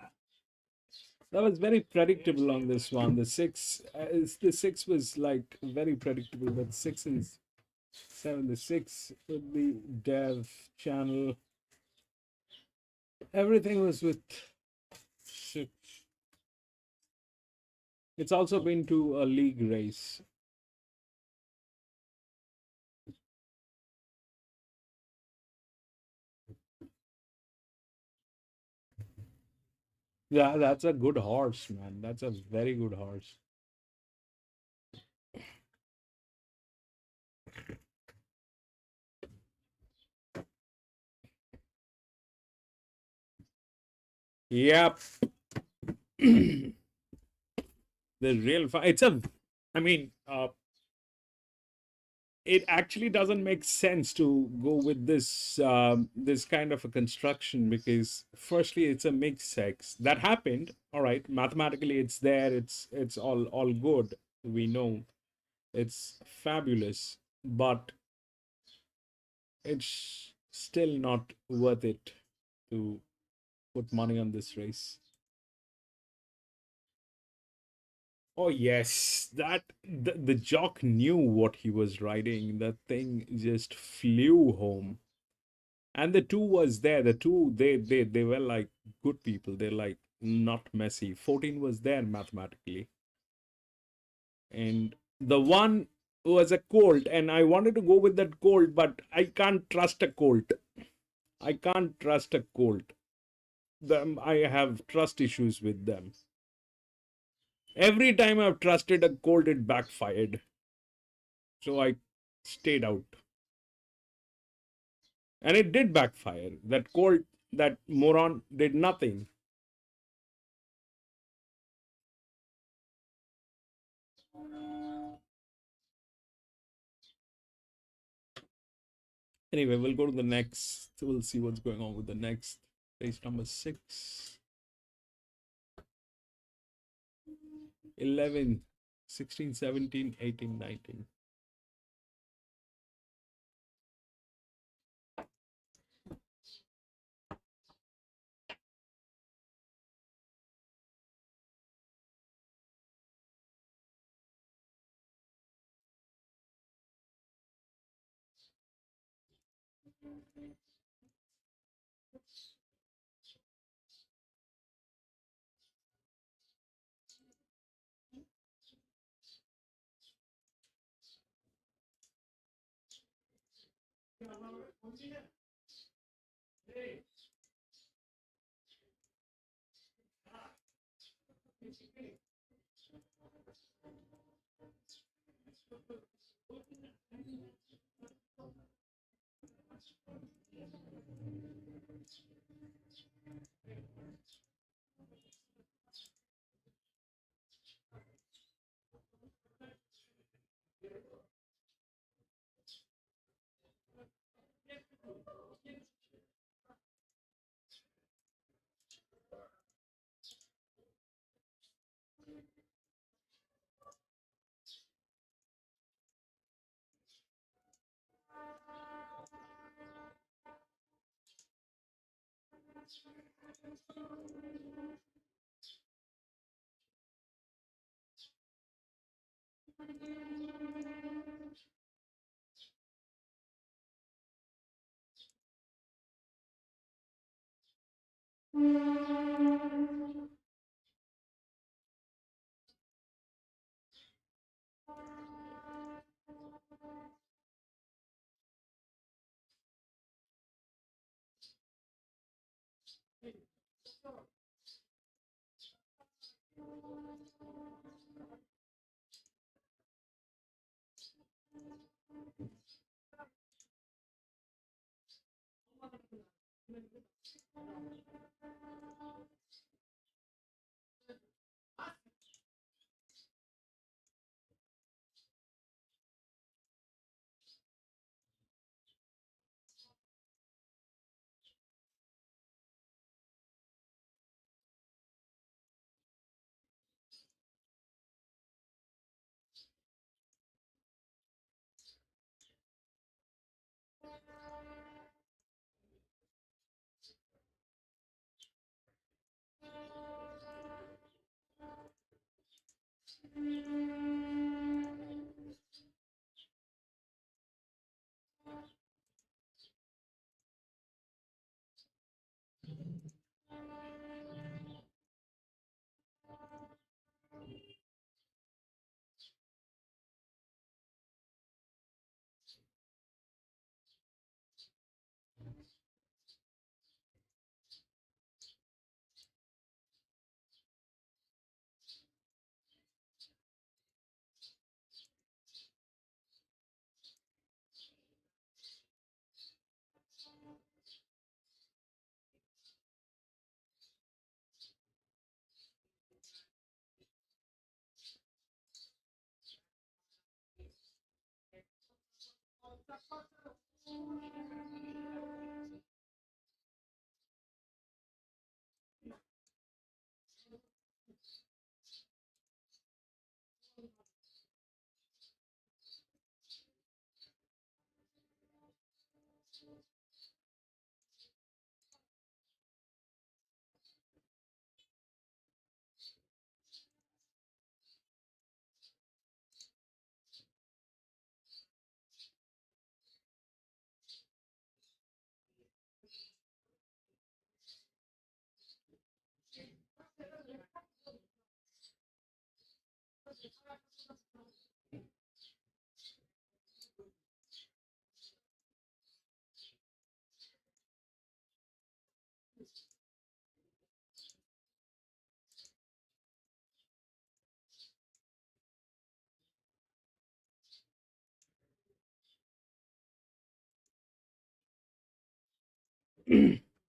That was very predictable on this one. The six was like very predictable, but 6 and 7, the six with the dev channel, everything was with six. It's also been to a league race. Yeah, that's a good horse, man. That's a very good horse. Yep. The real it's a, I mean, it actually doesn't make sense to go with this kind of a construction, because firstly it's a mixed sex that happened, all right, mathematically it's there, it's all good, we know it's fabulous, but it's still not worth it to put money on this race. Oh yes, that the jock knew what he was riding. That thing just flew home. And the two was there. The two they were like good people. They're like not messy. 14 was there mathematically. And the one was a colt, and I wanted to go with that colt, but I can't trust a colt. I can't trust a colt. Them I have trust issues with them. Every time I've trusted a colt, it backfired. So I stayed out. And it did backfire. That colt, that moron did nothing. Anyway, we'll go to the next. We'll see what's going on with the next race number 6. 11, 16, 17, 18, 19.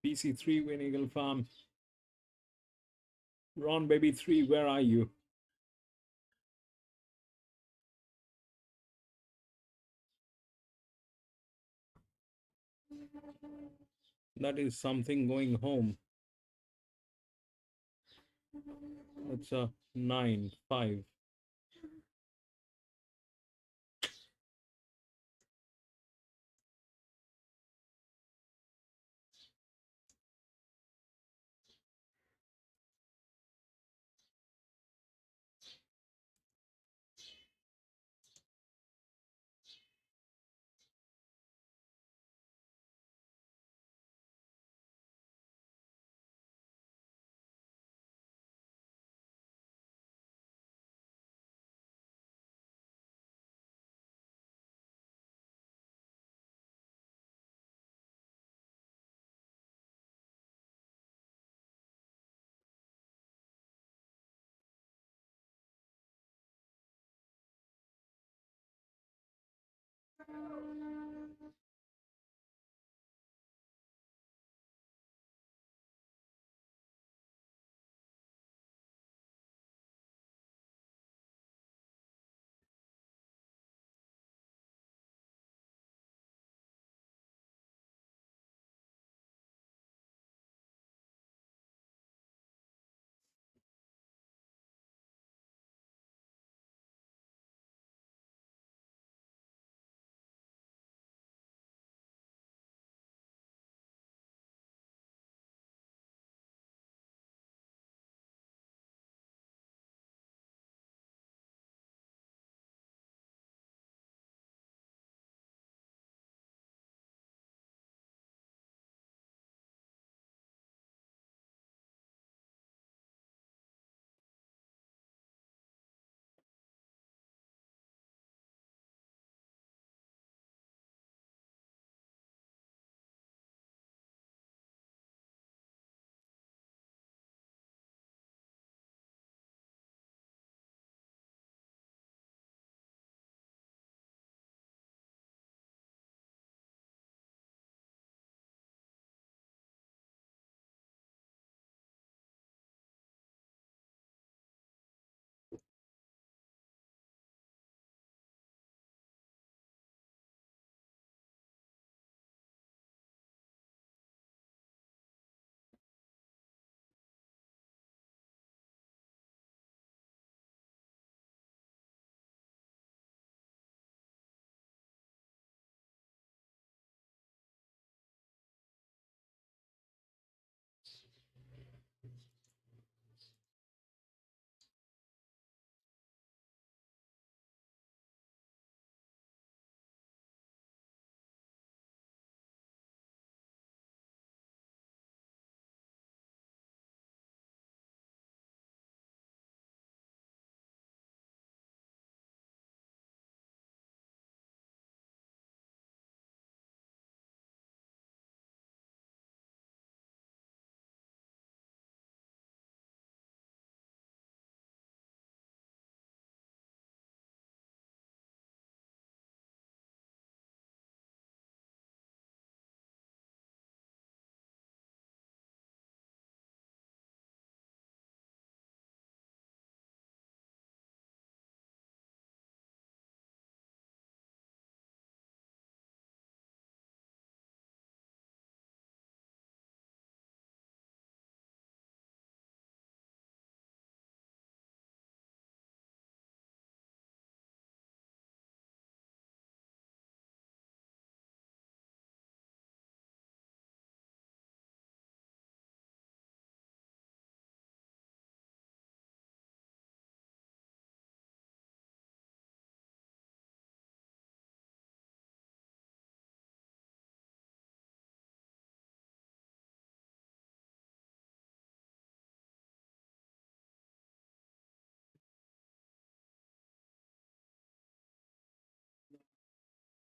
PC3 Win Eagle Farm. Ron Baby 3, where are you? That is something going home. It's a 9-5.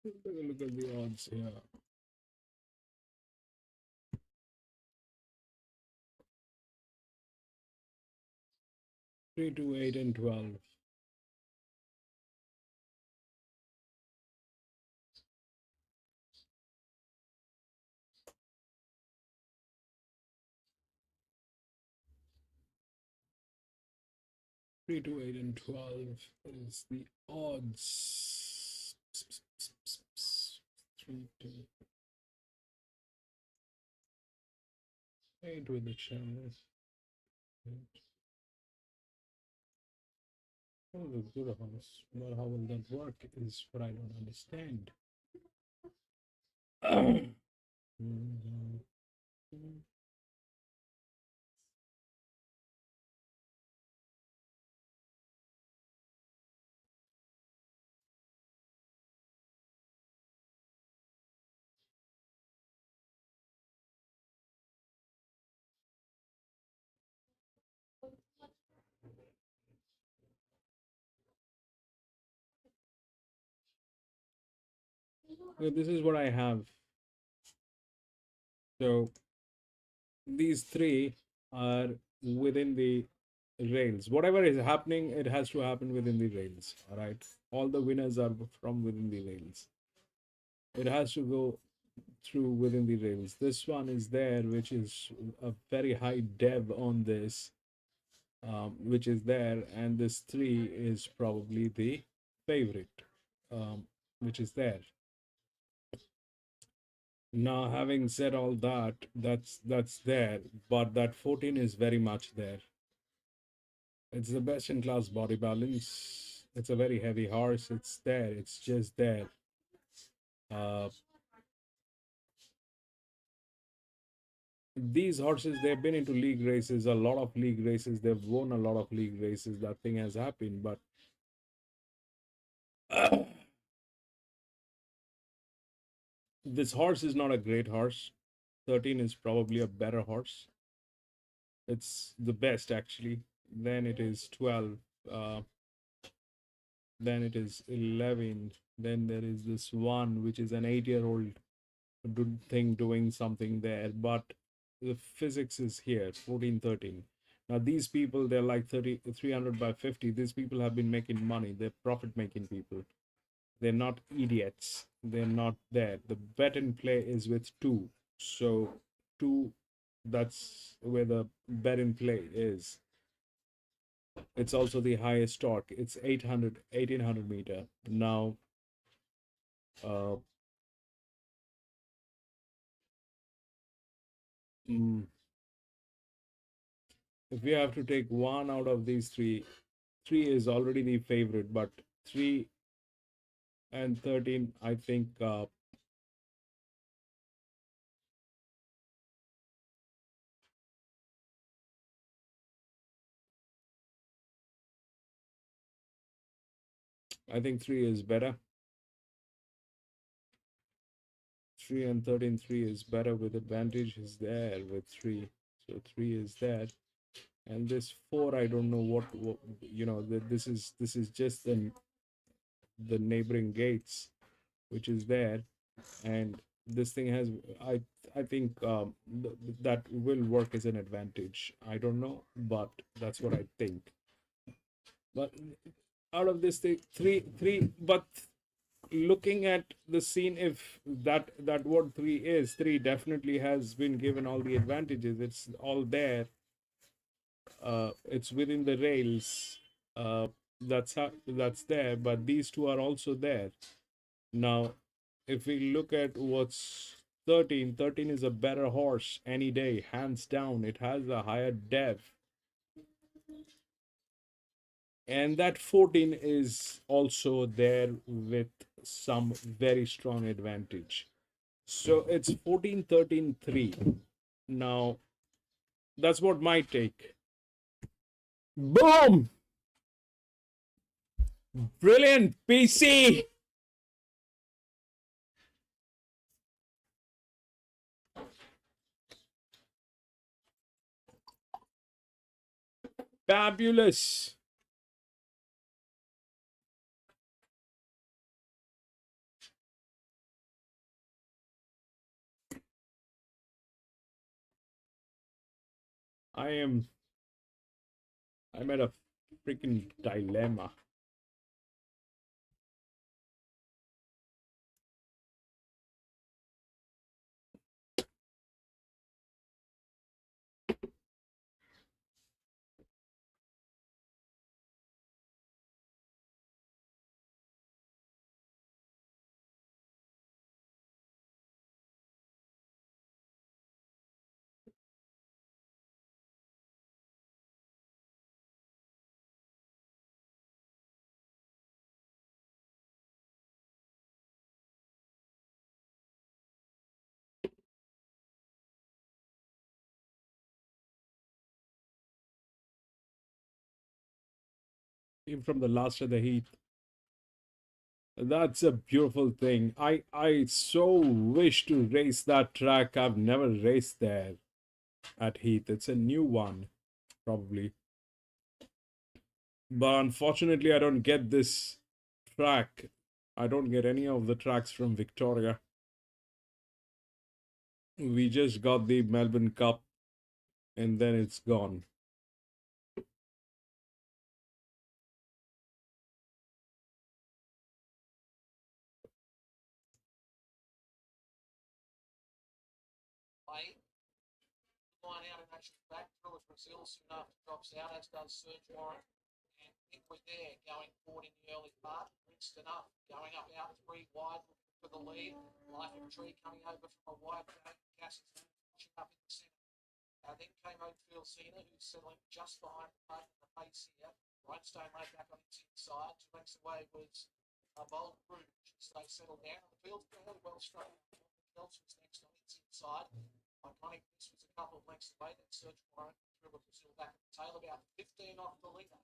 Look at the odds here. 3, 2, 8, and 12. Three, 2, 8, and 12 is the odds. 3, 2, 8 with the channel. Oh, the good house. But how will that work is what I don't understand. Okay, this is what I have. So these three are within the rails. Whatever is happening, it has to happen within the rails. All right. All the winners are from within the rails. It has to go through within the rails. This one is there, which is a very high dev on this, which is there, and this 3 is probably the favorite, which is there. Now, having said all that, that's there, but that 14 is very much there. It's the best in class body balance. It's a very heavy horse. It's there. It's just there. These horses, they've been into league races, a lot of league races. They've won a lot of league races. That thing has happened, but this horse is not a great horse. 13 is probably a better horse. It's the best, actually. Then it is 12. Then it is 11. Then there is this one, which is an 8-year-old thing doing something there. But the physics is here, 14, 13. Now, these people, they're like 300 by 50. These people have been making money. They're profit-making people. They're not idiots. They're not there. The bet and play is with 2. So 2, that's where the bet and play is. It's also the highest torque. It's 1800 meter. Now, if we have to take one out of these 3, 3 is already the favorite, but 3 and 13, I think I think 3 is better. 3 and 13, 3 is better with advantage is there with 3. So 3 is there. And this 4, I don't know what you know, this is just the neighboring gates, which is there. And this thing has, I think that will work as an advantage. I don't know, but that's what I think. But out of this thing, 3, but looking at the scene, if that what 3 is, 3 definitely has been given all the advantages. It's all there. It's within the rails. That's there, but these 2 are also there. Now, if we look at what's 13, 13 is a better horse any day, hands down. It has a higher dev. And that 14 is also there with some very strong advantage. So it's 14, 13, 3. Now, that's what my take. Boom! Brilliant, PC! Fabulous. I'm at a freaking dilemma. Team from the last of the heat. That's a beautiful thing. I so wish to race that track. I've never raced there at Heath. It's a new one, probably. But unfortunately, I don't get this track. I don't get any of the tracks from Victoria. We just got the Melbourne Cup and then it's gone. Line out and actually back through it. Brazil soon after drops out, as does Serge Warren. And Hickory there going forward in the early part. Princeton up, going up out 3 wide, looking for the lead. Life of Tree coming over from a wide gate. Cassie's pushing up in the centre. Then came Oakfield Cena, who's settling just behind the plate in the pace here. Rhinestone laid back on its inside. 2 lengths away was a Bold Rouge. So they settled down. And the field's fairly well straight. Kelts was next on its inside. Iconic, this was a couple of lengths away. That Search Warrant threw Brazil back at the tail, about 15 off the leader.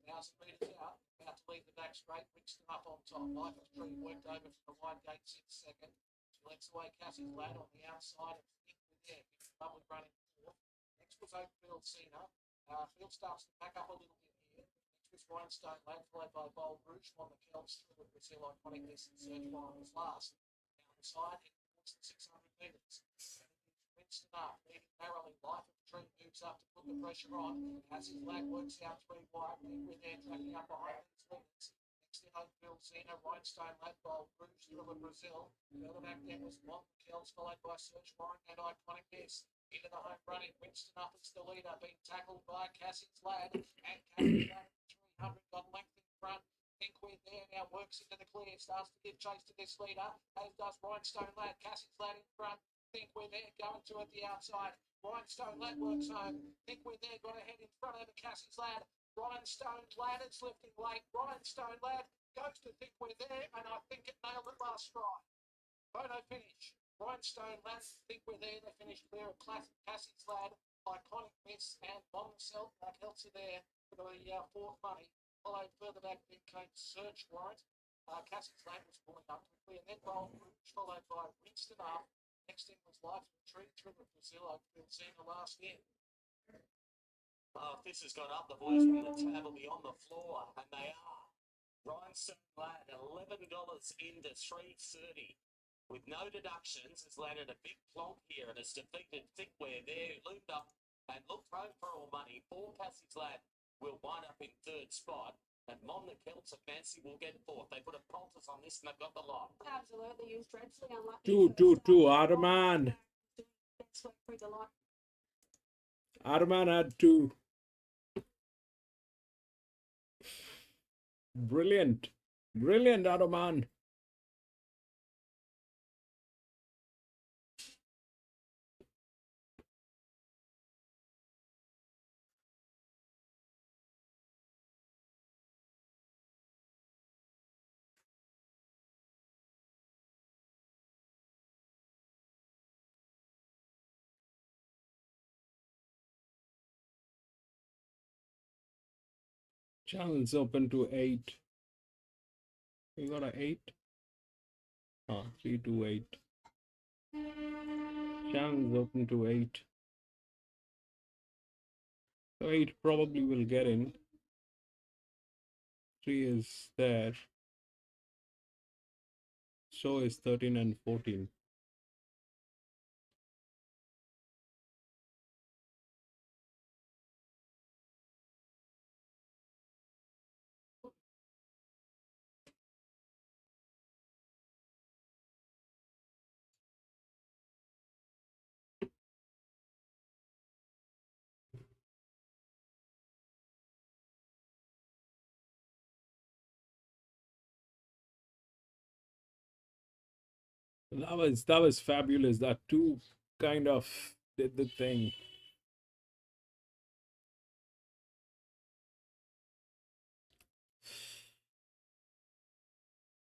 1,000 metres out, about to lead the back straight. Brixton up on top. Life of Tree worked over from the wide gates in second. 2 lengths away, Cassie's Lad on the outside. And Think with there, lovely running fourth. Next was Oakfield Cena. Field starts to pack up a little bit here. Next was Rhinestone Lad, followed by Bold Rouge. On the Kelts through with Brazil. Iconic, this and Search Warrant was last. Down the side, it towards the 600 metres. Winston up, leading narrowly. Life of Tree moves up to put the pressure on. Cassie's Lag works out 3 wide. We're there tracking up behind these leaders. Next in Oakfield Cena, Rhinestone Lad, Bold Rouge, Thriller Brazil. Further back then was Mont Kells, followed by Search Warrant and Iconic Miss. Into the home running, Winston up as the leader, being tackled by Cassie's Lad. And Cassie's Lad 300 got length in front. Think we're there now, works into the clear, starts to give chase to this leader, as does Rhinestone Lad. Cassie's Lad in front. Think we're there, going to at the outside. Rhinestone Lad works home. Think we're there, got a head in front over Cassie's Lad. Rhinestone Lad is lifting late. Rhinestone Lad goes to Think we're there, and I think it nailed it last stride. Photo finish. Rhinestone Lad, Think we're there. They finished clear of Cassie's Lad. Iconic Miss and Monmouth Helps are there for the fourth money. Followed further back, then came Search Warrant. Cassie's Lad was pulling up quickly, and then Bold Rouge, followed by Winston up. Next in was Life of Tree, Thriller Brazil. Oakfield Cena last in. If this has gone up, the boys from the tab will be on the floor, and they are. Rhinestone Lad, $11 into 330. With no deductions, has landed a big plonk here and has defeated Thickware there, who loomed up and looked home for all money. 4 Cassie's Lad will wind up in 3rd spot. And Mon the Celts of Fancy will get 4th. They put a poultice on this and they've got the lot. Absolutely, he was dreadfully unlucky. 2 Arman. Best work through the lot. Arman had 2. Brilliant. Brilliant, Arman. Channel's open to 8. You got a 8? 328. Channel's open to 8. So 8 probably will get in. 3 is there. So is 13 and 14. That was fabulous. That two kind of did the thing.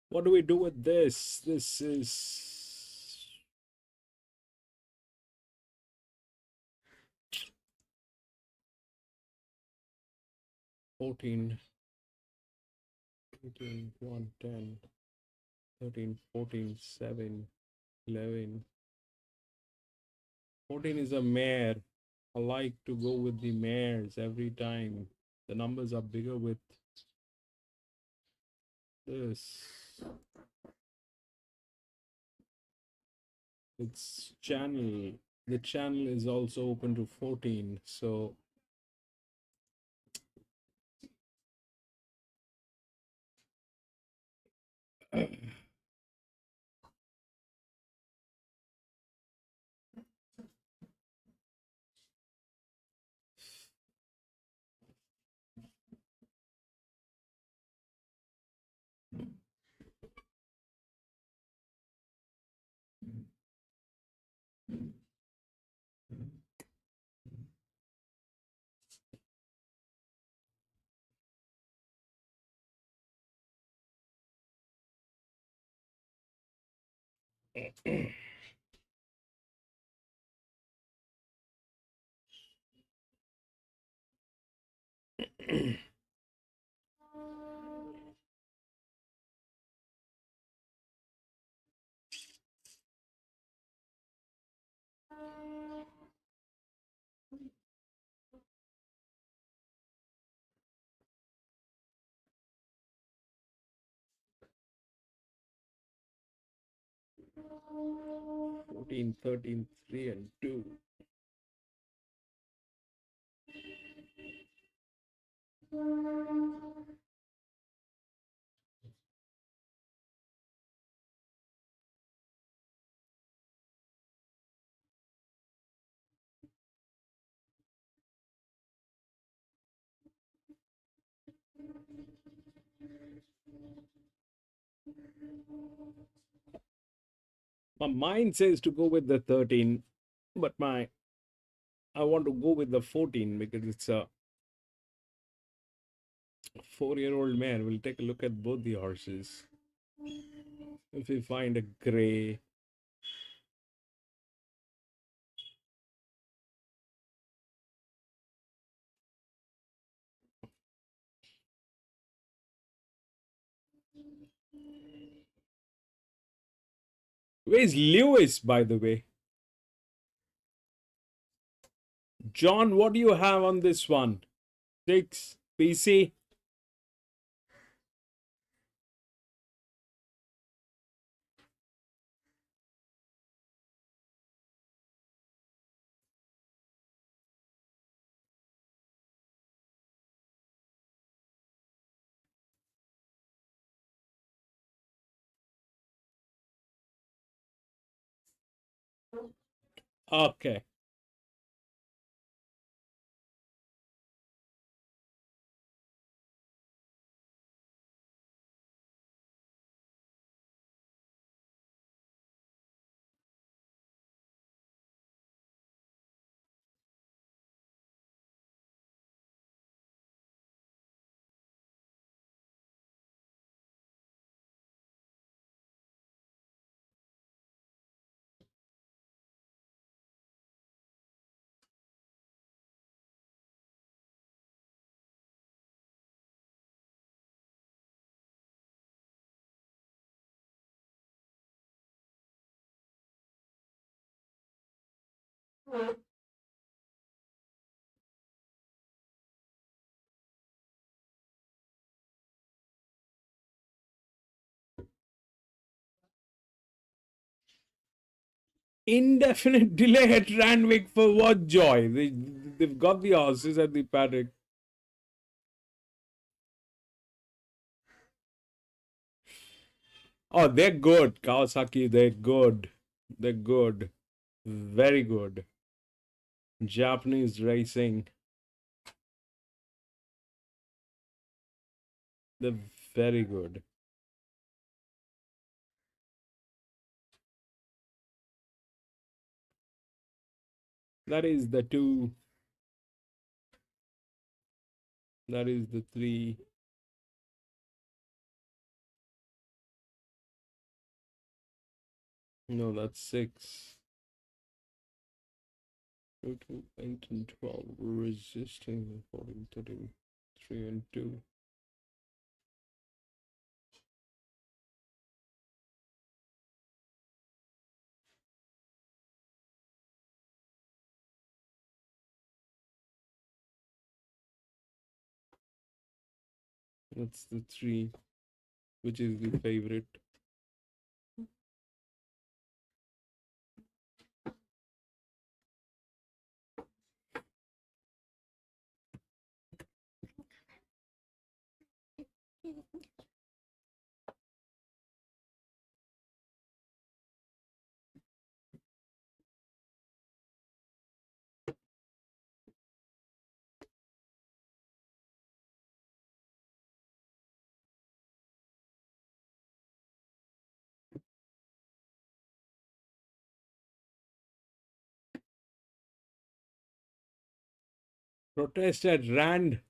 What do we do with this? This is 14, 18, 1, 10, 13, 14, 7, 11. 14 is a mare. I like to go with the mares every time. The numbers are bigger with this. It's channel. The channel is also open to 14. So fourteen, 13, 3 and 2. My mind says to go with the 13, but I want to go with the 14 because it's a 4-year-old mare. We'll take a look at both the horses. If we find a gray, where's Lewis, by the way? John, what do you have on this one? 6 PC. Okay. Indefinite delay at Randwick for what joy? They've got the horses at the paddock. Oh, they're good. Kawasaki, they're good. They're good. Very good. Japanese racing. They're very good. That is the 2. That is the 3. No, that's 6. 2, 2, 8, and 12. Resisting 14, 13, 3, and 2. That's the 3, which is the favorite. Protest at Rand.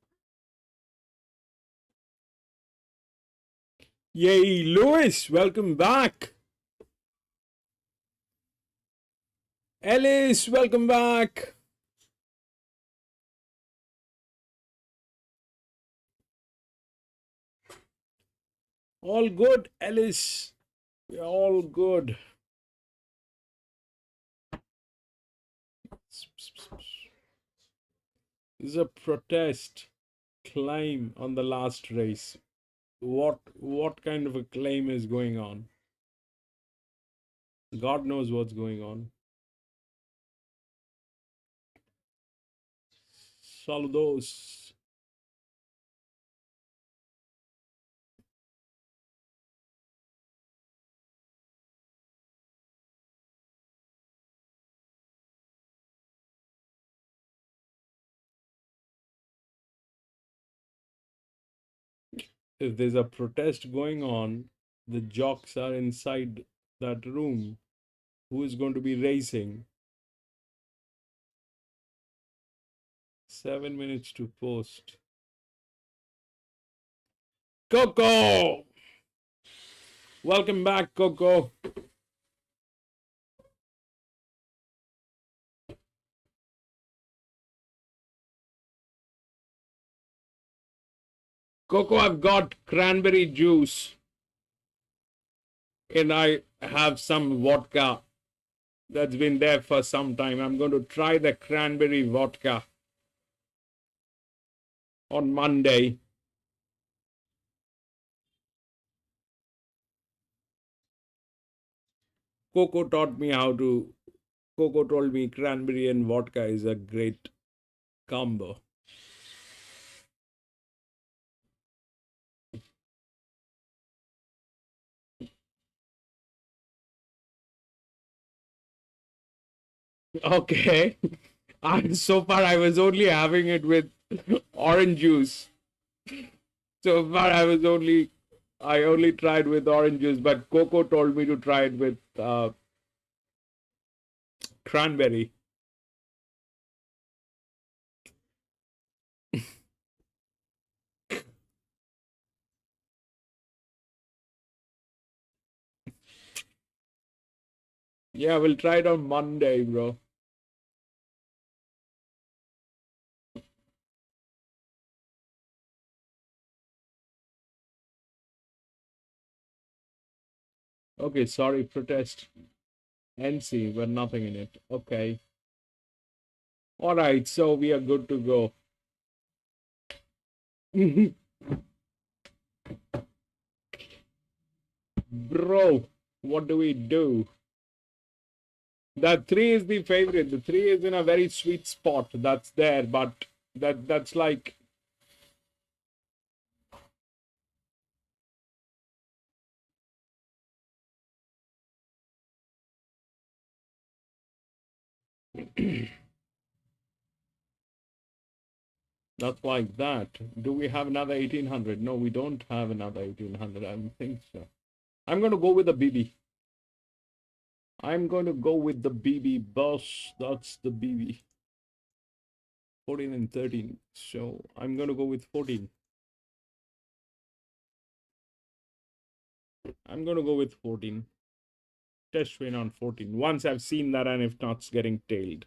Yay, Lewis, welcome back. Ellis, welcome back. All good, Ellis. We're all good. This is a protest claim on the last race. What kind of a claim is going on? God knows what's going on. Saludos. If there's a protest going on, the jocks are inside that room. Who is going to be racing? 7 minutes to post. Coco! Welcome back, Coco. Coco, I've got cranberry juice. And I have some vodka that's been there for some time. I'm going to try the cranberry vodka on Monday. Coco told me cranberry and vodka is a great combo. Okay. So far I was only having it with orange juice. So far I only tried with orange juice, but Coco told me to try it with cranberry. Yeah, we'll try it on Monday, bro. Okay, sorry, protest. NC, but nothing in it. Okay. All right, so we are good to go. Bro, what do we do? That 3 is the favorite. The 3 is in a very sweet spot. That's there, but that's like not like that. Do we have another 1800? No, we don't have another 1800. I don't think so. I'm going to go with the BB. I'm going to go with the BB, boss. That's the BB. 14 and 13. So I'm going to go with 14. I'm going to go with 14. Test win on 14. Once I've seen that, and if not, it's getting tailed.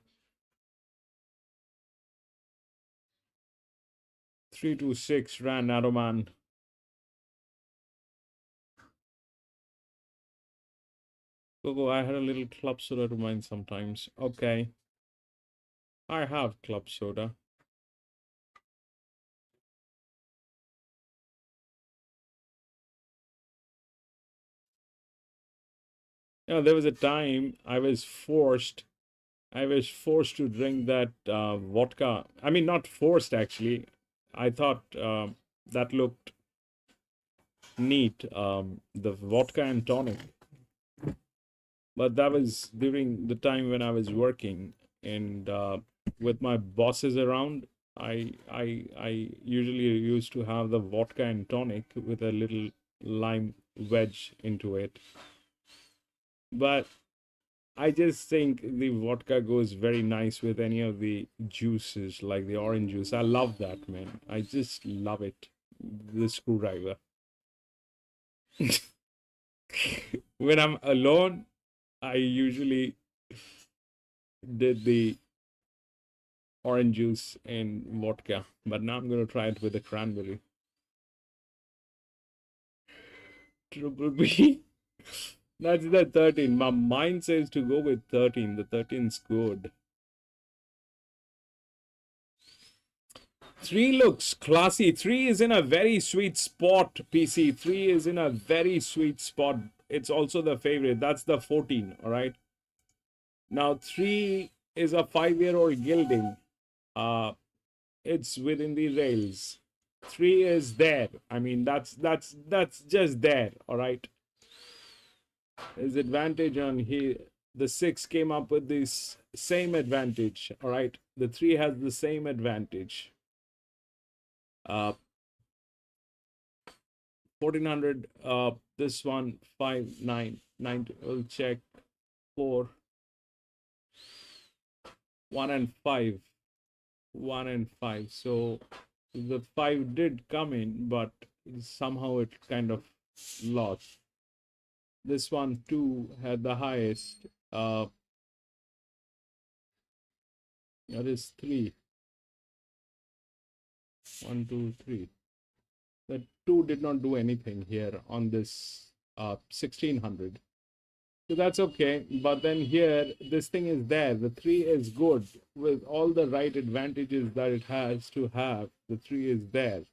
326 ran Naroman. Go. I had a little club soda to mine sometimes. Okay. I have club soda. Yeah, there was a time I was forced to drink that vodka. I mean, not forced actually. I thought that looked neat. The vodka and tonic. But that was during the time when I was working, and with my bosses around, I usually used to have the vodka and tonic with a little lime wedge into it. But I just think the vodka goes very nice with any of the juices, like the orange juice. I love that, man. I just love it. The screwdriver. When I'm alone, I usually did the orange juice and vodka, but now I'm going to try it with the cranberry. Triple B. That's the 13. My mind says to go with 13. The 13's good. 3 looks classy. 3 is in a very sweet spot, PC. 3 is in a very sweet spot. It's also the favorite. That's the 14, all right? Now, 3 is a 5-year-old gilding. It's within the rails. 3 is there. I mean, that's just there, all right? There's advantage on here. The 6 came up with this same advantage, all right? The 3 has the same advantage. 1400, this one 599. We'll check 4, 1 and 5, 1 and 5. So the 5 did come in, but somehow it kind of lost. This one 2 had the highest. That is 3. 1, 2, 3. The 2 did not do anything here on this 1600. So that's okay. But then here, this thing is there. The 3 is good with all the right advantages that it has to have. The 3 is there.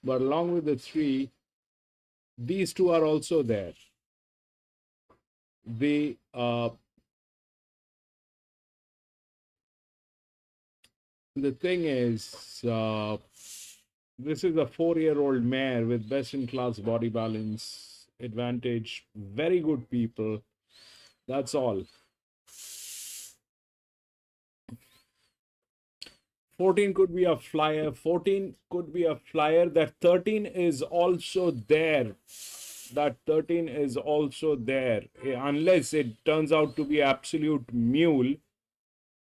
But along with the 3, these 2 are also there. The thing is, this is a 4-year-old mare with best-in-class body balance, advantage, very good people. That's all. 14 could be a flyer. 14 could be a flyer. That 13 is also there. That 13 is also there. Unless it turns out to be absolute mule.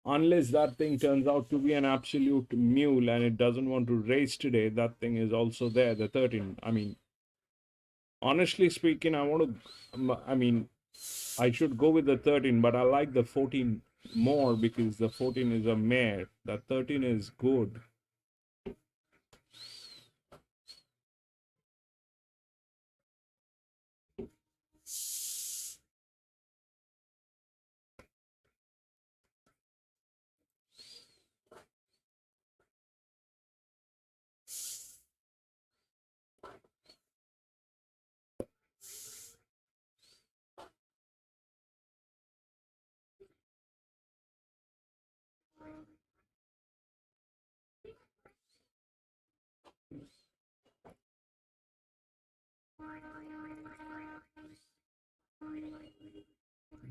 Unless that thing turns out to be an absolute mule and it doesn't want to race today, that thing is also there, the 13. I mean, honestly speaking, I should go with the 13, but I like the 14 more because the 14 is a mare. The 13 is good.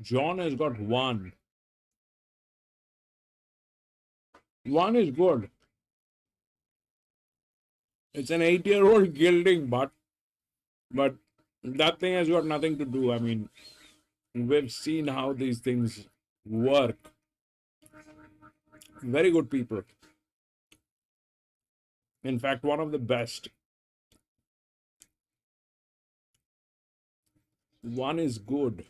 John has got 1. 1 is good. It's an 8-year-old gilding, but that thing has got nothing to do. I mean, we've seen how these things work. Very good people. In fact, one of the best. One is good.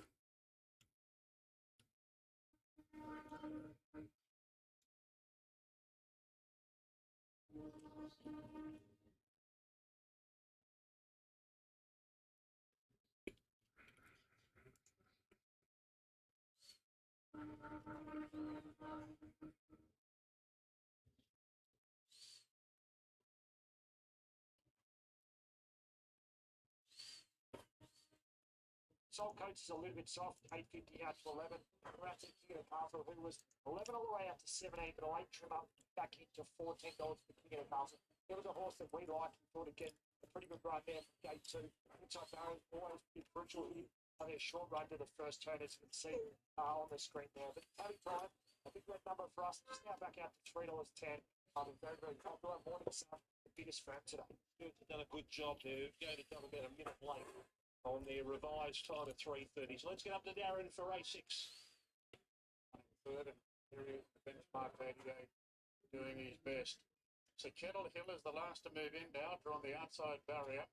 Soul Coach is a little bit soft, 850 out to 11. We're out to King of the Castle, who was 11 all the way out to 17, but a late trim up back into $14 for King of the Castle. It was a horse that we liked and thought again a pretty good run there from gate 2. Inside barriers always been crucial here. A short run to the first turn, as you can see on the screen there. But every time, a big red number for us, just now back out to $3.10. Very, very popular. Morning Sun, the biggest firm today. They've done a good job there. Going to come about a minute late on their revised time of 3:30. So let's get up to Darren for race 6. Third, and here is the benchmark 88 doing his best. So Kettle Hill is the last to move in now, drawn the outside barrier.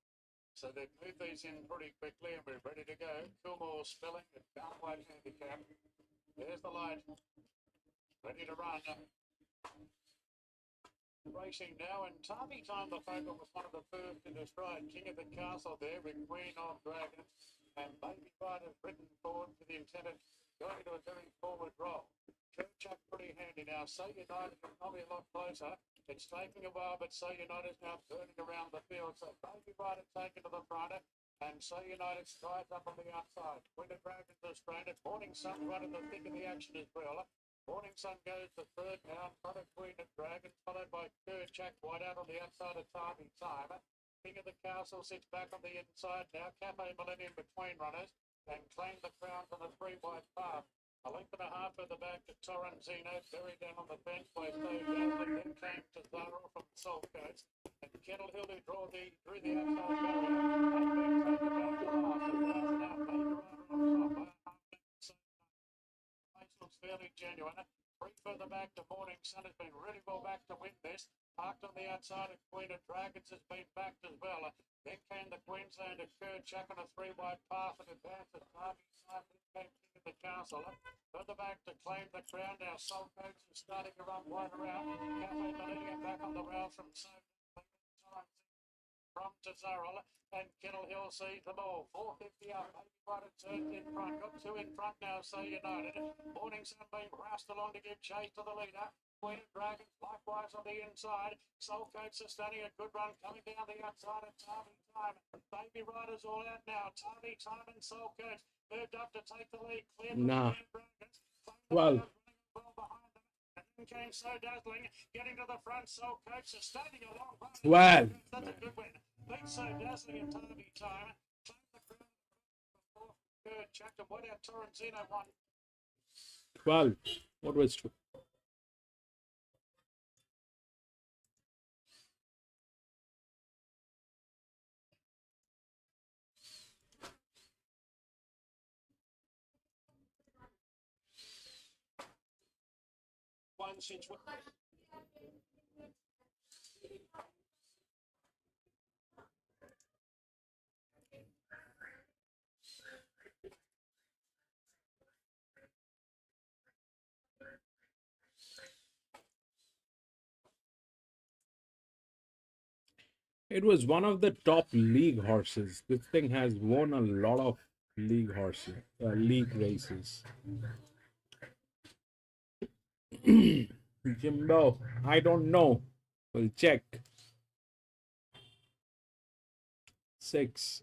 So they've moved these in pretty quickly and we're ready to go. Coolmore Spelling at downweight handicap. There's the light. Ready to run. Racing now, and Tarby Time the favourite was one of the first in the stride. King of the Castle there with Queen of Dragon, and Baby Fighter written forward for the intended, going into a very forward roll. Kirkchuck pretty handy now. So United is probably a lot closer. It's taking a while, but So United is now turning around the field. So Baby Fighter taken to the front, and So United strides up on the outside. Queen of Dragon is stranded. Morning Sun right in the thick of the action as well. Morning Sun goes to third now, front of Queen of Dragon, followed by Kerchak wide out on the outside of Tarby Time. King of the Castle sits back on the inside now. Cafe Millennium between runners and claim the crown on the 3 wide path. A length and a half at the back to Torrenzino, buried down on the bench by Stone Dazzling, then came to Zara from Salt Coast. And Kettle Hill who drew the outside barrier and then taken back to last. And now Baby Rider on top. Looks fairly genuine. 3 further back to Morning Sun has been really well back to win this. Parked on the outside of Queen of Dragons has been backed as well. Then came the Queenslander Kerchak on a 3 wide path and advances Darby Time. Then came King of the Castle. Further back to claim the crown. Now Soul Coach is starting to run wide around. Cafe Millennium back on the rails from Tazarol, and Kettle Hill sees them all. 450 up, Baby Fighter turns in front, got 2 in front now, So United. Morning Sun being roused along to give chase to the leader. Queen of Dragons likewise on the inside. Soul Coach sustaining a good run coming down the outside of Tarby Time. Baby Riders all out now. Tarby Time and Soul Coach moved up to take the lead. Clear from Nah. Queen of Dragons. Well. Well behind them. And then came So Dazzling, getting to the front. Soul Coach sustaining a long run. Well. That's a good win. Beat So Dazzling and Tarby Time. Claim the crown. Kerchak and went out Torrenzino won. 12. What was 2? One since It was one of the top league horses. This thing has won a lot of league horses, league races. Jimbo, I don't know. We'll check. 6.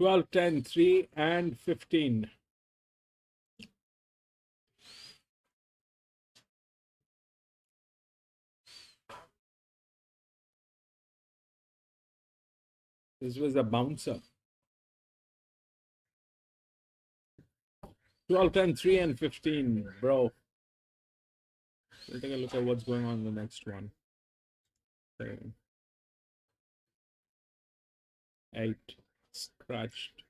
12, 10, 3, and 15. This was a bouncer. 12, 10, 3, and 15, bro. We'll take a look at what's going on in the next one. 8, scratched.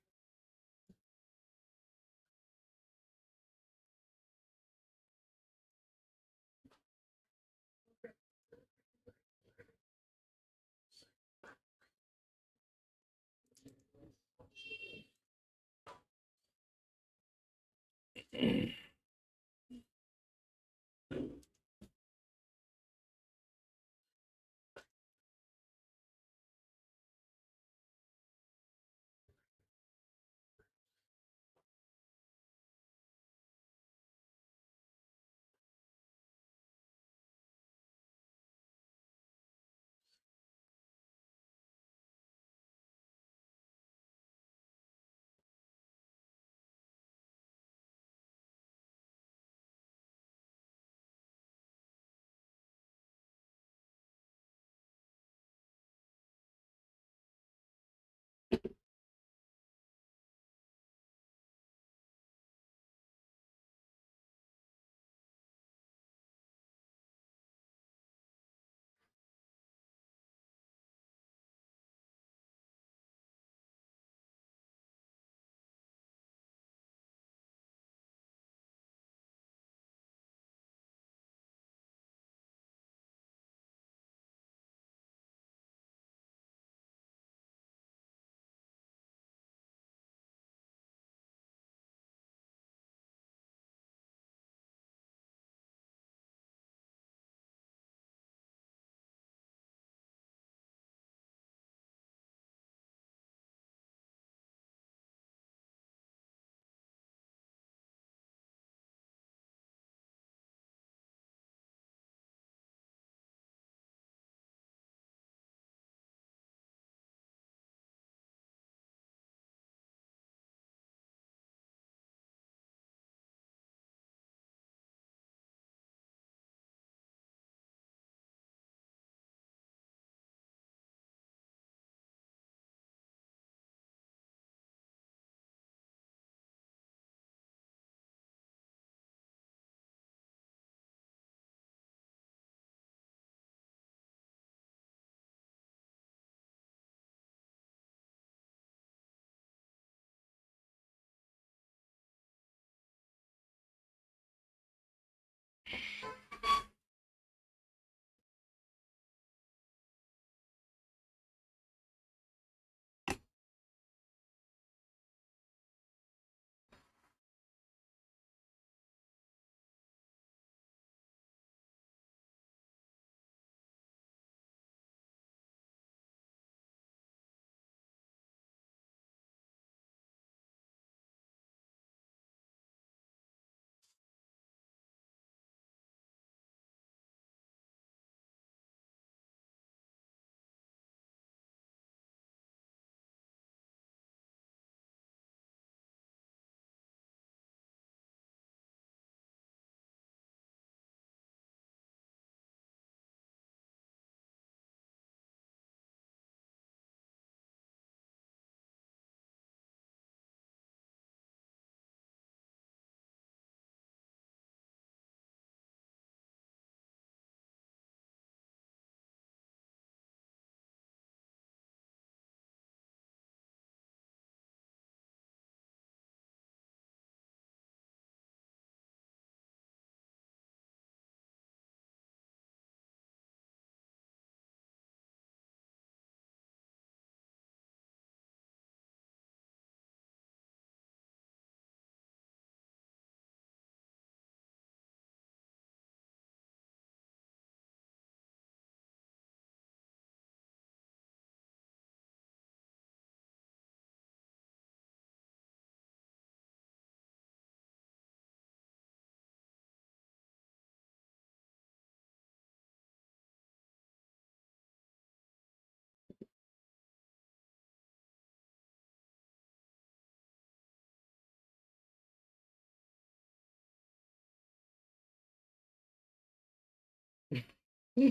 Two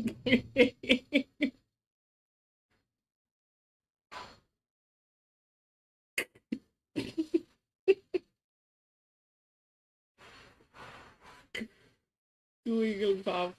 eagle puff.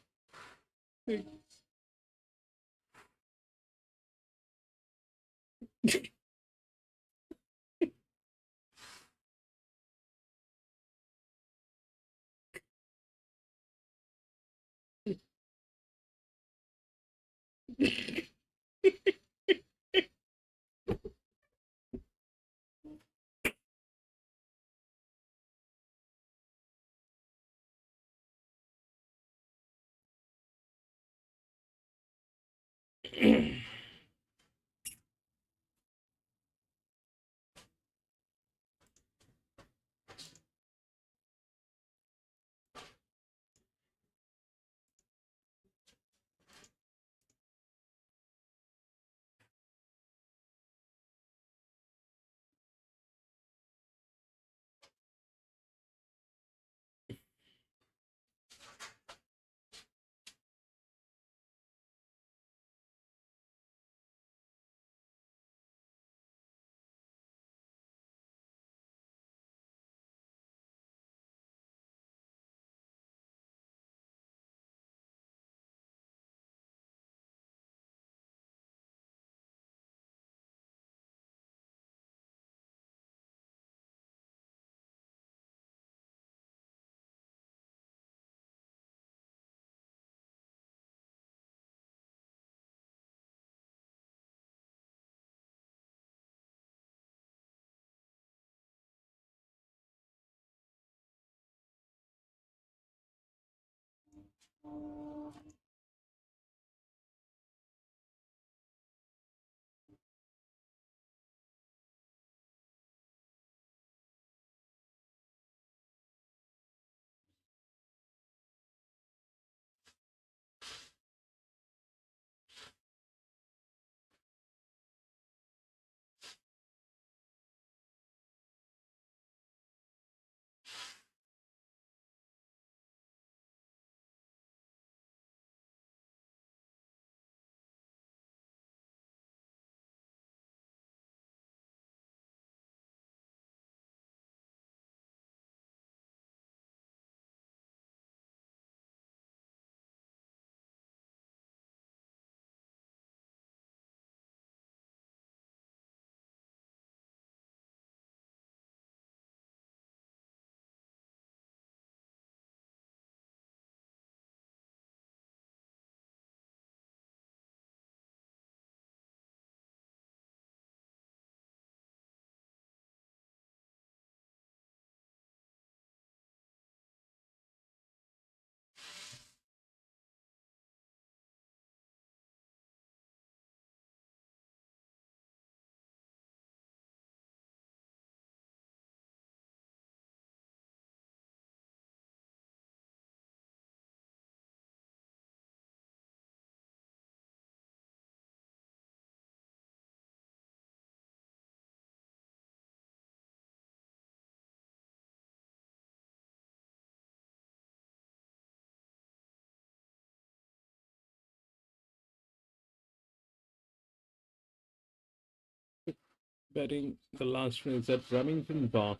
Betting the last race at Flemington Park.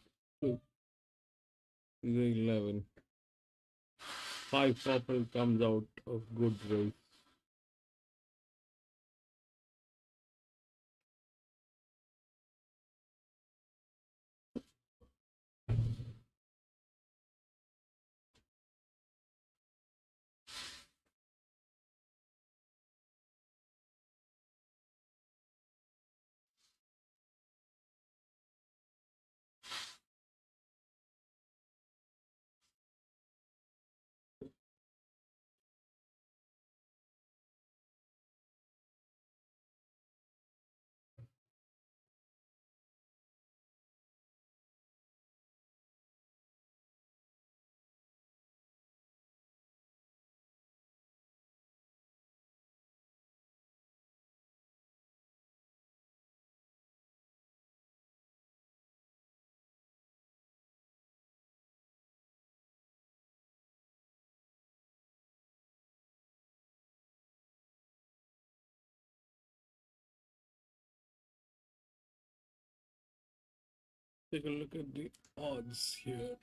11. 5 purple comes out of good race. Take a look at the odds here.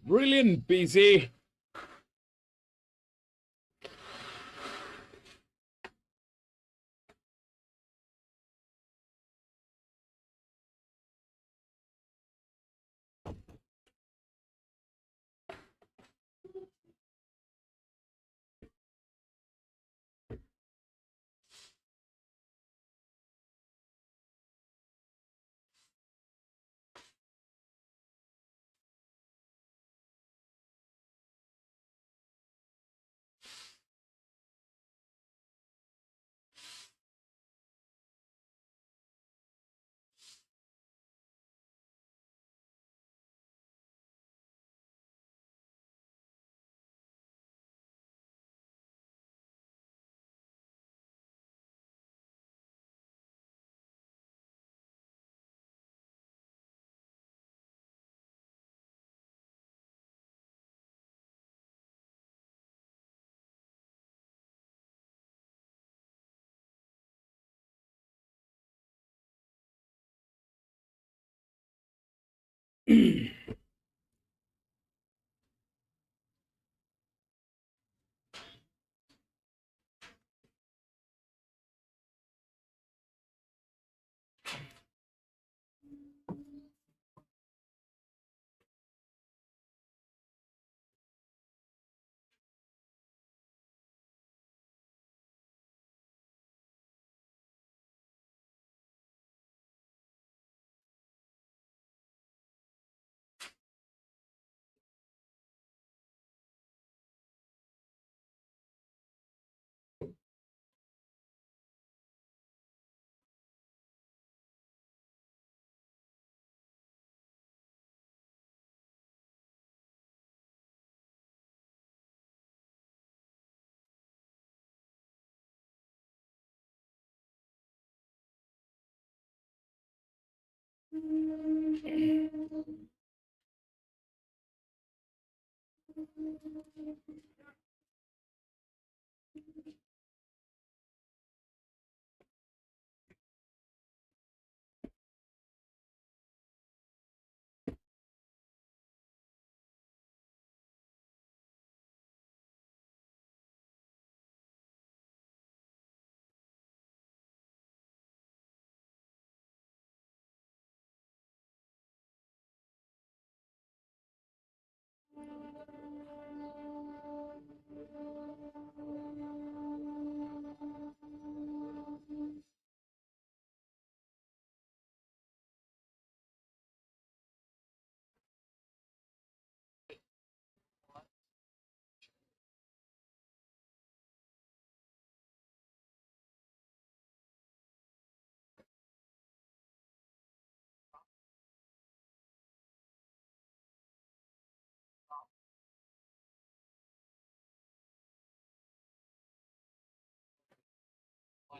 Brilliant, PC.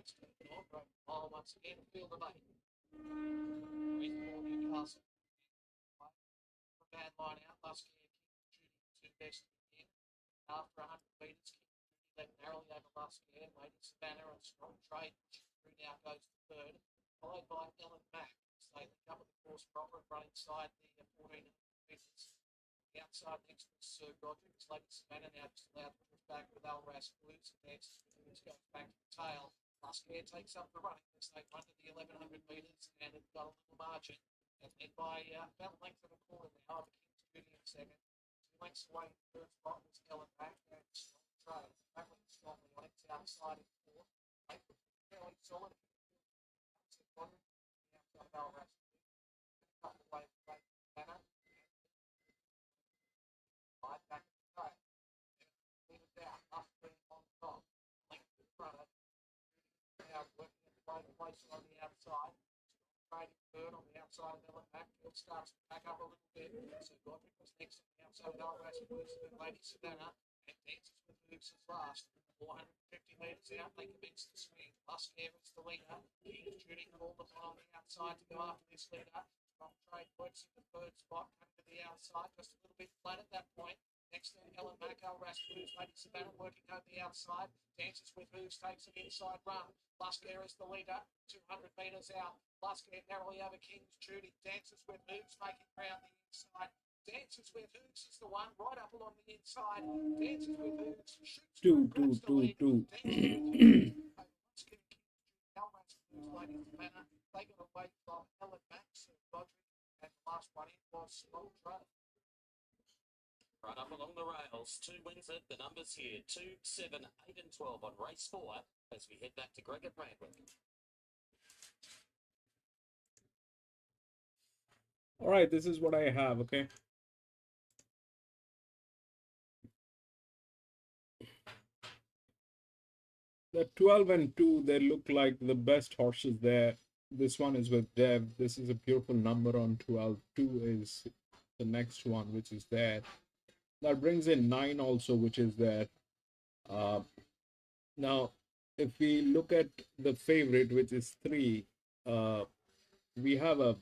Next to North Mile once again, field of 8. Race 4 Newcastle. A bad line out, last year King Judy 2 best again. After 100 metres, King Judy led narrowly over last year. Lady Savannah and Strong Trade, which now goes to third. Followed by Ellen Mack. So they link up with the course proper and run inside the 1400 metres. The outside next to Sir Godric, Lady Savannah now just allowed to push back with Alras Blues and next goes back to the tail. Muscare takes up the running as they run to the 1100 metres and it's got a little margin. And led by about a length of a quarter now, the King's Judy in second. 2 lengths away in the third spot was Ellen Mack and Strong Trade. Travelling strongly on its outside in fourth. Fairly solid. The outside of Alras Blues. A couple away from Lady Savannah. Back to the track. Lead it down, up three on top. Length in front of now working at the right place on the outside. Trading third on the outside of Ellen Mack. Hill starts to back up a little bit. So Godric was next on the outside of Alras Blues and then Lady Savannah. And Dances with Hoops is last. 450 metres out, they commence the swing. Muscare is the leader. King's Judy called upon on the outside to go after this leader. Strong Trade works in the third spot, coming to the outside, just a little bit flat at that point. Next to Ellen Mack, Alras Blues, Lady Savannah working over the outside. Dances with Hooves takes an inside run. Muscare is the leader, 200 metres out. Muscare narrowly over King's Judy. Dances with Hooves making ground the inside. Dances with Hooves is the one right up along the inside. Dances with Hooves shoots Two. Dances with Hooves, Alras Blues, Lady Savannah. They got away from Ellen Mack, Sir Godric, and the last one in was Strong Trade. Right up along the rails, 2 wins it. The numbers here 2, 7, 8, and 12 on race 4 as we head back to Greg at Randwick. All right, this is what I have, okay? The 12 and 2, they look like the best horses there. This one is with Dev. This is a beautiful number on 12. 2 is the next one, which is there. That brings in 9 also, which is there. Now, if we look at the favorite, which is 3, we have a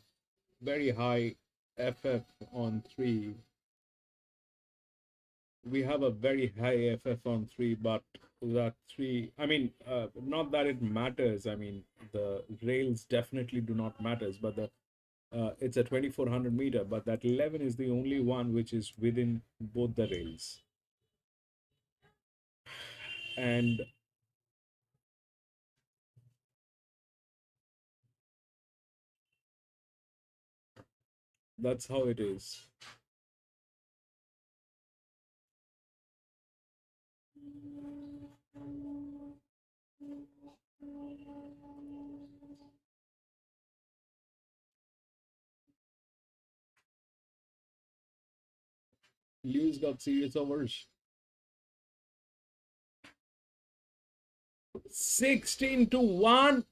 very high FF on 3. We have a very high FF on 3, but that 3, I mean, not that it matters. I mean, the rails definitely do not matters, but the it's a 2400 meter, but that 11 is the only one which is within both the rails. And that's how it is. Lewis got serious overs. 16-1.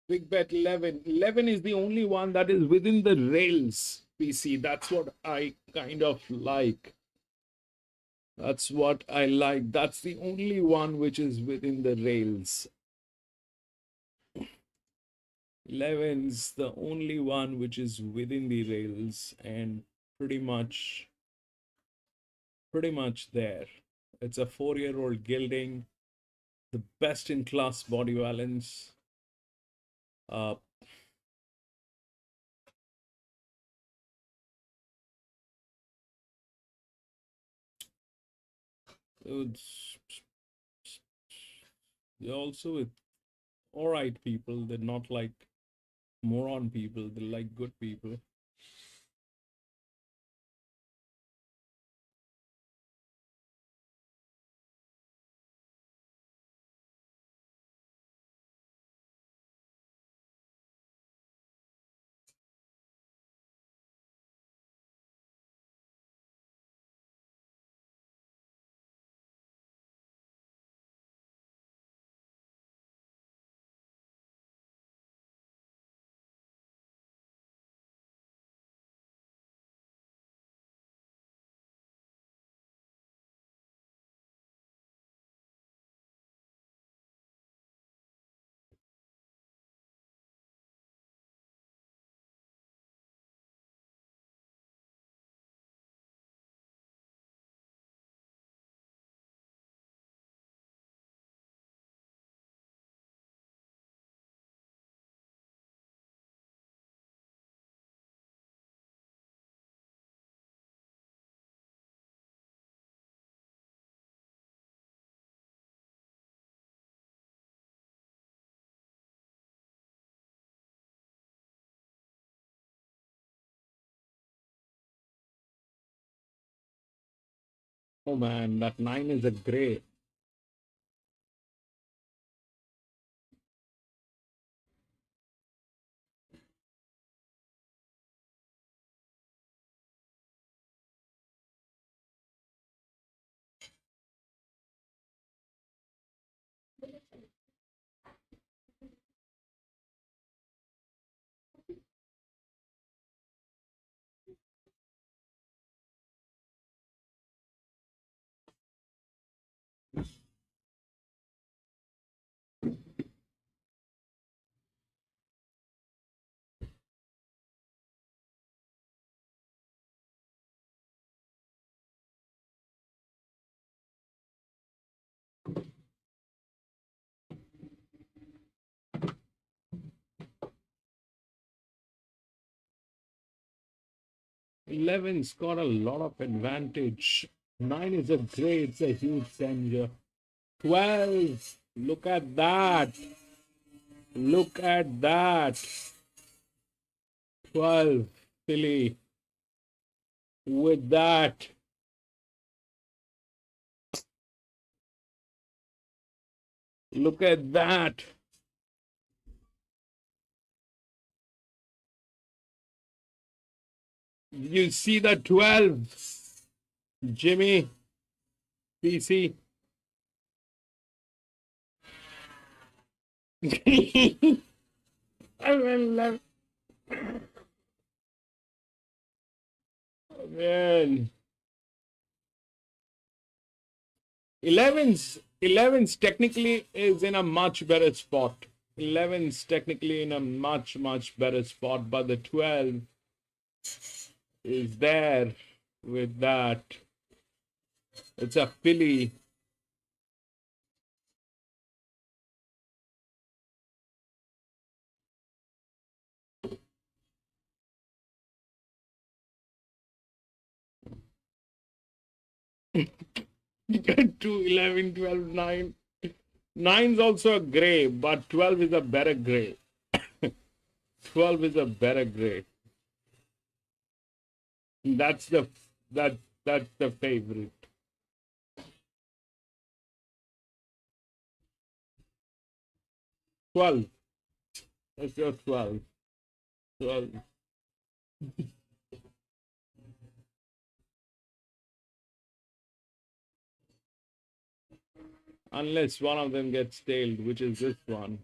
Big bet 11. 11 is the only one that is within the rails, PC. That's what I kind of like. That's what I like. That's the only one which is within the rails. 11's the only one which is within the rails and pretty much there. It's a 4-year-old gelding, the best in class body balance. They're also with all right people. They're not like moron people. They're like good people. Oh man, that 9 is a gray. Eleven's got a lot of advantage. 9 is a gray, it's a huge danger. 12, look at that. Look at that. 12, Philly. With that. Look at that. You see the 12, Jimmy, PC. Man, 11's technically is in a much better spot. 11's technically in a much better spot, but the 12 is there with that. It's a Philly. You got 2, 11, 12, 9. 9's also a gray, but 12 is a better gray. 12 is a better gray. That's the that's the favorite. 12. Let's go 12. 12. Unless one of them gets tailed, which is this one.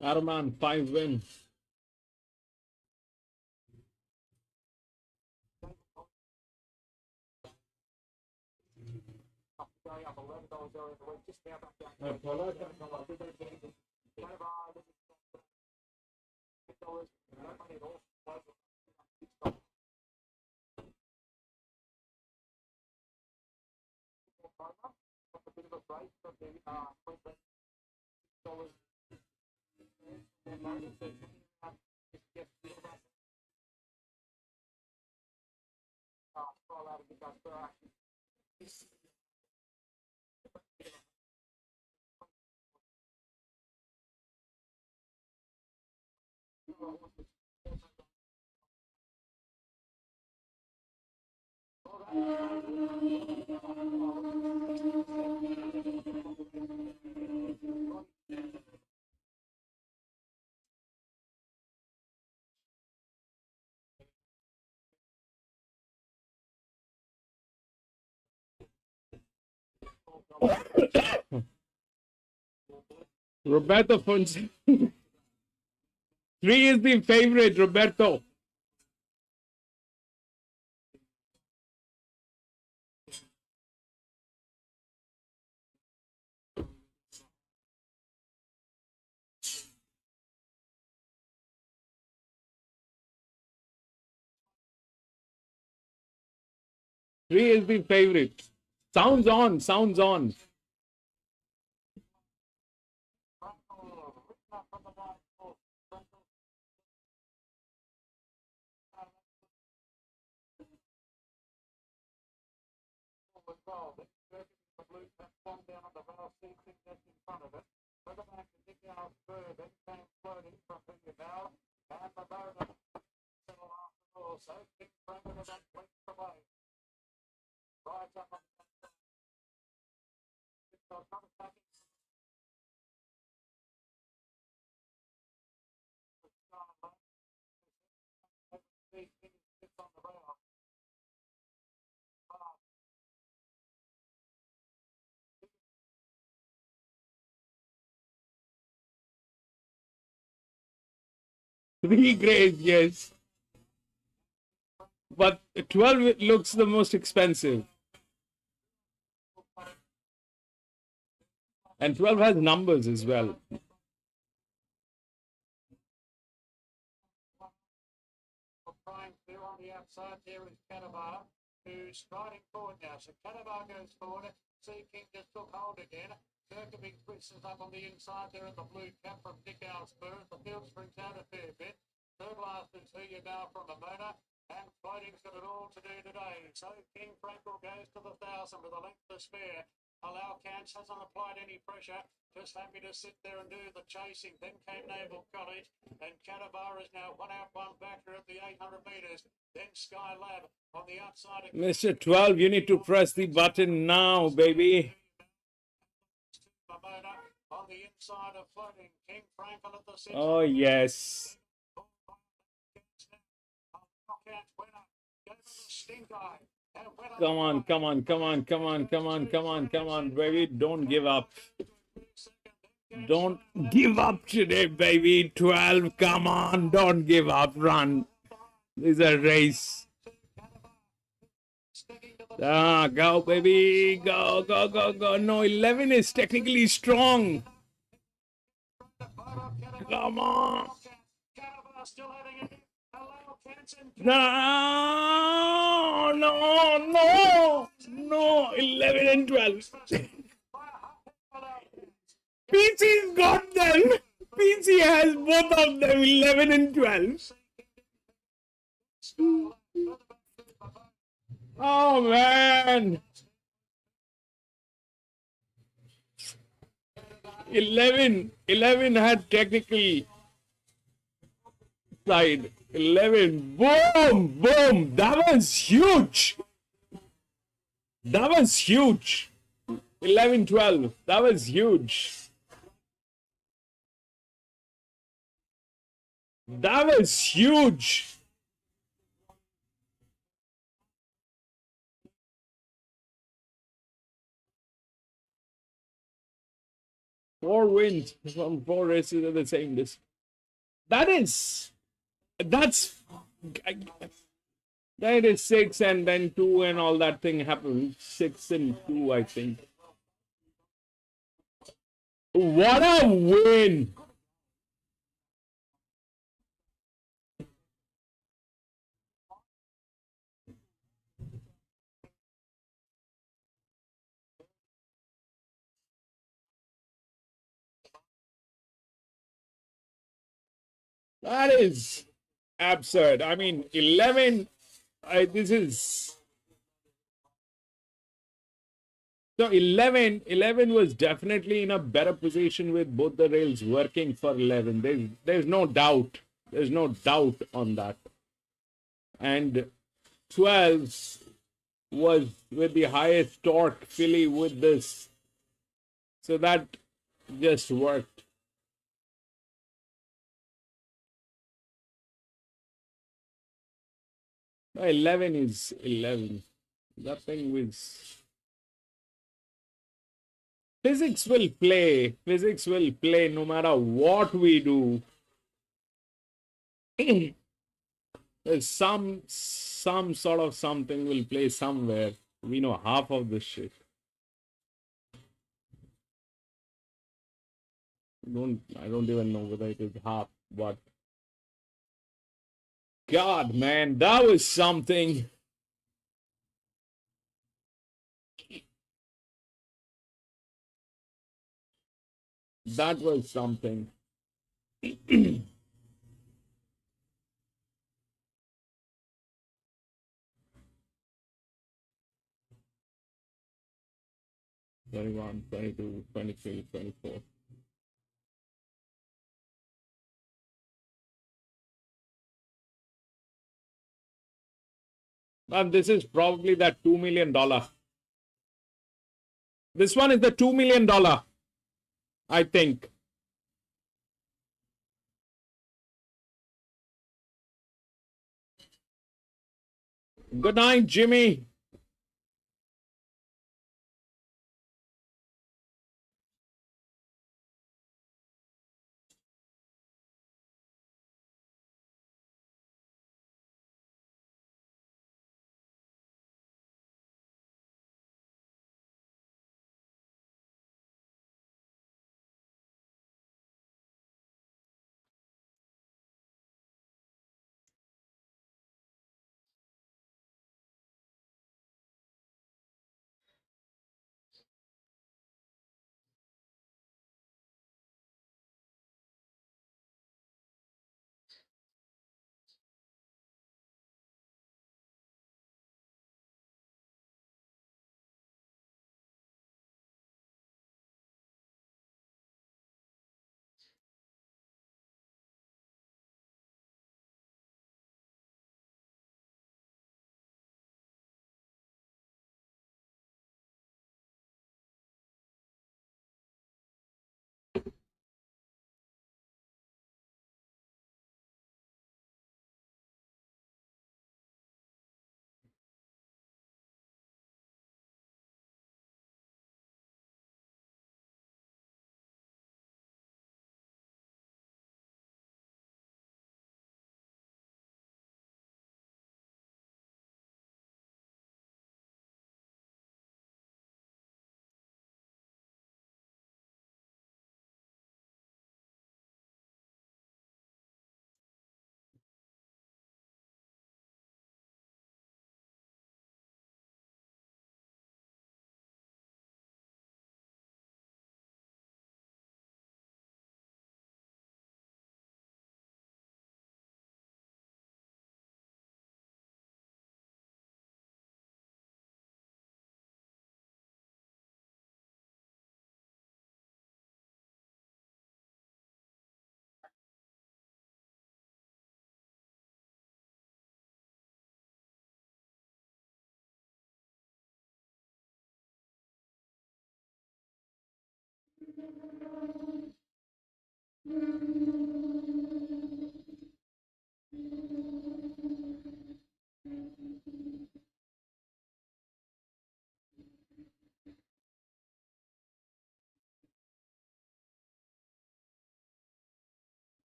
Arman, 5 wins. Going up $11 early in the week, just now back down. $10. No money at all. A bit of a break from the Queensland dollars. Roberto Fonseca. 3 is the favorite, Roberto. 3 is the favorite. Sounds on, sounds on. The blue cap swung down on the rail, seating just in front of it. Further back to Nick Hour's third, then came floating from Peter now. And the Barona settle after all. So King Franklin about lengths away. Rides up on the side. It's got another second. King sits on the rail. 3 grades, yes. But 12 looks the most expensive. And 12 has numbers as well. Prime clear on the outside. There is Canabar, who's striding forward now. So Canabar goes forward. Sea King just took hold again. Kirkby twists up on the inside there at the blue cap from Nick Spurs. The field springs out a fair bit. Third last is who you know from the motor. And floating's got it all to do today. So King Frankel goes to the 1,000 with a length to spare. Allow Cance hasn't applied any pressure. Just happy to sit there and do the chasing. Then came Naval College. And Canabar is now 1 out, 1 backer at the 800 metres. Then Skylab on the outside. Mr. 12, you need to press the button now, baby. On the inside of floating, King Frankel at the center. Oh, yes. Come on, come on, come on, come on, come on, come on, come on, baby. Don't give up. Don't give up today, baby. 12, come on. Don't give up. Run. This is a race. Go, baby. Go, go, go, go. No, 11 is technically strong. Come on. No, no, no. No, 11 and 12. PC's got them. PC has both of them, 11 and 12. Oh, man. 11 had technical side. 11. Boom, boom. That was huge. That was huge. 11, 12. That was huge. That was huge. Four wins from 4 races at the same distance. That is 6 and then 2 and all that thing happened. 6 and 2, I think. What a win! That is absurd. I mean, 11, this is... So 11 was definitely in a better position with both the rails working for 11. There's no doubt. There's no doubt on that. And 12 was with the highest torque filly with this. So that just worked. 11 is 11. That thing was... Physics will play. Physics will play no matter what we do. There's some sort of something will play somewhere. We know half of this shit. I don't even know whether it is half, but God, man, that was something. That was something. '21, '22, '23, '24. And this is probably that $2 million. This one is the $2 million, I think. Good night, Jimmy.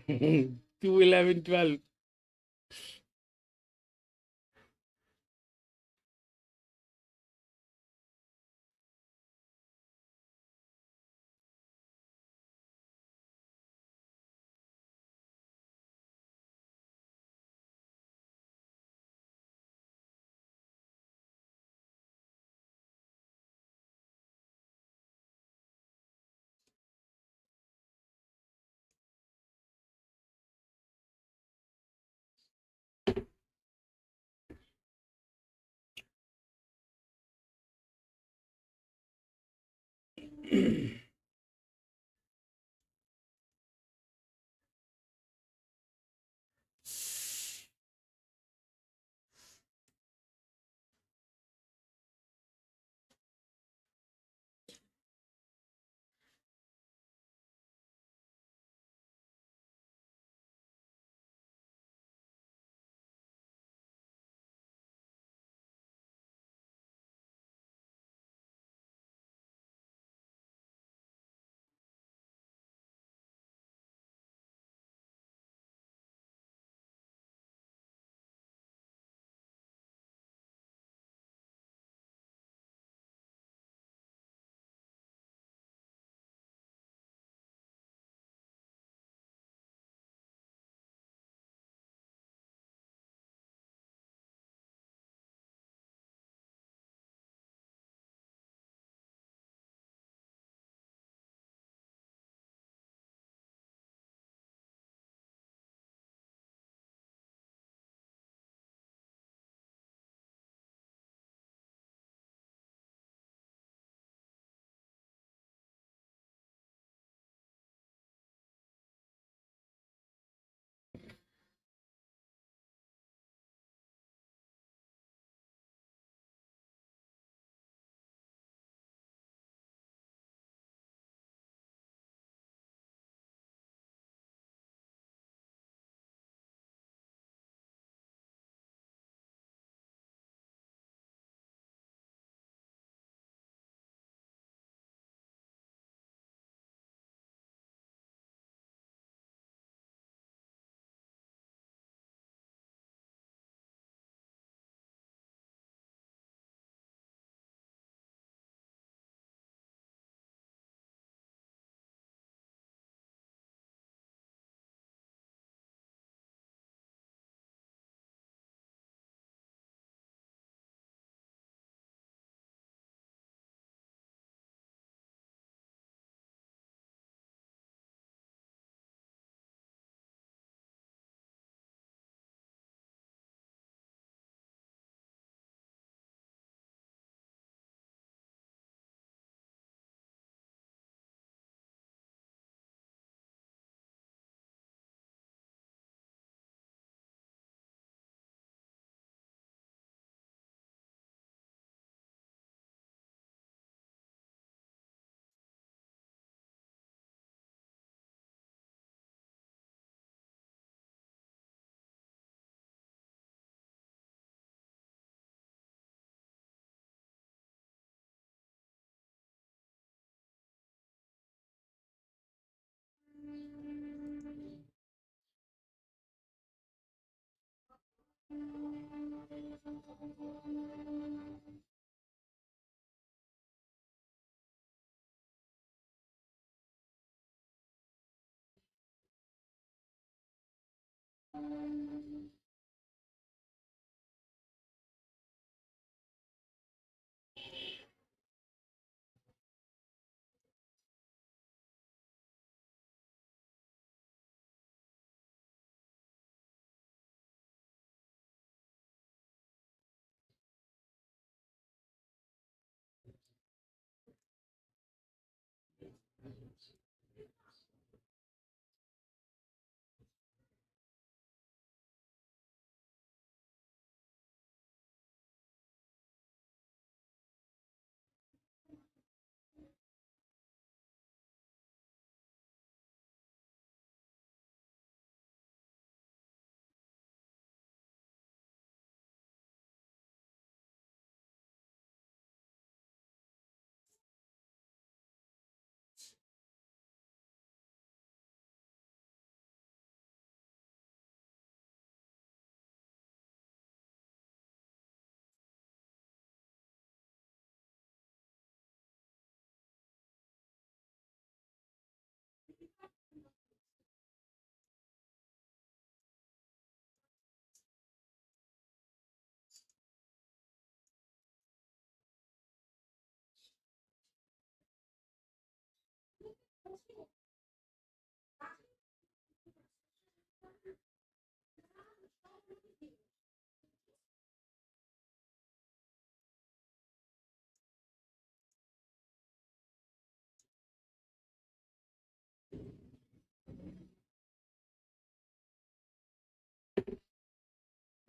Two 11 12.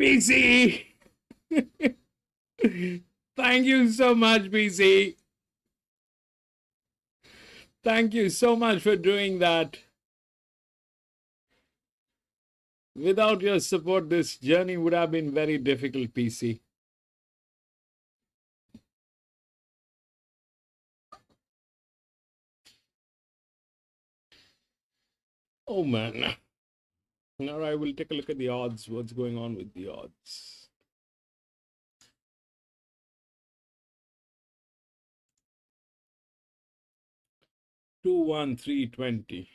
BC! Thank you so much, BC. Thank you so much for doing that. Without your support, this journey would have been very difficult, PC. Oh man. All right, we'll take a look at the odds. What's going on with the odds? Two, 1, 3, 20.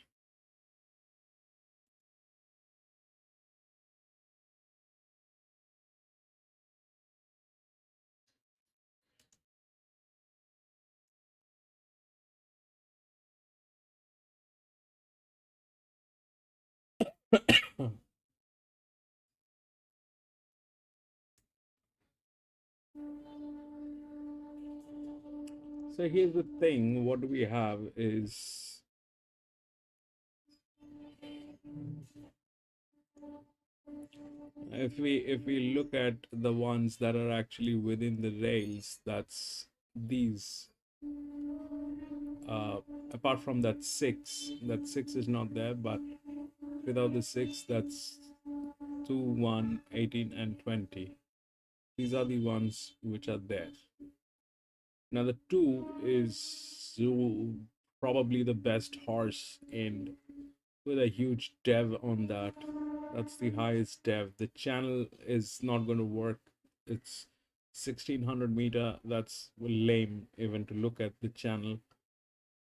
So here's the thing, what we have is if we look at the ones that are actually within the rails, that's these. Apart from that six is not there, but without the 6, that's 2, 1, 18, and 20. These are the ones which are there. Now the 2 is probably the best horse in, with a huge dev on that. That's the highest dev. The channel is not going to work. It's 1600 meter. That's lame even to look at the channel.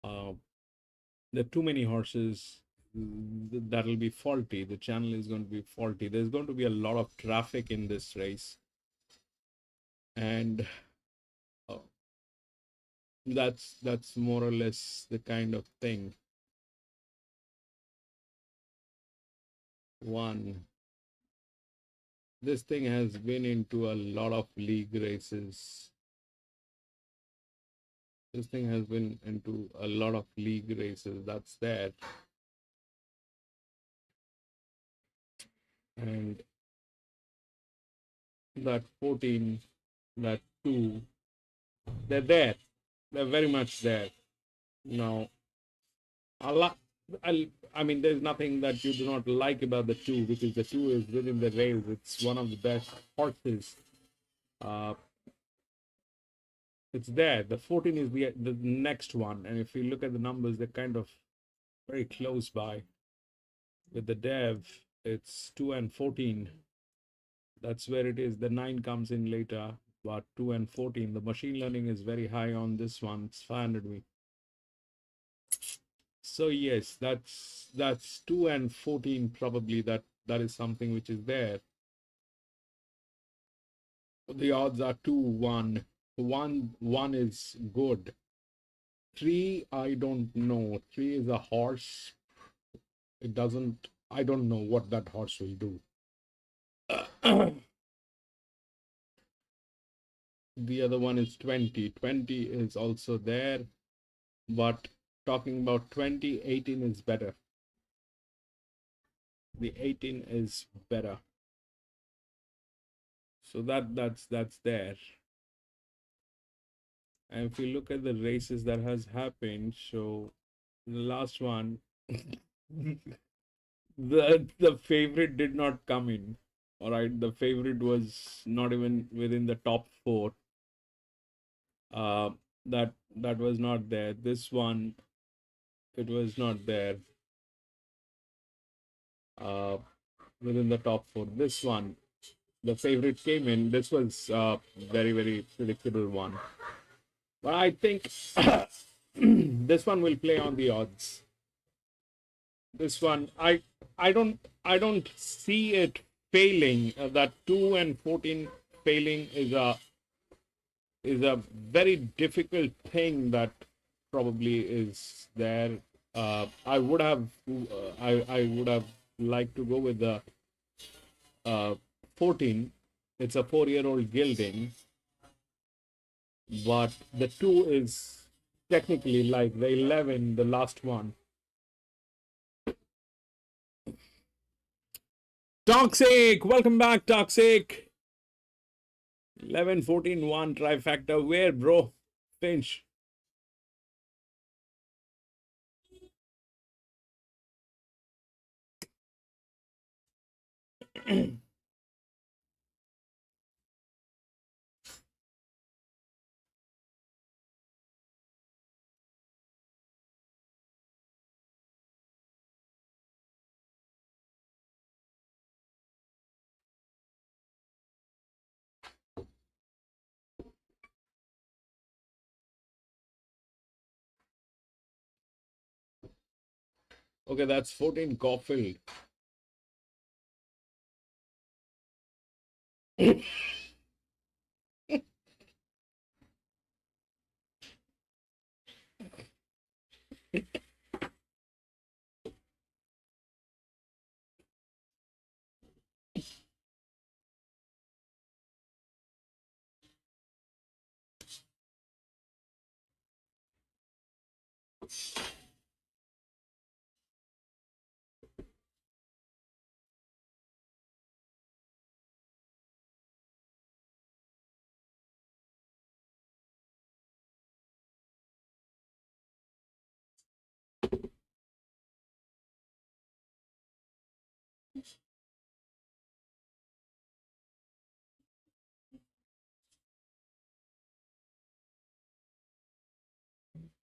There are too many horses. That'll be faulty. The channel is going to be faulty. There's going to be a lot of traffic in this race, and that's more or less the kind of thing. This thing has been into a lot of league races. This thing has been into a lot of league races. That's that. And that 14, that 2, they're there. They're very much there. Now, I mean, there's nothing that you do not like about the 2, because the 2 is within the rails. It's one of the best horses. It's there. The 14 is the next one. And if you look at the numbers, they're kind of very close by. With the dev, it's 2 and 14. That's where it is. The 9 comes in later, but 2 and 14. The machine learning is very high on this one. It's 500 V. So yes, that's 2 and 14 probably. That is something which is there. The odds are 2, 1. 1 is good. 3, I don't know. 3 is a horse. It doesn't, I don't know what that horse will do. The other one is 20. 20 is also there, but talking about 20, 18 is better. The 18 is better. So that's there. And if you look at the races that has happened, so the last one, the favorite did not come in. All right, the favorite was not even within the top 4. That was not there. This one, it was not there. Within the top 4. This one, the favorite came in. This was very, very predictable one. But I think this one will play on the odds. This one, I don't see it failing. That 2 and 14 failing is a very difficult thing that probably is there. I would have liked to go with the 14. It's a 4-year-old gilding, but the 2 is technically like the 11, the last one. Toxic, welcome back, Toxic. 11, 14, 1 trifecta. Where, bro? Finch. Okay, that's 14 Caulfield.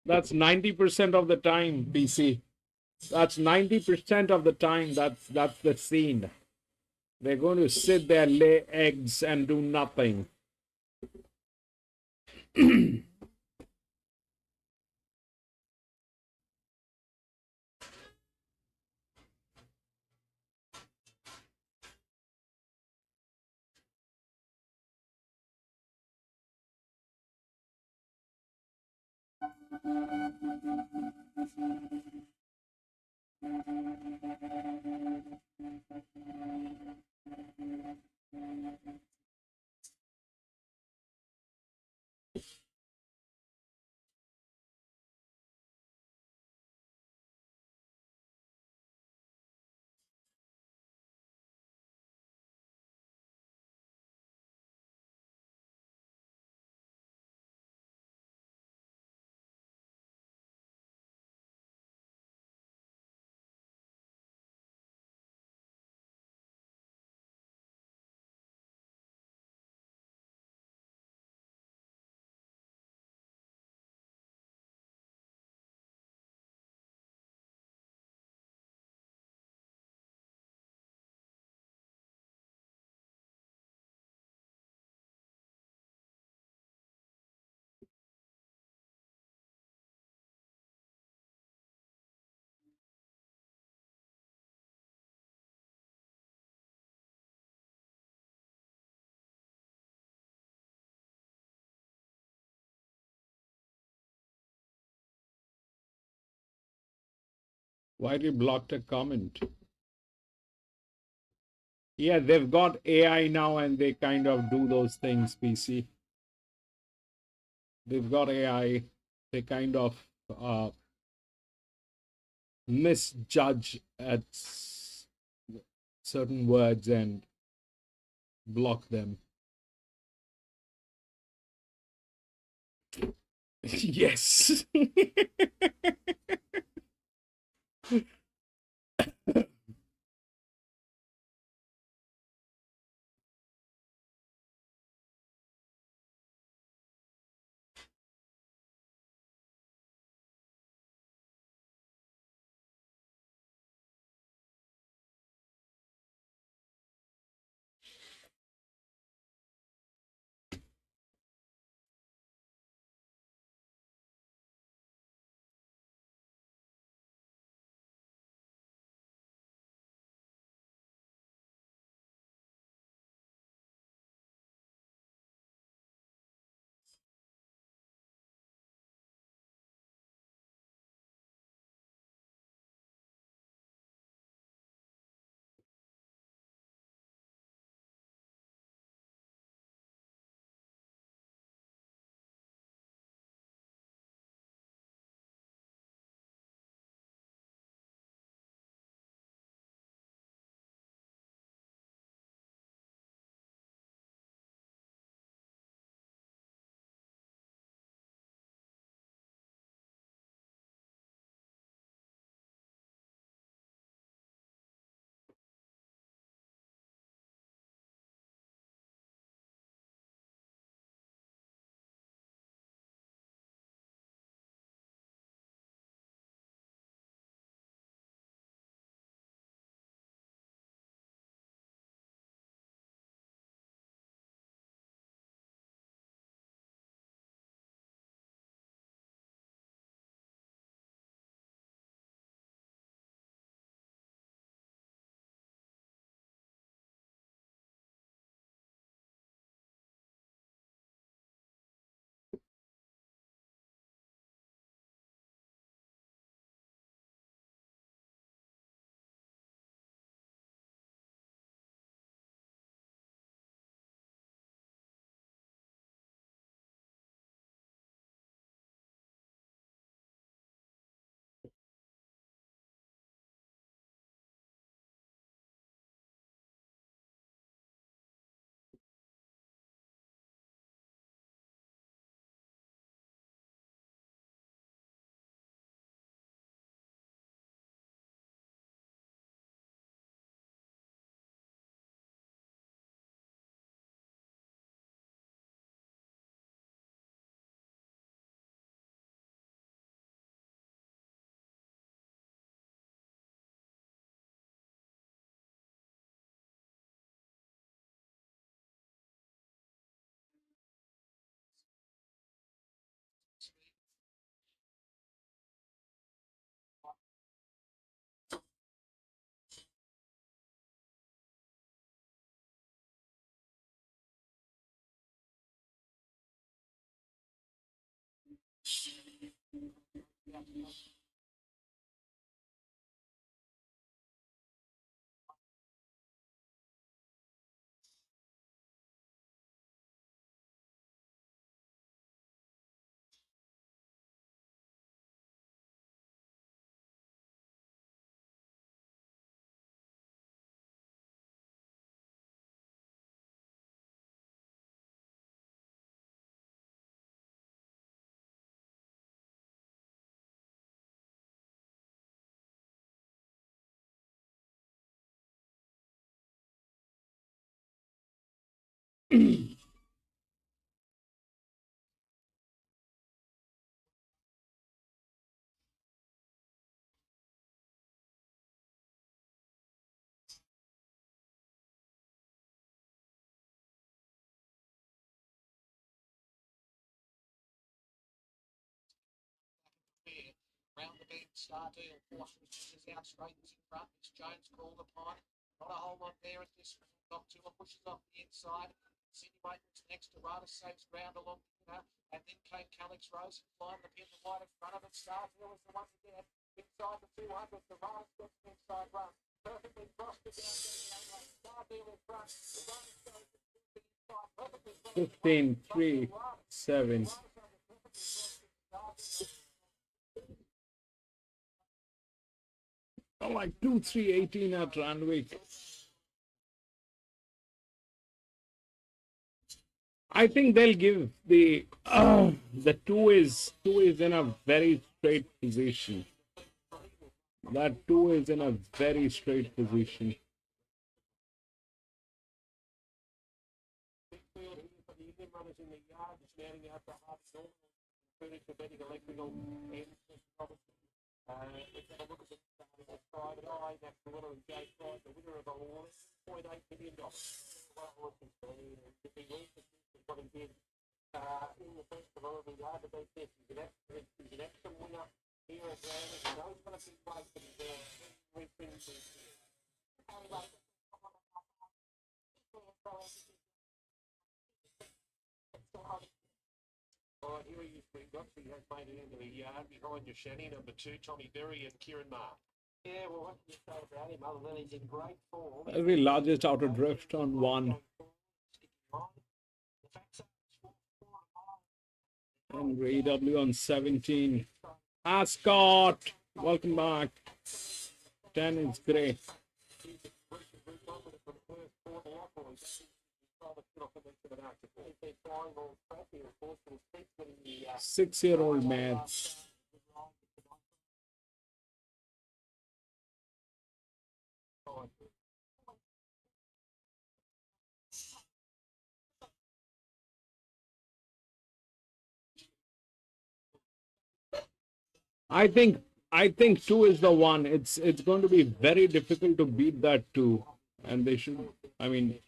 That's 90% of the time, BC. That's 90% of the time. That's the scene. They're going to sit there, lay eggs, and do nothing. Why did you block a comment? Yeah, they've got AI now and they kind of do those things, PC. They've got AI. They kind of misjudge at certain words and block them. Yes. Round the bend, Star Deal, 400 metres out, straightens in front. Miss Jones called upon. Not a whole lot there at this top two. Pushes off the inside. Sydney Waitman's next to Rada, saves ground along the inner. And then came Calix Rose and climbed the pin, the wide in front of it. Star Deal was the one to get. inside the 200. The run gets an inside run. Perfectly crossed it down to the outside. Star deal in front. The run goes to the inside. Perfectly crossed. 15, 3, 7. Oh, like 2, 3, 18 at Randwick. I think they'll give the 2 is in a very straight position. That 2 is in a very straight position. Private Eye, Max Miller and Jay Pride, the winner of a $1.8 million. What horse is if he wins what he did in the festival, it'll be hard to beat this. He's an excellent winner here at Randwick. He knows what a big race that he's there. All right, here he is. He has made it into the yard behind your Shanny, number 2, Tommy Berry and Kieran Marr. Yeah, well, what can you say about him other than he's in great form? Every largest outer drift on 1. And EW on 17. Ascot, welcome back. 10 is great. 6-year-old mare. I think 2 is the one. It's going to be very difficult to beat that 2, and they should. I mean,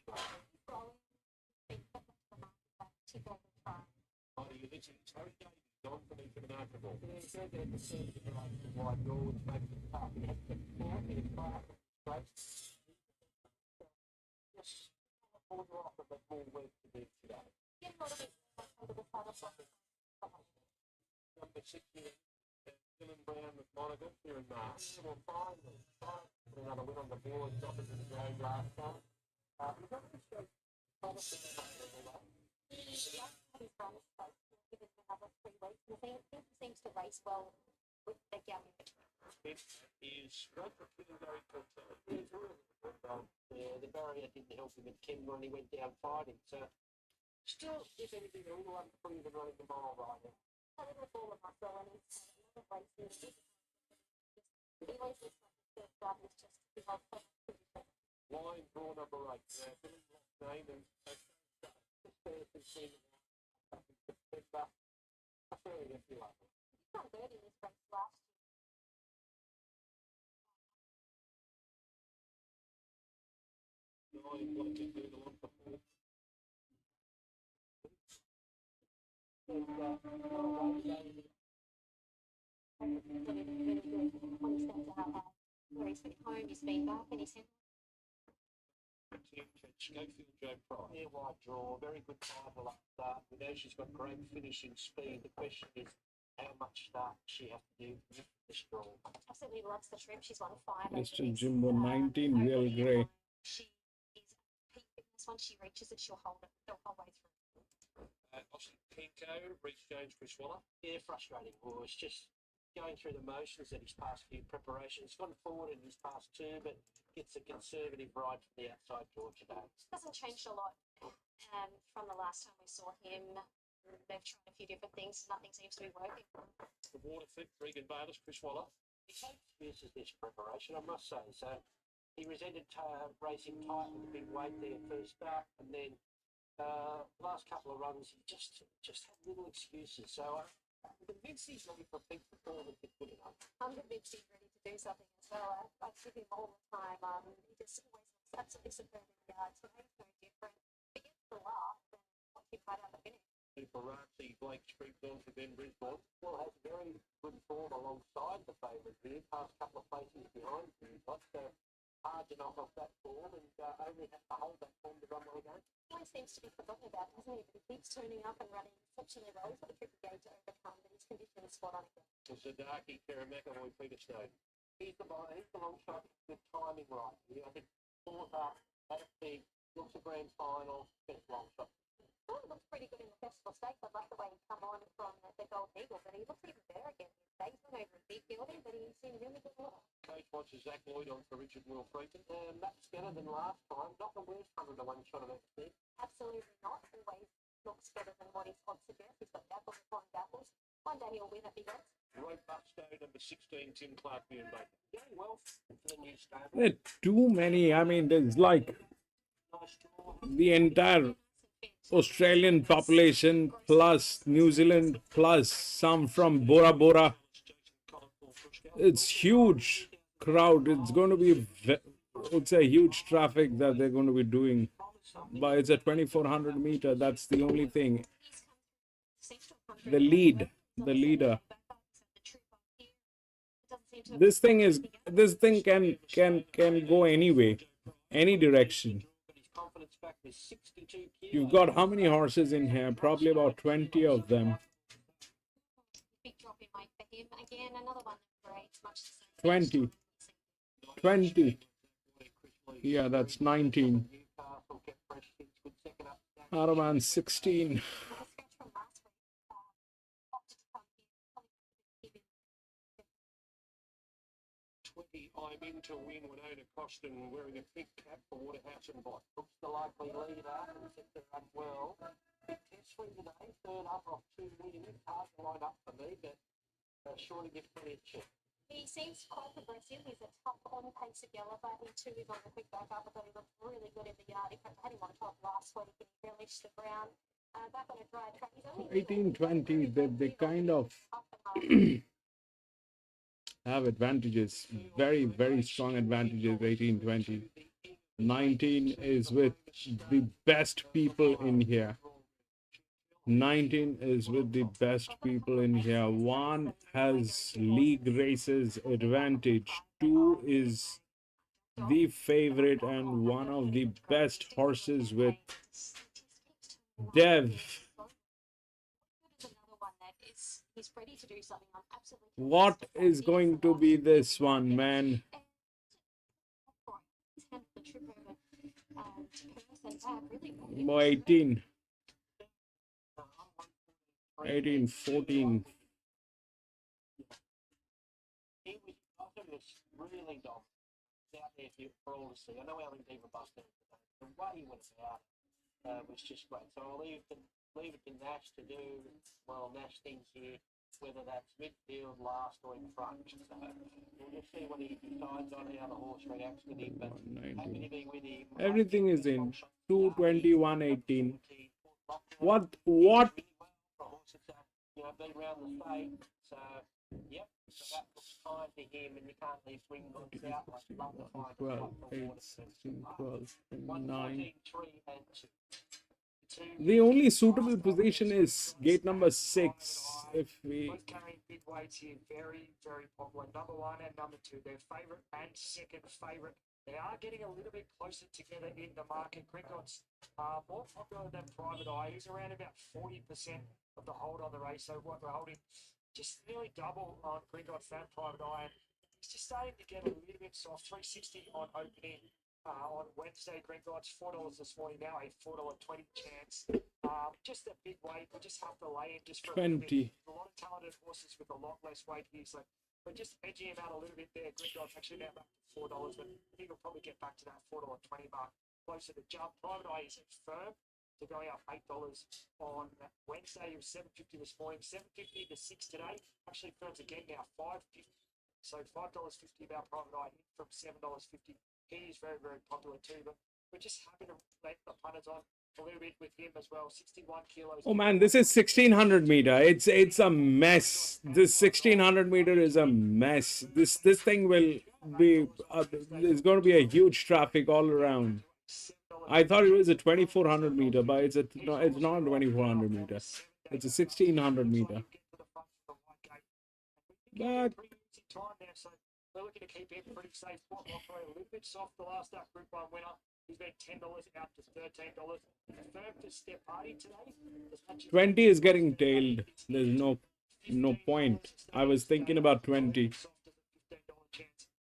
Brown with Monaco here in March. We'll find another win on the board. Opposite the game last time. Seems to race well with the gap in between. It is great for feeling very good. The barrier didn't help him at Kim when he went down fighting. So, still, if anything, a little unproven running the mile right now. A little ball of muscle and he's a lot of races. He always looks like the first drive is just because Line draw number 8. Billy's last name and this person seen September. I feel it if you like. he's done good in this race last year. No, you want to do the one before. When he steps out where he's at home, he's been back and he's Schofield Joe Price. Yeah, wide draw, very good title up start. We know she's got great finishing speed. The question is how much start she has to do with this draw. absolutely loves the trip. She's won 5. Mr. Jimbo 19, real grey. She is peak fitness. Once she reaches it, she'll hold it the whole way through. Austin Pinko, Reece Jones, Chris Waller. Yeah, frustrating. Well, it's just going through the motions at his past few preparations. Gone forward in his past 2, but gets a conservative ride from the outside door today. Hasn't changed a lot from the last time we saw him. They've tried a few different things. Nothing seems to be working. The Waterford, Regan Bayless, Chris Waller. He takes fierce as this preparation, I must say. So he resented racing tight with a big weight there first start, and then the last couple of runs he just had little excuses. So I'm convinced he's ready for a big performance if good enough. I'm convinced he's ready to do something as well. I give him all the time. He just always looks absolutely superb in the yard. Today's no different. He gets the laugh and what he right out the finish. Super Rancy, Blake Street, for Ben Brisbane. Well, has very good form alongside the favourite here. Past couple of places behind him. But hard to knock off that form and only have to hold that form to run well again. Always seems to be forgotten about, doesn't he? But he He's turning up and running exceptionally well. He's got a tricky gate to overcome, but his condition is spot on again. It's a darky Karen McAvoy Peterstone. He's the long shot with timing right. I think fourth up, had a big, looks a grand final, best long shot. Oh, it looks pretty good in the festival stakes. I like the way he come on from the Golden Eagle, but he looks even better again. He's went over a big building, but he's in really good order. Coach watches Zach Lloyd on for Richard Wilfreton. That's better than last time. Not the worst 100 to 1 shot I've ever seen. Absolutely not. Always looks better than what his odds suggest. He's got dapples upon dapples. One day he'll win at big odds. Robust number 16, Tim Clark, Baker. Going well for the new stable. There are too many. I mean, there's like Nice draw. the entire Australian population plus New Zealand plus some from Bora Bora. It's huge crowd. It's going to be, it's a huge traffic that they're going to be doing. But it's a 2400 meter. That's the only thing. The leader. This thing can go anyway, any direction. You've got how many horses in here? Probably about 20 of them. Big drop in weight for him. Again, another one that rates much the same. 20. Yeah, that's 19. Araman 16. I'm in to win Winona Costin wearing a big cap for Waterhouse and Bot. Looks the likely leader and set to run well. Big test swing today, third up off 2 wins. Hard to line up for me, but sure to get plenty of check. He seems quite progressive. He's a top on pace of yellow, but he too is on the quick back up. I thought he looked really good in the yard. In fact, I had him on top last week and he relished the ground. Back on a dry track. He's only 18-20, they kind of up and have advantages, very, very strong advantages. 18-20. 19 is with the best people in here. 19 is with the best people in here. 1 has league races advantage. 2 is the favorite and one of the best horses with Dev. he's ready to do something. I'm absolutely What is going to be this one, man? 18. 18, 14. He was really dominant out there for all to see. I know Alan Diva busted today. The way he went about was just great. So I'll leave it to Nash to do, well, Nash things here, whether that's midfield, last, or in front. So we'll just see what he decides on how the horse reacts with him. But happy to be with him. Everything is in 221, 18. What? You know, been around the state, so yep, so that looks fine to him, and you can't leave Ringots out like Butterfly. 12, 8, 16, 12, 9. 3 and 2. The only suitable position is gate number 6. If we Both carrying big weights here, very, very popular. Number 1 and number 2, their favourite and second favourite. They are getting a little bit closer together in the market. Gringotts are more popular than Private Eye. He's around about 40% of the hold on the race. So what we're holding, just nearly double on Gringotts than Private Eye. He's just starting to get a little bit soft. 360 on opening on Wednesday. Gringotts $4 this morning. Now a $4.20 chance. Just a big weight. We just have to lay in just for 20. A lot of talented horses with a lot less weight here. So we're just edging him out a little bit there. Gringotts actually now back to $4, but I think he'll probably get back to that $4.20 mark closer to jump. Private Eye is firm. To going up $8 on Wednesday. It was $7.50 this morning. $7.50 to $6 today. Actually firms again now $5.50. So $5.50 about Private Eye from $7.50. He is very, very popular too. But we're just happy to let the punters on a little bit with him as well. 61 kilos. Oh man, this is 1600 meter. It's a mess. This 1600 meter is a mess. This thing will be there's going to be a huge traffic all around. I thought it was a 2400 meter, but it's not a 2400 meter. It's a 1600 meter. But We're looking to keep him pretty safe. A little bit soft the last Group 1 winner. He's been $10 out to $13. Confirmed to Step Party today. 20 is getting tailed. There's no point. I was thinking about 20.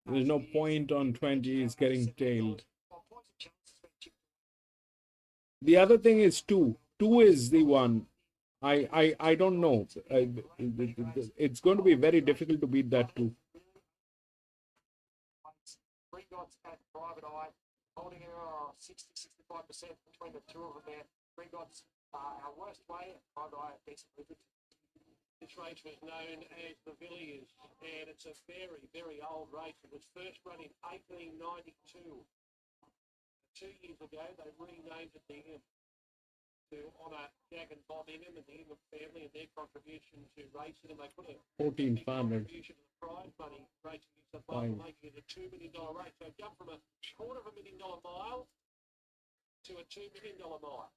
There's no point on 20 is getting tailed. The other thing is 2. 2 is the one. I don't know. It's going to be very difficult to beat that 2. Gringotts at Private Eye, holding around 60-65% between the two of them there. Gringotts our worst way, Private Eye decently good. This race was known as the Villiers, and it's a very, very old race. It was first run in 1892. 2 years ago, they renamed it the Ingham to honour Jack and Bob Ingham and the Ingham family and their contribution to racing, and they put a 14 farmers. contribution to the prize money racing New South Wales, making it a $2 million race. So it jumped from a $250,000 mile to a $2 million mile.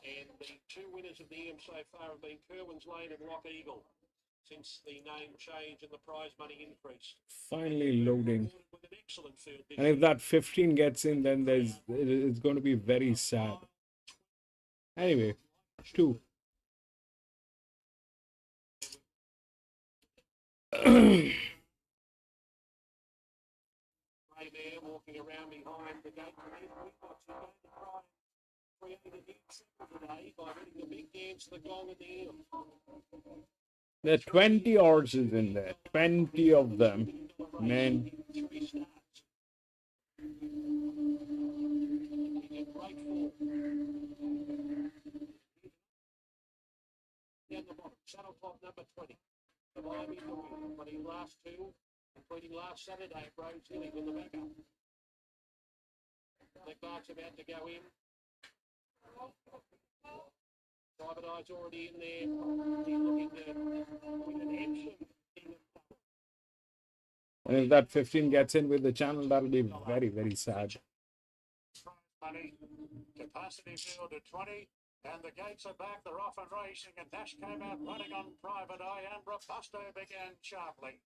And the 2 winners of the EM so far have been Kerwin's Lane and Rock Eagle since the name change and the prize money increased. Finally loading. With an excellent field this And if that 15 gets in, then it's going to be very sad. Anyway, 2. There walking around behind the gate. We've got to go to try and create a new second today by winning the big dance, the gong and the EM. There are 20 horses in there. 20 of them. Man. Down the bottom, Saddle Club number 20. The Miami Doogie, running last 2, including last Saturday at Rose Hill in the backup. The Clark's about to go in. Private Eye's already in there. He's looking to win an Epsom. And if that 15 gets in with the channel, that'll be very, very sad. Money, capacity field at 20, and the gates are back. They're off and racing, and Dash came out running on Private Eye, and Robusto began sharply.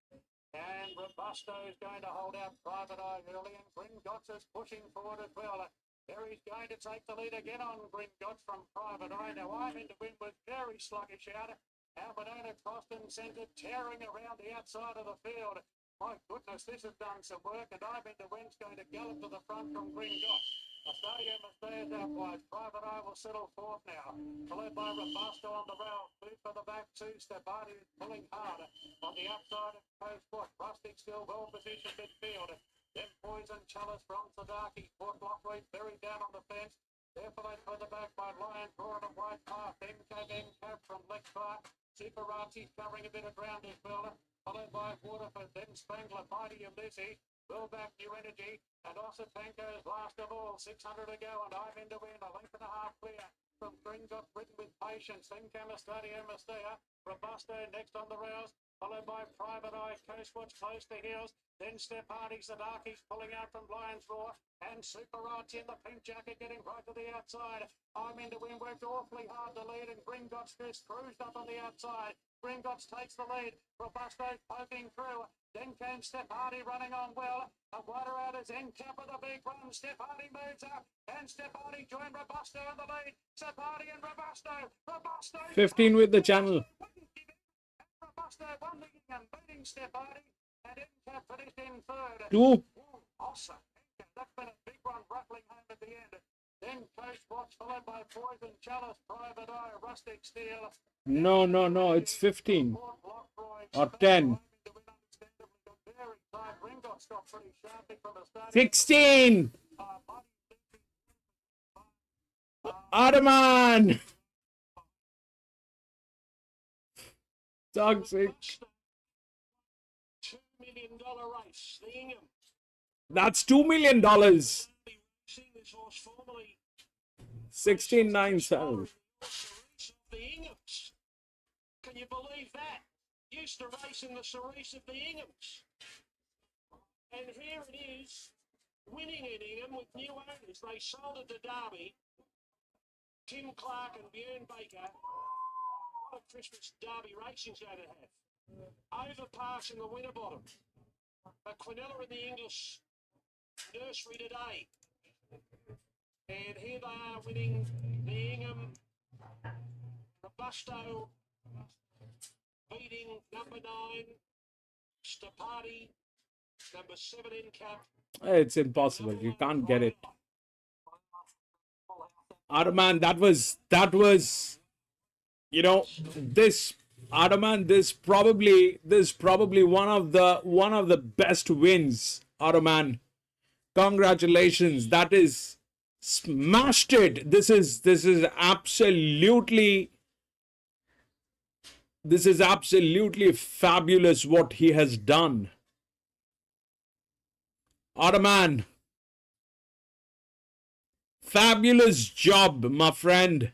And Robusto is going to hold out Private Eye early, and Gringotts is pushing forward as well. There he's going to take the lead again on Gringotts from Private Eye. Now I'm in to win was very sluggish out. Albinona crossed and sent it tearing around the outside of the field. My goodness, this has done some work, and I'm in to win's going to gallop to the front from Gringotts. Estadio Masters out wide. Private Eye will settle 4th now. Followed by Robusto on the rail. 2 for the back 2. Stefani is pulling hard. On the outside of Coast Foot. Rustic still well positioned midfield. Then Poison Chalice from Sadaki. Port Lockwood buried down on the fence. Therefore they further back by Lion Drawn and White Park. MKM Cap from Lex Park. Superati's covering a bit of ground as well. Followed by Waterford. Then Spangler, Mighty and Lizzie. Well back, New Energy, and Osipenko is last of all, 600 to go, and I'm in to win, a length and a half clear from Gringotts, ridden with patience, then came Estadio Mastea, Robusto next on the rails, followed by Private Eye, Coastwatch close to heels, then Step Hardy, Sadaki's pulling out from Lions Roar, and Superati in the pink jacket getting right to the outside. I'm in to win, worked awfully hard to lead, and Gringotts just cruised up on the outside. Gringotts takes the lead, Robusto poking through. Then came Step Hardy running on well. A wider out is Encap of the big run. Step Hardy moves up. And Step Hardy joined Robusto in the lead. Step Hardy and Robusto. 15 with the channel. Robusto won the and beating Step Hardy. And Encap finished in 3rd. 2. Awesome. That's been a big one rattling home at the end. Then Coast Watch followed by Poison Chalice, Private Eye, Rustic Steel. No, it's 15. Or 10. 16! Ottoman! Toxic. $2 million race, the Ingham. That's $2 million. 16.97. The Inghams. Can you believe that? Used to race in the Cerise of the Inghams. And here it is, winning in Ingham with new owners. They sold it to Derby. Tim Clark and Björn Baker. What a Christmas Derby racing's going to have. Overpass in the Winterbottom. A Quinella in the English Nursery today. And here they are winning the Ingham. Robusto beating number 9, Stapati, number 7 in cap. It's impossible. You can't get it. Arman, that was, you know, this Arman, this probably one of the best wins, Arman. Congratulations. That is smashed it. This is absolutely fabulous what he has done. Ottoman, fabulous job, my friend.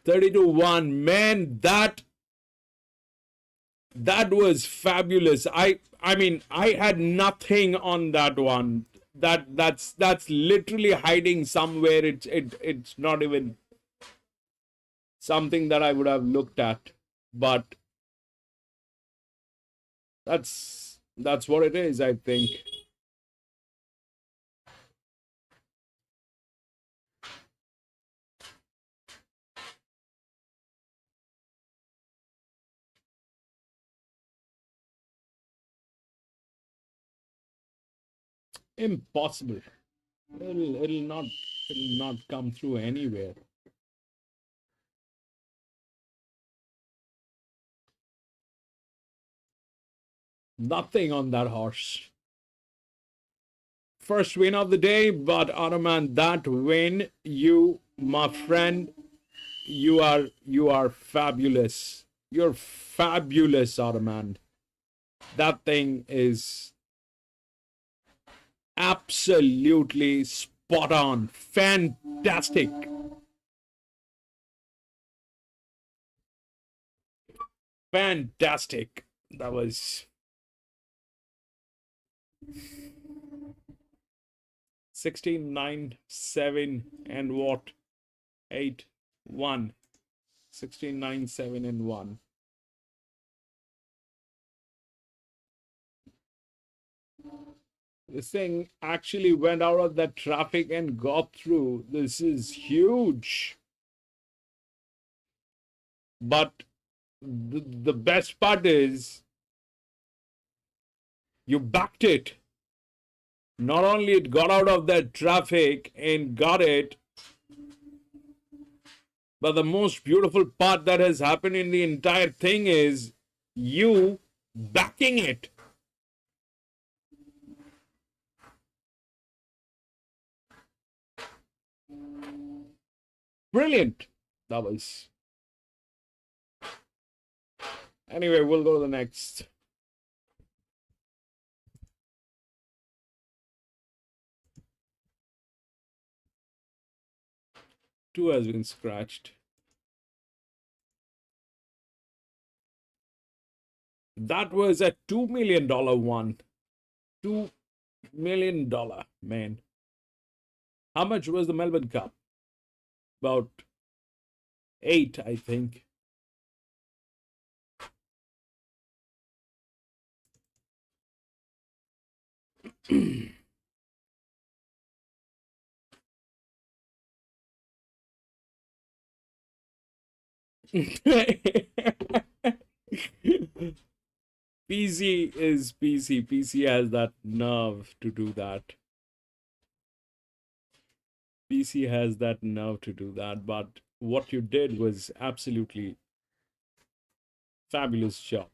$30-1, man, that was fabulous. I mean, I had nothing on that one. That's literally hiding somewhere. It's not even something that I would have looked at, but that's what it is, I think. Impossible. It'll not come through anywhere. Nothing on that horse. First win of the day, but Ottoman, that win, you, my friend, you are fabulous. You're fabulous, Ottoman. That thing is absolutely spot on. Fantastic. Fantastic. That was 16, 9, 7, and what? 8, 1. 16, 9, 7, and 1. This thing actually went out of that traffic and got through. This is huge. But the best part is you backed it. Not only it got out of that traffic and got it, but the most beautiful part that has happened in the entire thing is you backing it. Brilliant. That was. Anyway, we'll go to the next. Two has been scratched. That was a $2 million one. $2 million, man. How much was the Melbourne Cup? About 8, I think. PC is PC. PC has that nerve to do that. PC has that nerve to do that. But what you did was absolutely fabulous job.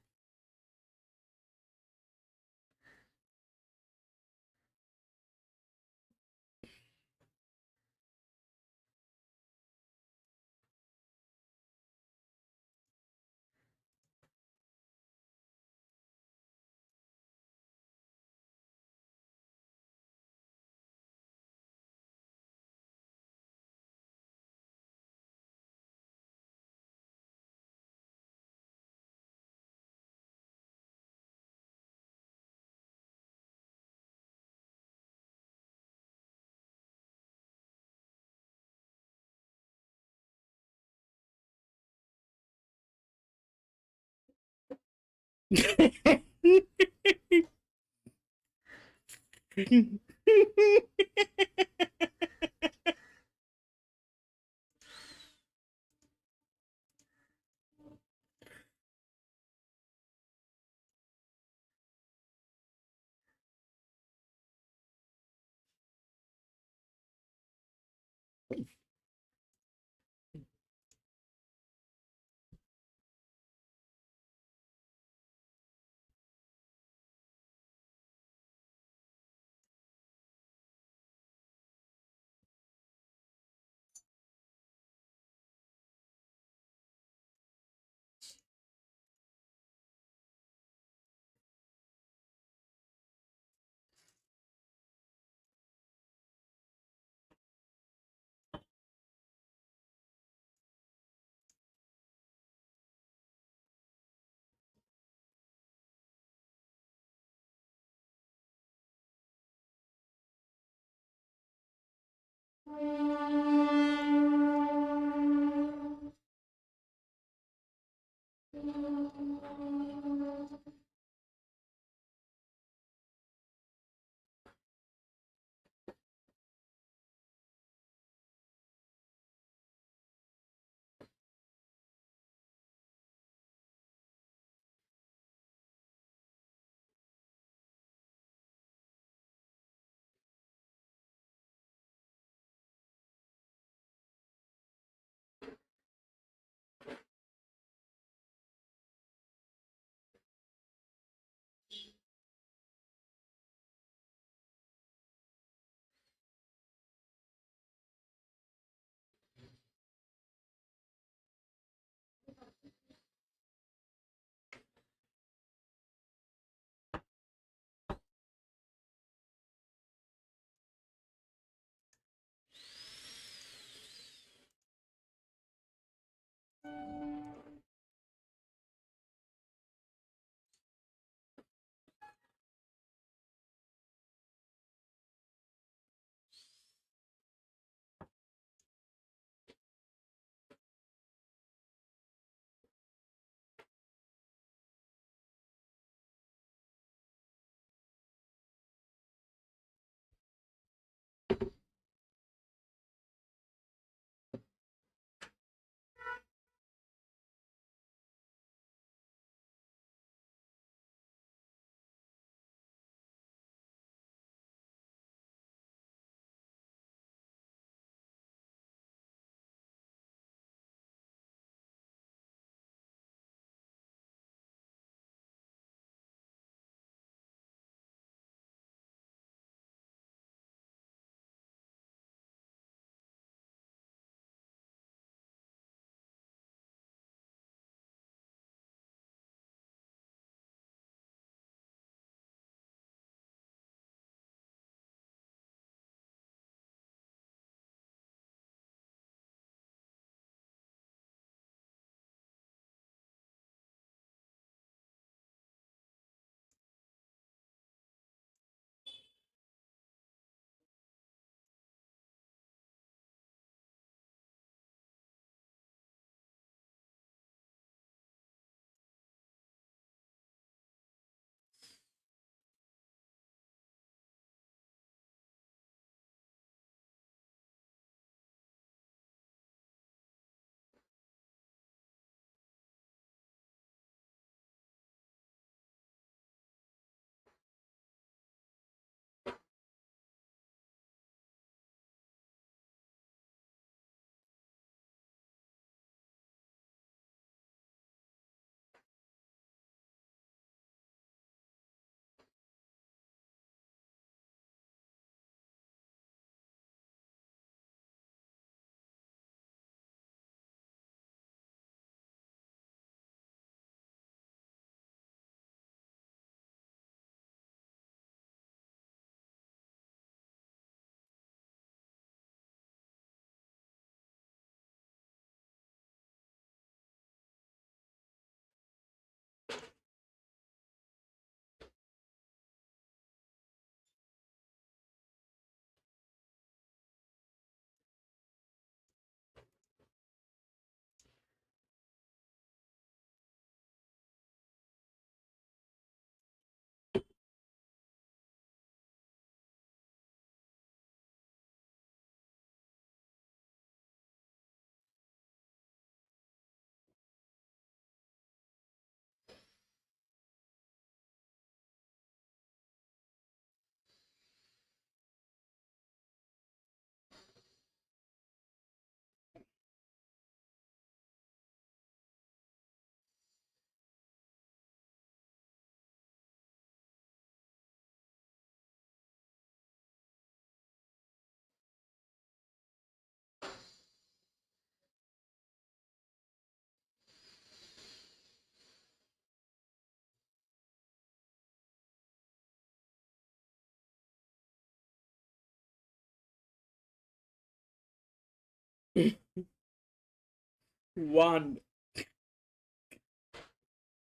One.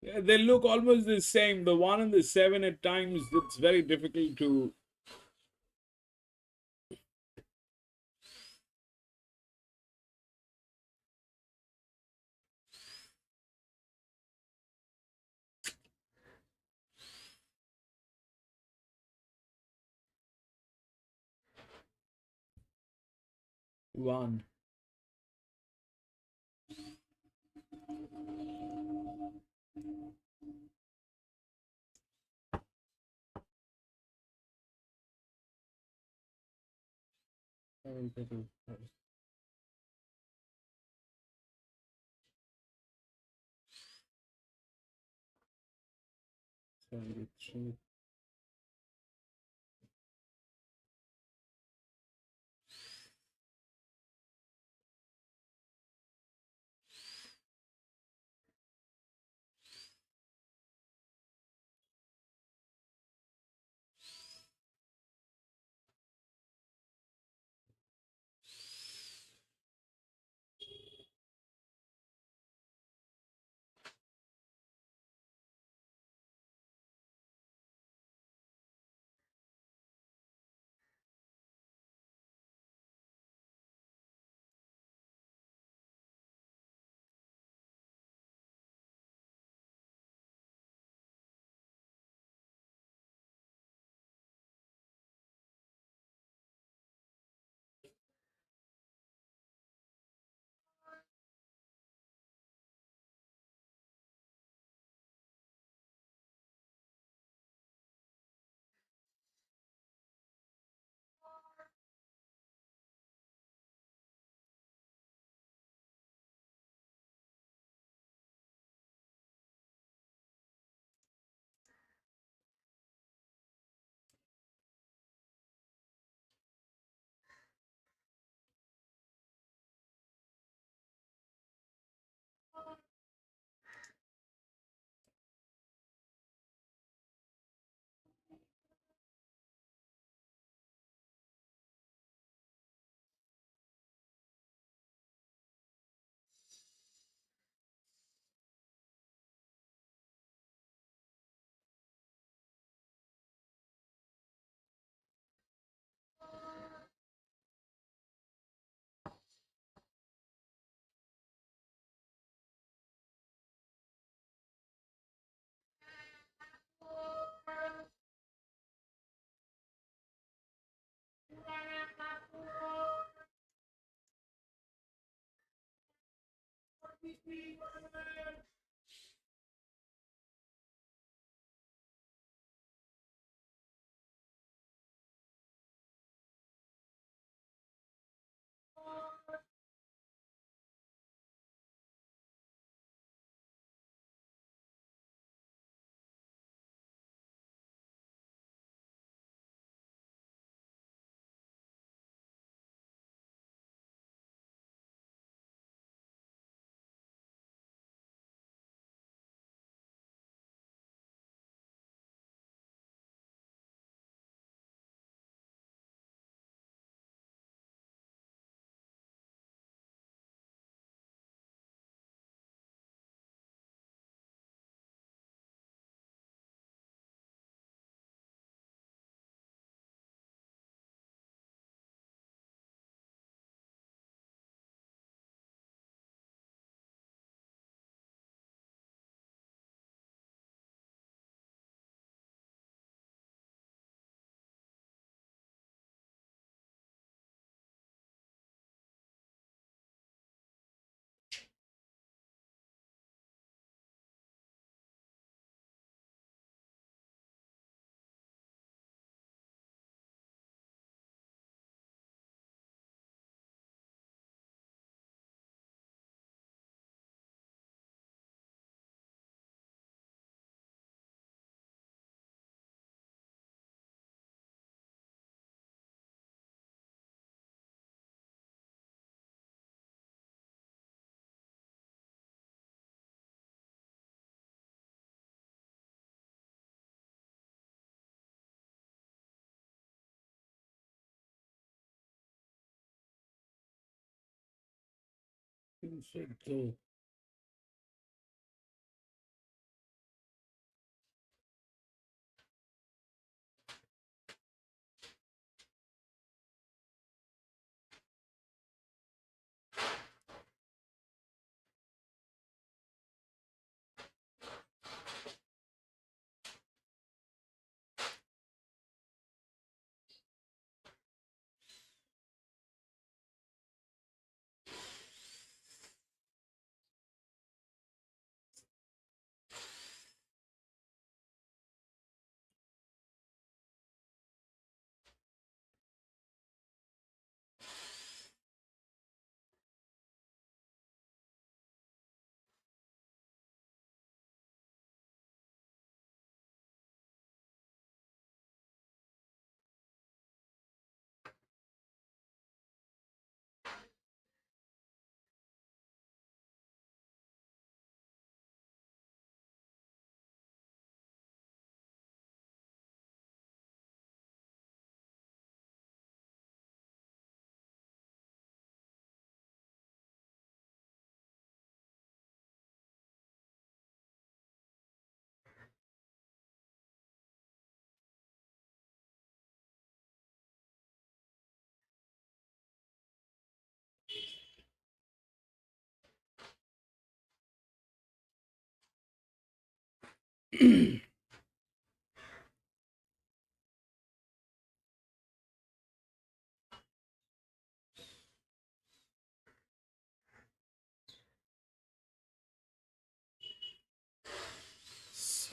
Yeah, they look almost the same. The 1 and the 7 at times, it's very difficult to. One. Seventy-three.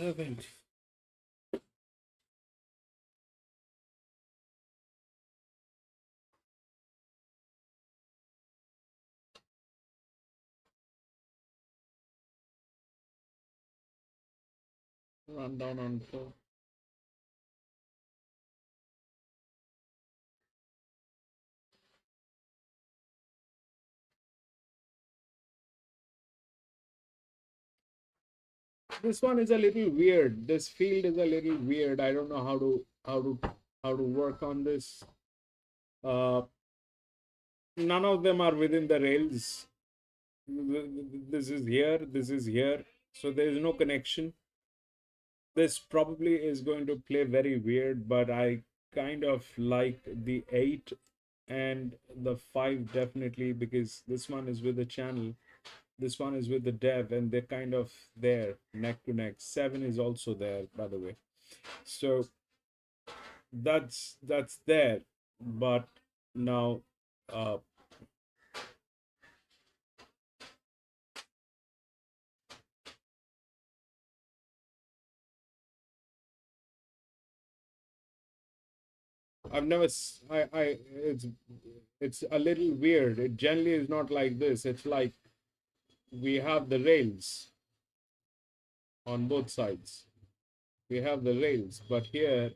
70. Run down on 4. This one is a little weird. This field is a little weird. I don't know how to work on this. None of them are within the rails. This is here, this is here, so there is no connection. This probably is going to play very weird, but I kind of like the 8 and the 5 definitely, because this one is with the channel, this one is with the dev, and they're kind of there neck to neck. 7 is also there, by the way. So that's there, but now I've never it's a little weird. It generally is not like this. It's like we have the rails on both sides. We have the rails, but here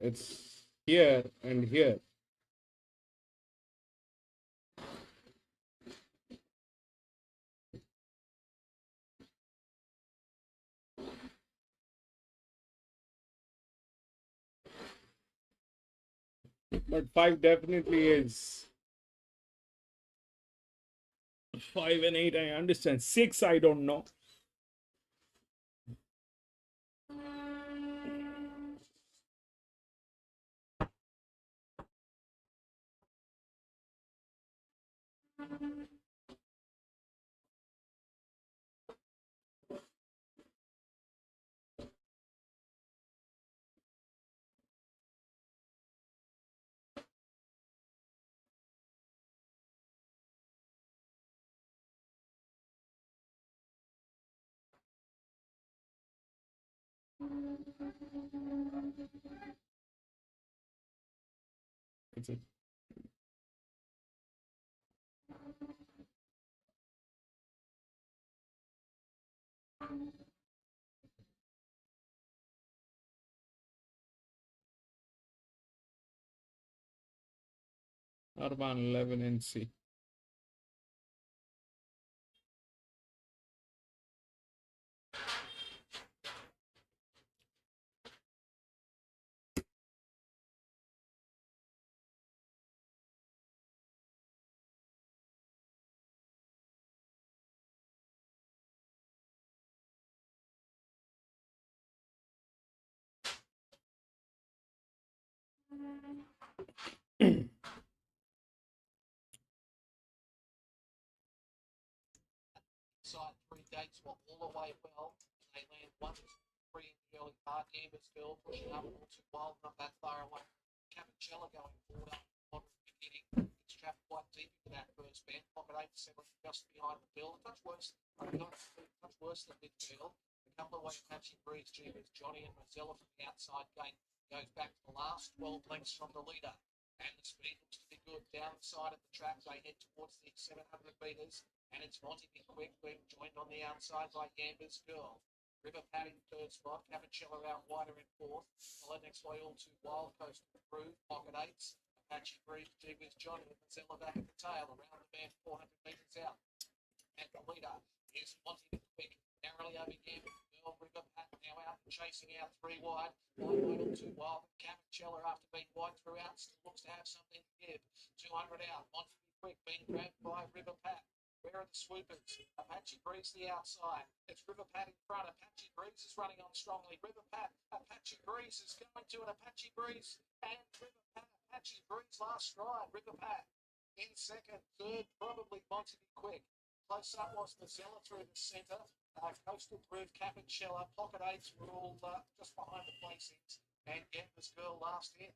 it's here and here. But 5 definitely is 5 and 8. I understand. 6, I don't know. It's a Urban 11 NC. Side 3 gates were all the way well. They land 1-3 in the early part. Amber's Girl pushing up all too wild, not that far away. Capicella going forward up on the beginning. It's trapped quite deep into that first bend. Pocket 8 settling just behind the bill. A touch worse than midfield. A couple of way Apache Breeze, Jeebus, Johnny and Rosella from the outside gate goes back to the last 12 lengths from the leader. And the speed looks to be good down the side of the track. They head towards the 700 metres. And it's Monty Quick being joined on the outside by Amber's Girl. River Pat in third spot. Capicella out wider in fourth. Followed next by All Too Wild Coast through. Pocket 8s. Apache Breeze, Jeebus, Johnny and Rosella back at the tail. Around the band 400 metres out. And the leader is Monty Quick. Narrowly over Amber's Girl. River Pat now out and chasing out 3 wide. All Too Wild. Capicella after being wide throughout still looks to have something to give. 200 out. Monty Quick being grabbed by River Pat. Where are the swoopers? Apache Breeze the outside. It's River Pat in front. Apache Breeze is running on strongly. River Pat, Apache Breeze is going to an Apache Breeze and River Pat, Apache Breeze last stride. River Pat in second. Third, probably Monty Quick. Close up was Mazzella through the centre. Coastal Groove, Capicella, Pocket 8s were all just behind the placings. And Amber's Girl last hit.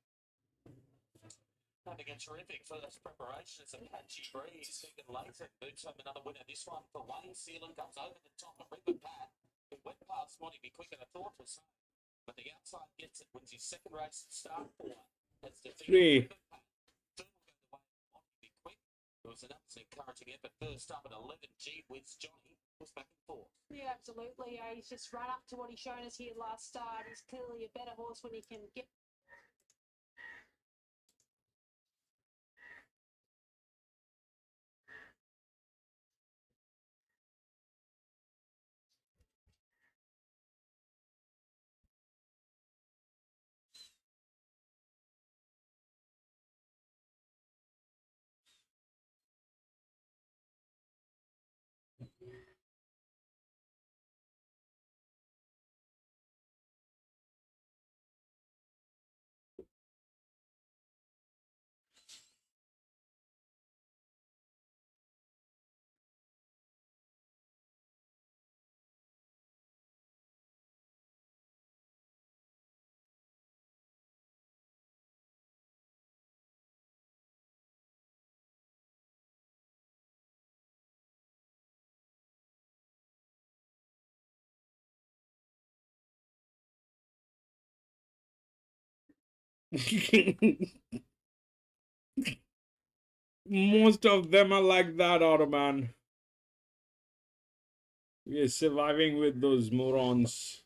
Having a terrific first preparation as Apache Breeze. Second later, boots home another winner. This one for Wayne Sealand comes over the top of River Pat, who went past Monty Be Quick and I thought was home. But the outside gets it, wins his second race at start 4. That's the 3. River Pat. Third will go the way of Monty Be Quick. It was another encouraging effort. First up at 11, G with Johnny was back and forth. Yeah, absolutely. He's just run up to what he's shown us here last start. He's clearly a better horse when he can get Most of them are like that, Automan. We are surviving with those morons.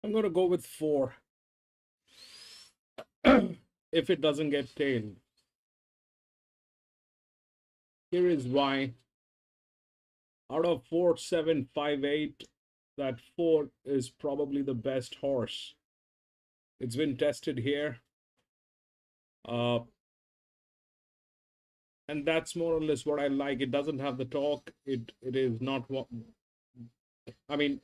I'm going to go with 4. If it doesn't get tailed. Here is why. Out of 4, 7, 5, 8, that 4 is probably the best horse. It's been tested here. And that's more or less what I like. It doesn't have the torque. It is not what, I mean,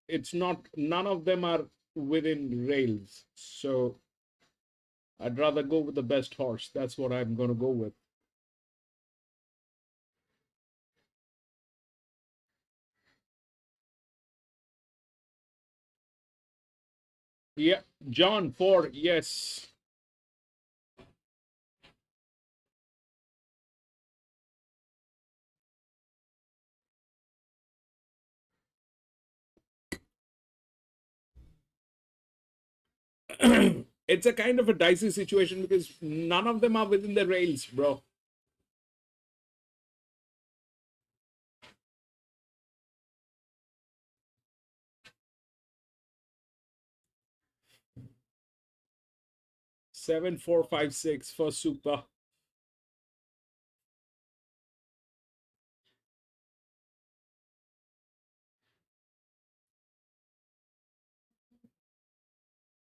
it's not, none of them are within rails. So I'd rather go with the best horse. That's what I'm going to go with. Yeah, John 4, yes. It's a kind of a dicey situation because none of them are within the rails, bro. Seven, 4, 5, 6 for super.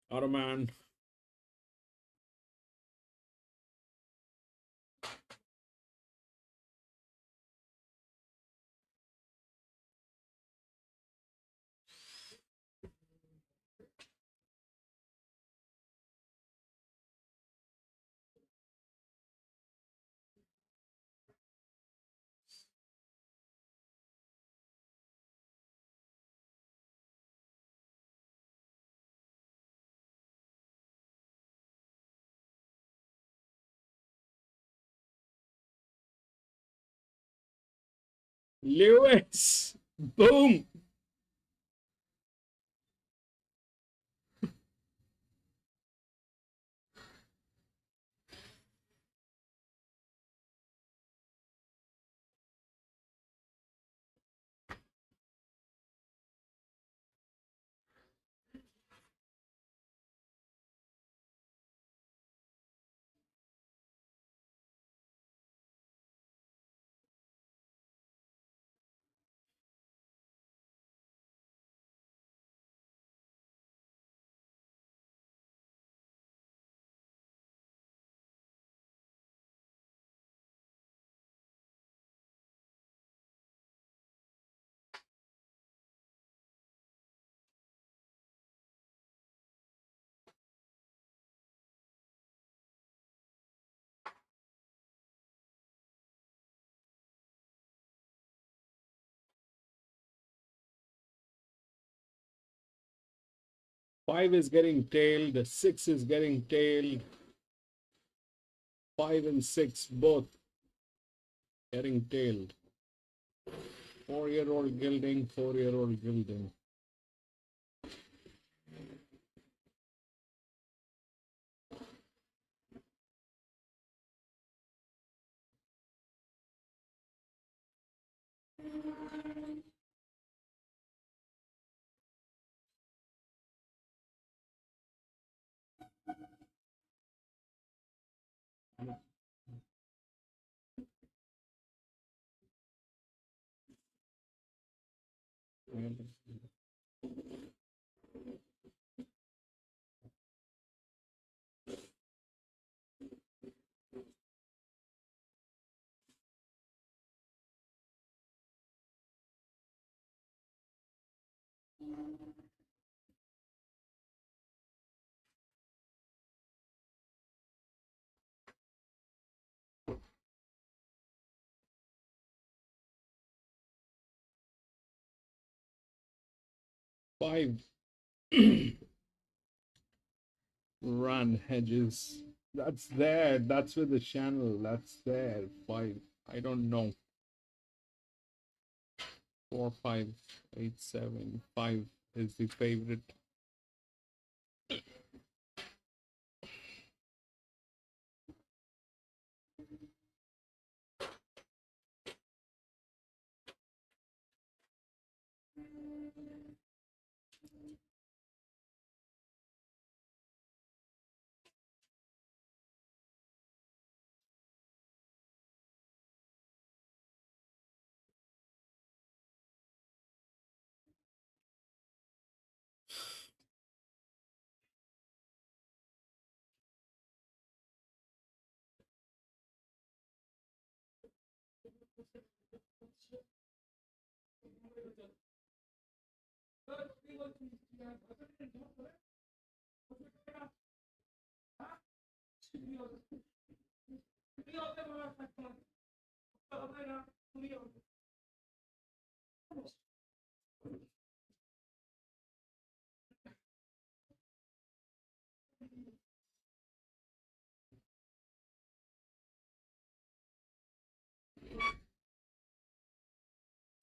Ottoman. Lewis. Boom. Five is getting tailed. 6 is getting tailed. 5 and 6 both getting tailed. 4-year-old gilding, 4-year-old gilding. Five. Run hedges. That's there. That's with the channel. That's there. 5. I don't know. 4, 5, 8, 7. 5 is the favorite.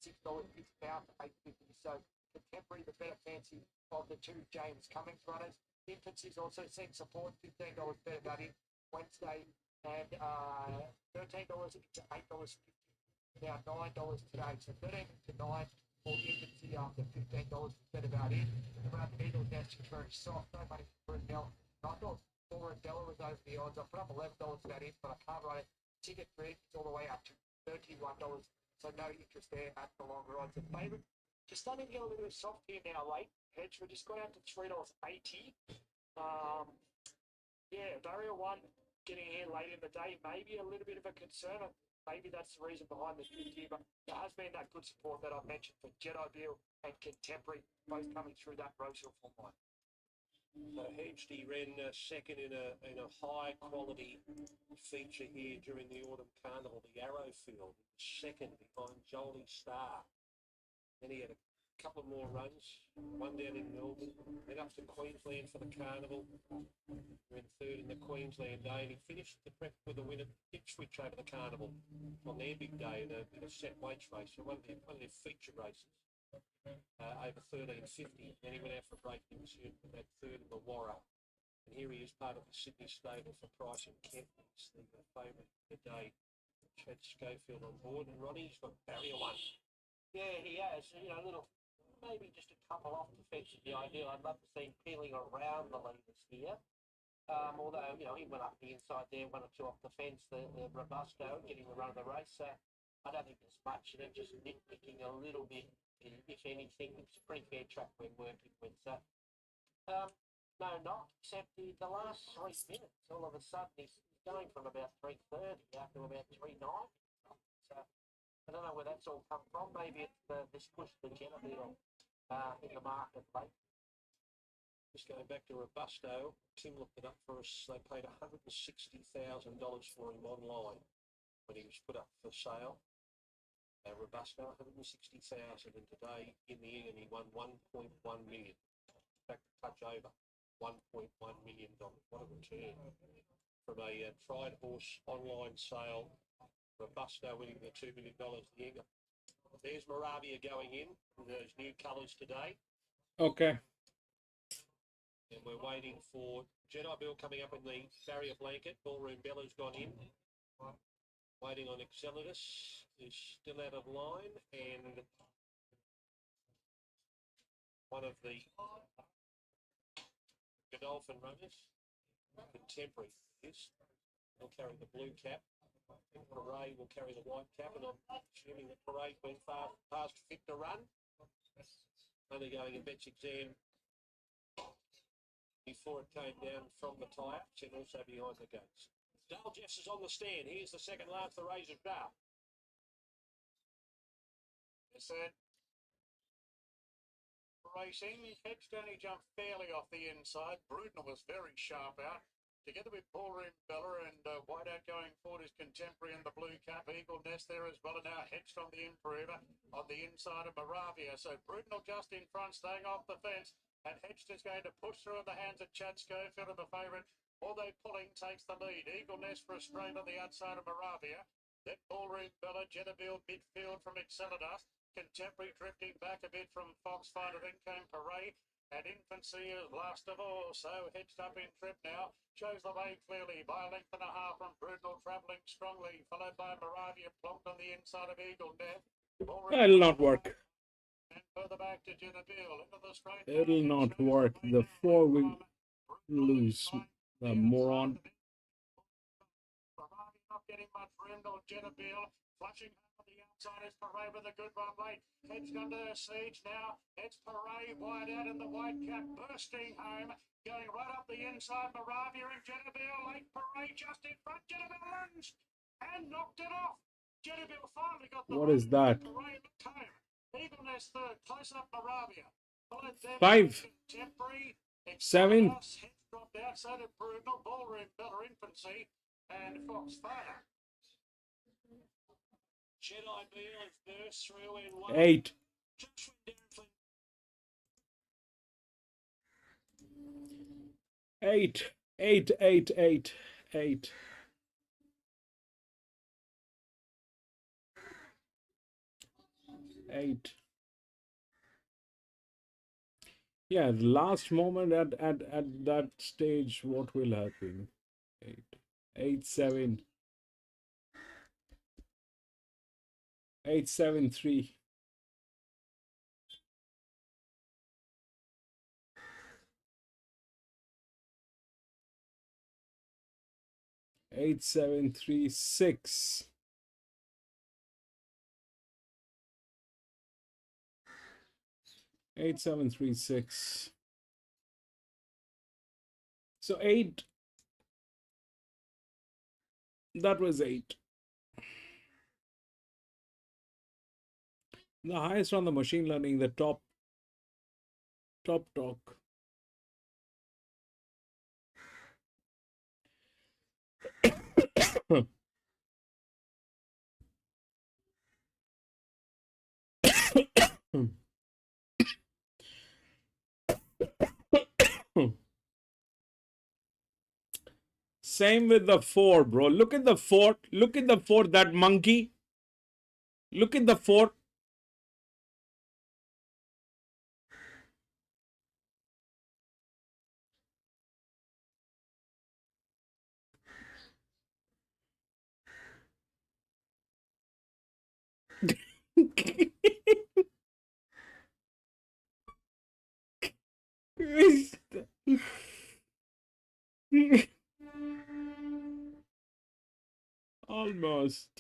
$6 discount to $8.50. So Contemporary, the better fancy of the two James Cummings runners. Infancy's also seeing support, $15 better value Wednesday, and $13 into $8.50. Now $9 today, so 13 to 9 for Infancy after $15 better value. Around the middle, that's just very soft. No money for Brunel. I thought Bella was over the odds. I put up $11 for that in, but I can't write it. Ticket grid is all the way up to $31. So no interest there at the longer odds. The favourite just starting to get a little bit soft here now late. Hedge, we just got out to $3.80. Yeah, Barrier 1 getting here late in the day, maybe a little bit of a concern. Maybe that's the reason behind the 50, but there has been that good support that I've mentioned for Jedi Bill and Contemporary, both coming through that Roseville form line. So Hedged, he ran second in a high quality feature here during the Autumn Carnival, the Arrowfield, second behind Jolie Star. Then he had a couple of more runs, one down in Melbourne, then up to Queensland for the Carnival, ran third in the Queensland day, and he finished the prep with a win at Ipswich over the Carnival on their big day in a set weights race, so one of their feature races. Over 13.50. Then he went out for a break in pursuit with that third in the Warra. And here he is part of the Sydney stable for Price and Kent. He's the favourite of the day. Chad Schofield on board. And Ronnie's got Barrier 1. Yeah, he has. You know, little, maybe just a couple off the fence would be ideal. I'd love to see him peeling around the leaders here. Although, you know, he went up the inside there, one or two off the fence, the Robusto, getting the run of the race. I don't think there's much in it, just nitpicking a little bit. If anything, it's a pretty fair track we're working with. So, no, not except the last 3 minutes. All of a sudden, he's going from about 3:30 up to about 3:90. So, I don't know where that's all come from. Maybe it's this push to get a bit in the market late. Just going back to Robusto, Tim looked it up for us. They paid $160,000 for him online when he was put up for sale. Robusto, $160,000, and today in the end he won $1.1 million. In fact, a touch over $1.1 million. What a return from a tried horse online sale. Robusto winning the $2 million. There's Moravia going in those new colours today. Okay. And we're waiting for Jedi Bill coming up in the barrier blanket. Ballroom Bella's gone in. Waiting on Excelidus, is still out of line, and one of the Godolphin runners, Contemporary, will carry the blue cap. And Parade will carry the white cap, and I'm assuming that Parade's been past fit to run. Undergoing a Bet's exam before it came down from the tie-ups and also behind the gates. Dale Jeffs is on the stand. Here's the second lap for Razor Sharp. Yes, sir. Racing, Hedged only jumped fairly off the inside. Brudenell was very sharp out. Together with Ballroom Bella and Whiteout going forward is Contemporary and the blue cap. Eagle Nest there as well, and now Hedged on the improver on the inside of Moravia. So Brudenell just in front, staying off the fence, and Hedged is going to push through in the hands of Chad Schofield of the favourite. Although Pulling takes the lead. Eagle Nest for a straight on the outside of Moravia. Then Ballroom Bella, Jedibill midfield from Excelidus. Contemporary drifting back a bit from Foxfighter. Then came Parade. And Infancy is last of all. So Hedged up in trip now. Shows the way clearly by a length and a half from Brudenell, travelling strongly. Followed by Moravia, plonked on the inside of Eagle Nest. It'll not work. And further back to Jedibill. Into the straight. It'll not work. The 4 will lose. The moron. Not getting much room to Jedibill. Flashing on the outside is Parade with a good run late. Hedged under siege now. It's Parade wide out in the white cap, bursting home. Going right up the inside, Moravia and Jedibill. Late Parade just in front. Jedibill lunged and knocked it off. Jedibill finally got the What is that? Parade looked home. Eagle Nest third, close up Moravia. 5, Temporary. 7. House, head dropped out, so did Brutal, Ballroom, Better Infancy, and Fox Fighter. Jedi Beal is burst through in 1. 8. Josh went down for 8. 8. 8. 8. 8. 8. Yeah, the last moment at that stage, what will happen? 8. 8, 7. 8, 7, 3. 8, 7, 3, 6. 8, 7, 3, 6. So 8. That was 8. The highest on the machine learning, the top talk. Same with the 4, bro. Look at the 4. Look at the 4. That monkey. Look at the 4.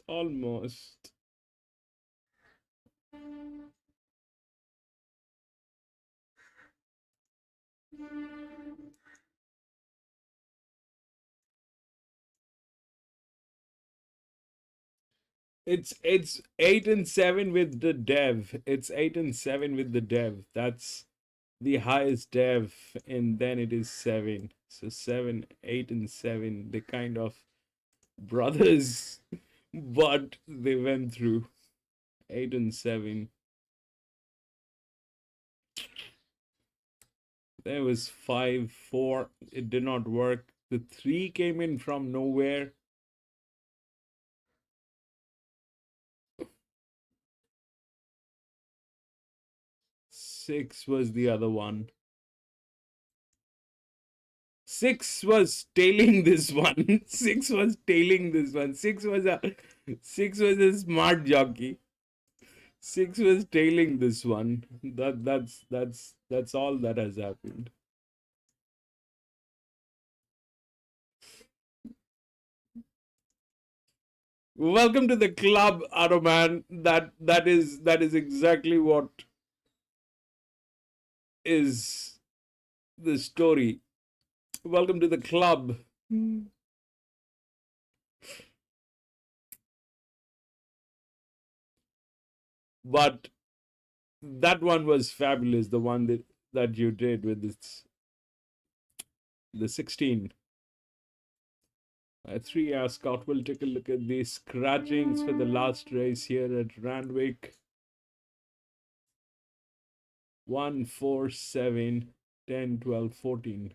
Almost. It's 8 and 7 with the dev. It's 8 and 7 with the dev. That's the highest dev, and then it is 7. So 7, 8 and 7, they kind of brothers, but they went through 8 and 7. There was 5, 4. It did not work. The 3 came in from nowhere. 6 was the other one. 6 was tailing this one. 6 was tailing this one. 6 was a smart jockey. 6 was tailing this one. That's all that has happened. Welcome to the club, Automan. That is exactly what is the story. Welcome to the club. But that one was fabulous. The one that you did with the 16. 3 hour Scott will take a look at the scratchings for the last race here at Randwick. 1, 4, 7, 10, 12, 14.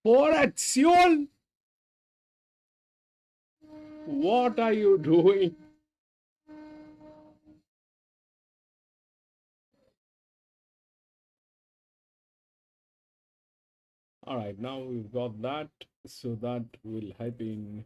For acción! What are you doing? All right, now we've got that, so that will help in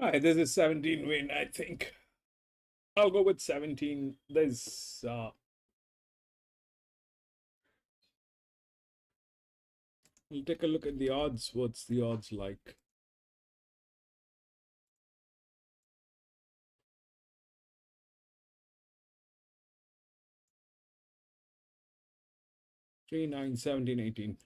all right, this is 17 win, I think. I'll go with 17. There's we'll take a look at the odds. What's the odds like? 3, 9, 17, 18.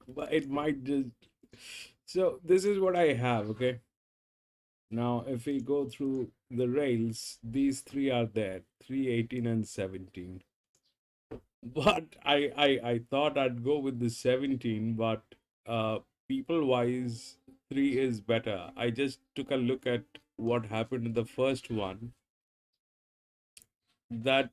But it might just. So this is what I have, okay? Now, if we go through the rails, these three are there, 3, 18, and 17. But I thought I'd go with the 17, but people wise, 3 is better. I just took a look at what happened in the first one. That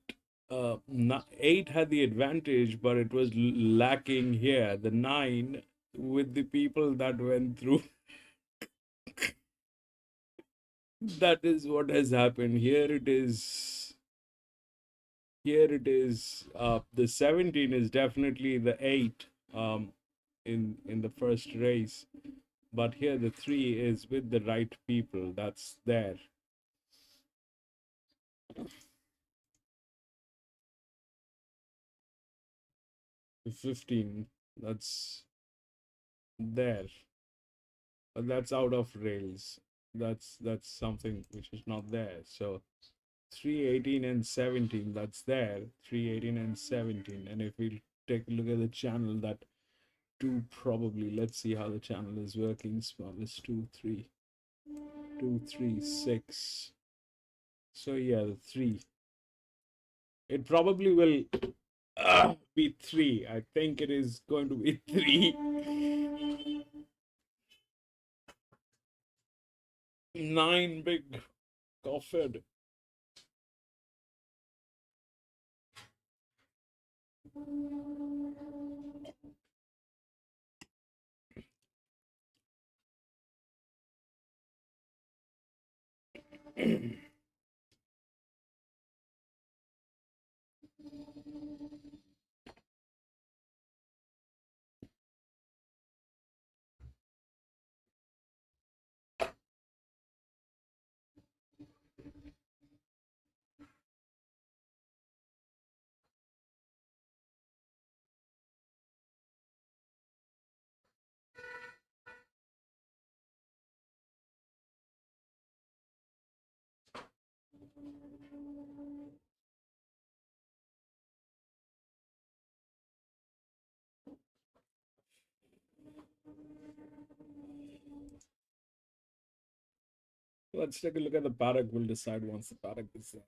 8 had the advantage, but it was lacking here. The 9, with the people that went through, that is what has happened. Here it is. Here it is. The 17 is definitely the 8 in the first race, but here the 3 is with the right people. That's there. The 15, that's there, but that's out of rails. That's something which is not there. So 3, 18, and 17, that's there. 3, 18, and 17. And if we take a look at the channel, that 2 probably, let's see how the channel is working. Smallest 2, 3, 2, 3, 6. So yeah, the 3. It probably will be 3. I think it is going to be 3. 9 big coffin. Let's take a look at the paddock. We'll decide once the paddock is there.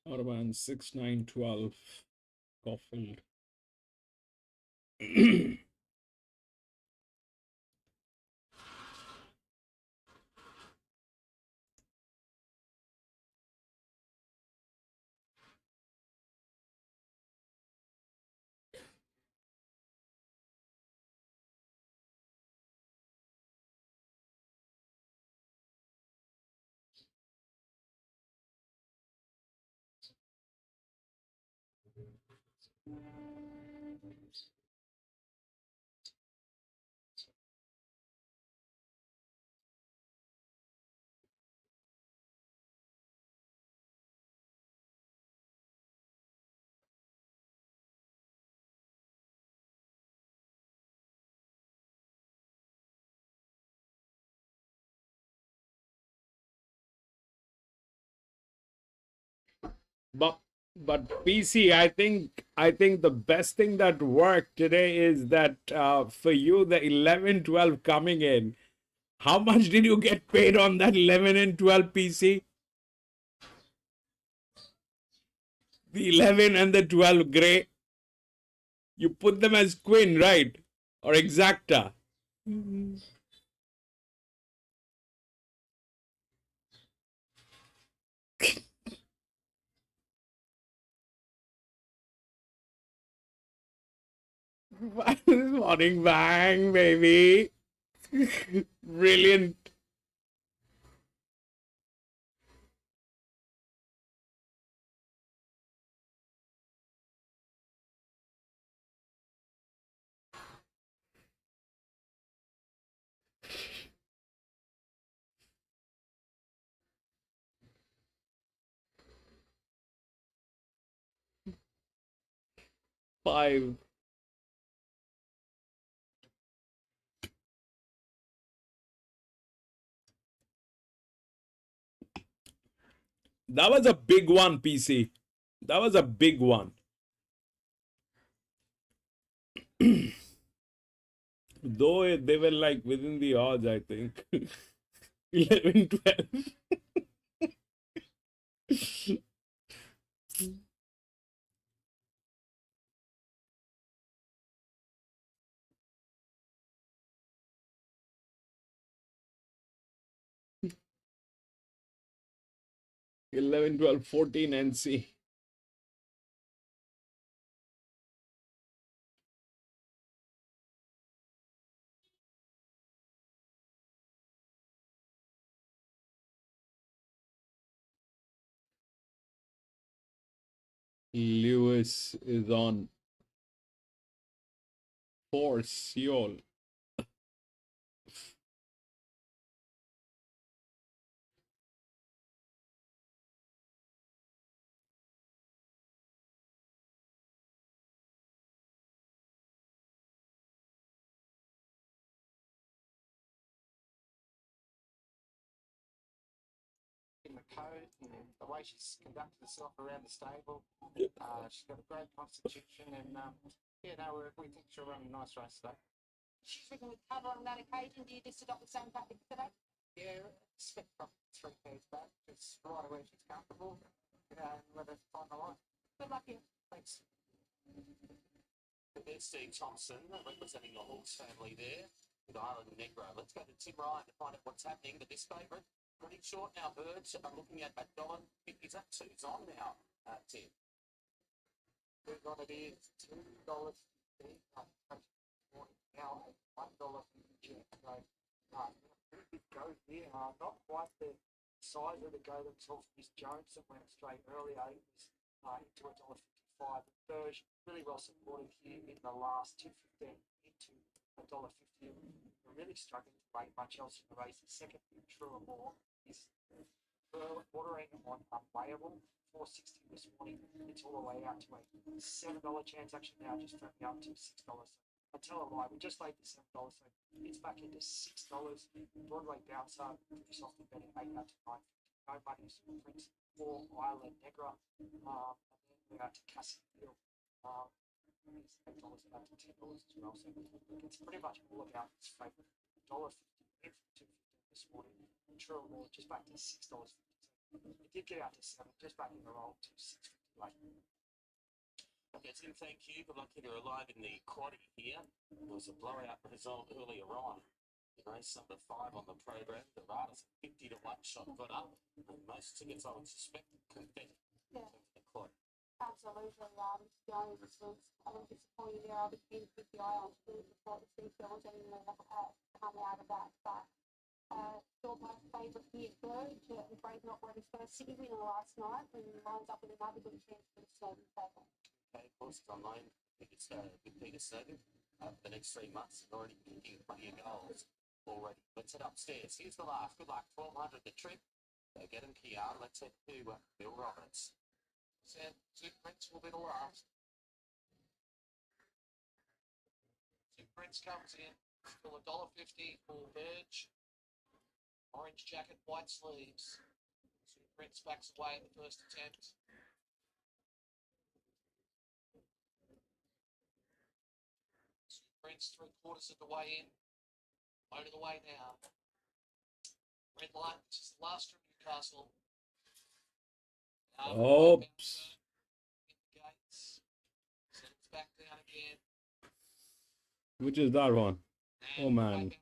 Autobahn 6912 Caulfield. But PC, I think the best thing that worked today is that for you the 11-12 coming in. How much did you get paid on that 11 and 12 PC? The 11 and the 12 gray. You put them as queen, right? Or exacta. Morning bang, baby. Brilliant. Five. That was a big one, PC. That was a big one. Though they were like within the odds, I think. 11, 12. 11, 12, 14 NC. Lewis is on for Seoul. In the code and the way she's conducted herself around the stable. She's got a great constitution and we think she'll run a nice race today. She's ridden with cover on that occasion. Do you just adopt the same tactics today? Yeah, expect probably 3 pairs back, just right where she's comfortable, and let her find the line. Good luck here. Thanks. There's Steve Thompson representing the Hawks family there with Island Negro. Let's go to Tim Ryan to find out what's happening. But this favourite, pretty short now, Birds. I'm looking at $1. Is that two's on now, Tim? Who's on it is $2.50. Now $1.50. So, pretty big go here. Not quite the size of the go that saw from Miss Jones that went straight earlier. It was into $1.55. The Burge really well supported here in the last 2.15 into $1.50. We're really struggling to make much else in the race. The second, True or More, is bordering on unplayable. 460 this morning. It's all the way out to a $7 chance. Actually, now just turning up to $6. I tell a lie, we just laid the $7, so it's back into $6. Broadway bouncer, pretty softly betting 8 out to 9. No money, Prince, 4 Island Negra, and then we're out to Cassie Field. It's $8 out to $10 as well. So it's pretty much all about this favourite. $1.50 in from $2.50 this morning. True or More, just back to $6.50. It did get out to 7, just back in the roll to 6.50 late. Okay, Tim, thank you. Good luck if you're alive in the quaddy here. There was a blowout result earlier on. Race number 5 on the program. The Raiders 50 to 1 shot got up. And most tickets, I would suspect, competitive Yeah. in the quad. Absolutely. Jones was a little disappointed there. I was keen to keep the eye on Steve before the Steve there was any more come out of that. But still my favourite here, Burge. Brave not won his first city winner last night and lines up with another good chance for the Snowden table. Okay, of course, it's online. I think it's with Peter Snowden. For the next 3 months, he's already kicking plenty of goals already. Let's head upstairs. Here's the last. Good luck. 1200 the trip. Get him, Kian. Let's head to Bill Roberts. Sam, Two Prince will be the last. Two Prince comes in. Still $1.50 for Burge. Orange jacket, white sleeves. Two Prince backs away in the first attempt. Two Prince 3/4 of the way in. Out of the way now. Red light, which is the last from Newcastle. Oops. Gates. Settles back down again. Which is that one? Oh, man.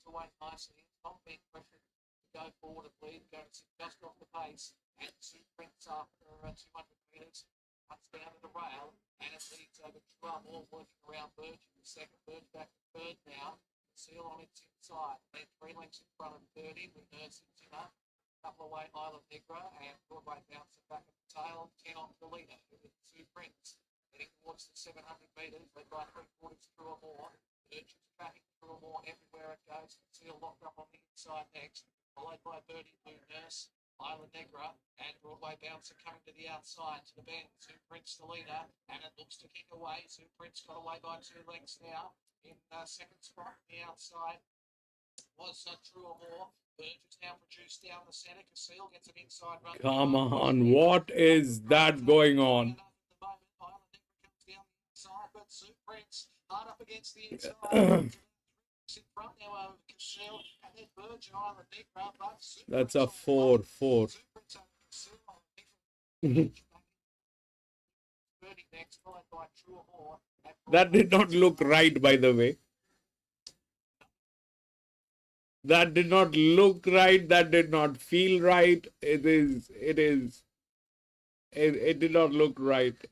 Away nicely. It's not being pressured to go forward and lead. Going to sit just off the pace. And Two Prince after 200 metres. Cuts down to the rail. And it leads over Trump, all working around Burge in the second. Burge back to third now. Seal on its inside. Then 3 lengths in front of 30 with Nurse and Timmer. Couple away Island Negra and Broadway bouncing back at the tail. 10 on the leader. Two Prince heading towards the 700 metres. Led by 3/4 True or More. Burge is tracking True or More everywhere it goes. Seal locked up on the inside next. Followed by Birdie Blue Nurse. Island Negra and Broadway bouncer coming to the outside to the bend. Two Prince the leader and it looks to kick away. Two Prince got away by 2 lengths now. In second spot on the outside was True or More. Burge is now produced down the centre. Casile gets an inside run. Come on, what is that going on? Island Negra comes down the inside, but Two Prince hard up against the inside. In front now over Casile and then Burge and Island Negra. That's a 4-4. That did not look right, by the way. That did not look right. That did not feel right. It did not look right.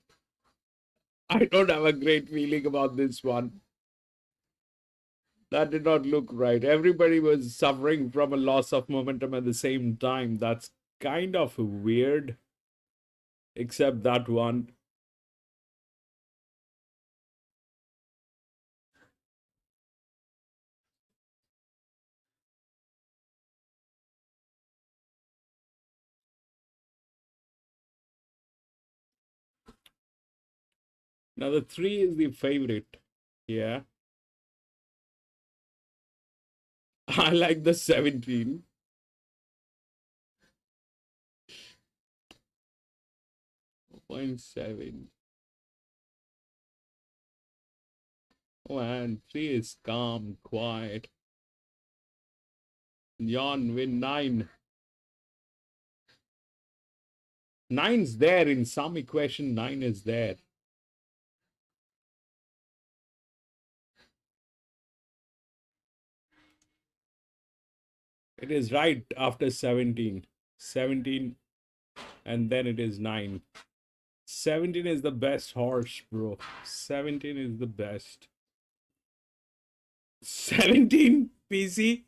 I don't have a great feeling about this one. That did not look right. Everybody was suffering from a loss of momentum at the same time. That's kind of weird, except that one. Now the 3 is the favorite. Yeah. I like the 17. Point 7. Oh, and 3 is calm, quiet. John win 9. 9's there in some equation. 9 is there. It is right after 17. 17 and then it is 9. 17 is the best horse, bro. 17 is the best. 17 PC.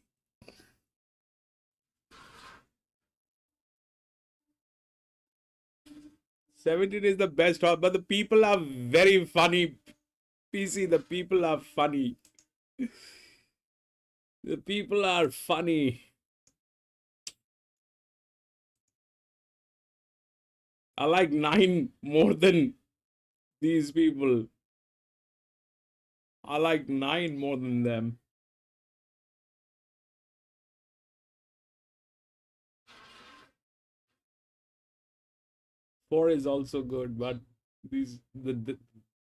'17 is the best horse, but the people are very funny. PC, the people are funny. The people are funny. I like 9 more than these people. I like 9 more than them. Four is also good, but these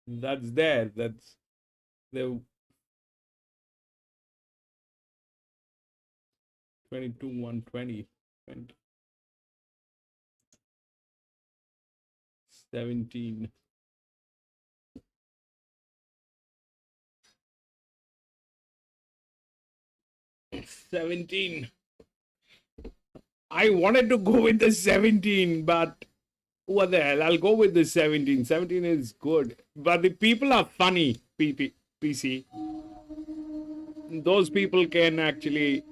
that's there. That's the 22, 120, 20, 17. '17. I wanted to go with the 17, but what the hell? I'll go with the 17. 17 is good. But the people are funny, PC. Those people can actually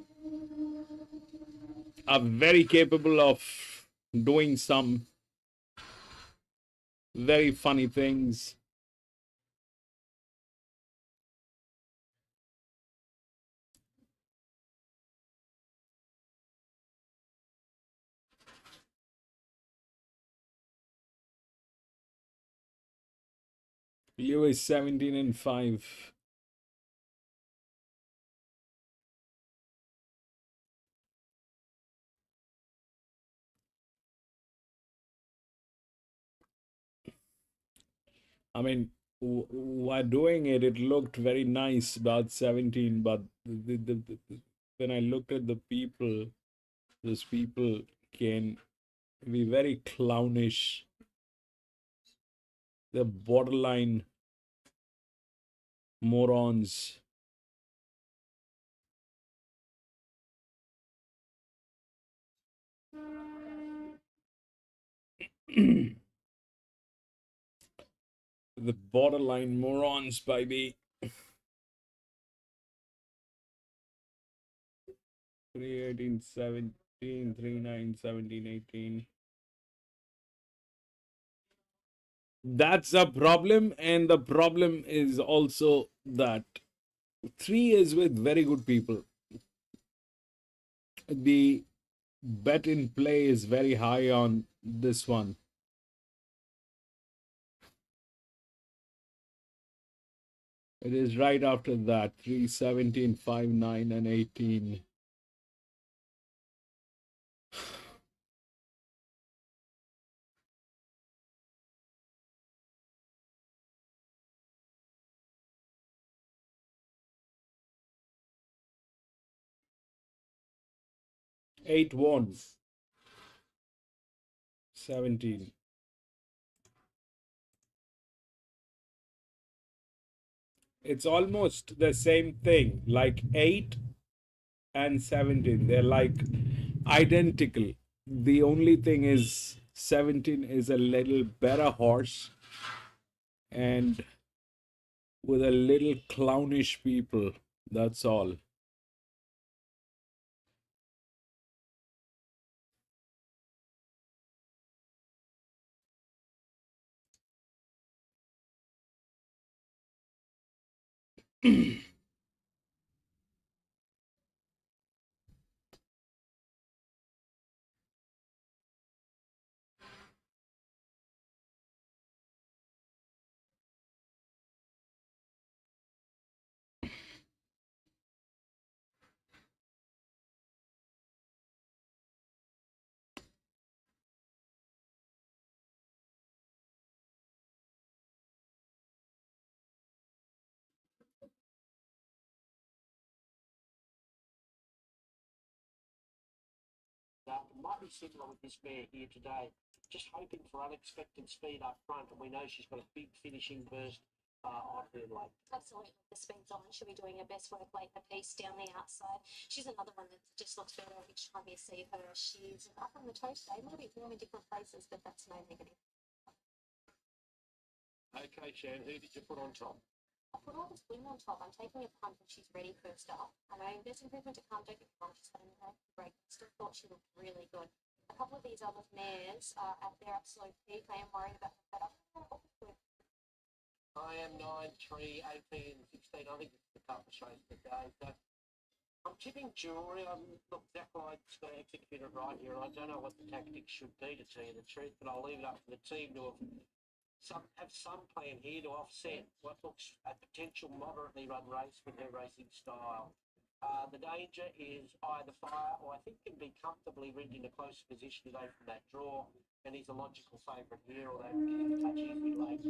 are very capable of doing some very funny things. Lewis 17 and 5. I mean, while doing it, it looked very nice about 17, but when I looked at the people, those people can be very clownish. They're borderline morons. The borderline morons, baby. 3, 18, 17, 3, 9, 17, 18. That's a problem, and the problem is also that 3 is with very good people. The bet in play is very high on this one. It is right after that. 3, 17, 5, 9, and 18. Eight won. 17. It's almost the same thing, like 8 and 17. They're like identical. The only thing is 17 is a little better horse and with a little clownish people. That's all. Might be similar with this mare here today. Just hoping for unexpected speed up front, and we know she's got a big finishing burst on her late. Absolutely, the speed's on. She'll be doing her best work late the piece down the outside. She's another one that just looks better each time you see her. She's up on the toe today, a little bit warm in different places, but that's no negative. Okay, Shan, who did you put on top? I put all this bloom on top. I'm taking a punt when she's ready first up. I know there's improvement to come, don't get me wrong, she's playing her break. I still thought she looked really good. A couple of these other mares are at their absolute peak. I am worried about the setup. I am 9, 3, 18, 16. I think it's the toughest race of the day. So I'm tipping Jewelry. Look, Zach Lloyd's going to execute it right here. I don't know what the tactics should be, to tell you the truth, but I'll leave it up to the team to have some plan here to offset what looks a potential moderately run race with her racing style. The danger is either Fire, or I think can be comfortably ridden in a closer position today from that draw, and he's a logical favourite here, although it's touch easy late.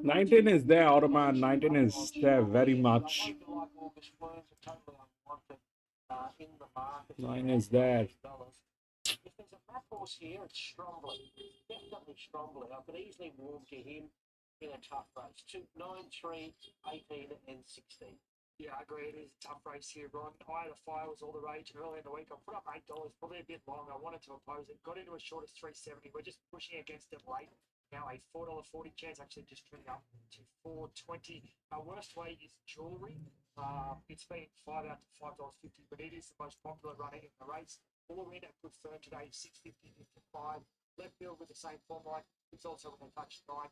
19 is there, Automan. 19 is there very much. I like August Blooms, are totally unwanted in the market. 9 is there. If there's a map horse here, it's Strombly. Definitely Strombly. I could easily warm to him in a tough race. 2, 9, 3, 18 and 16. Yeah, I agree. It is a tough race here, Ron. Eye of the Fire was all the rage early in the week. I put up $8, probably a bit long. I wanted to oppose it. Got into as short as 370. We're just pushing against it late. Now a $4.40 chance, actually just turned up to $4.20. Our worst weight is Jewelry. It's been $5 out to $5.50, but it is the most popular runner in the race. All in at good firm today, $6.50 to $5. Left field with the same form line. It's also when they touch $9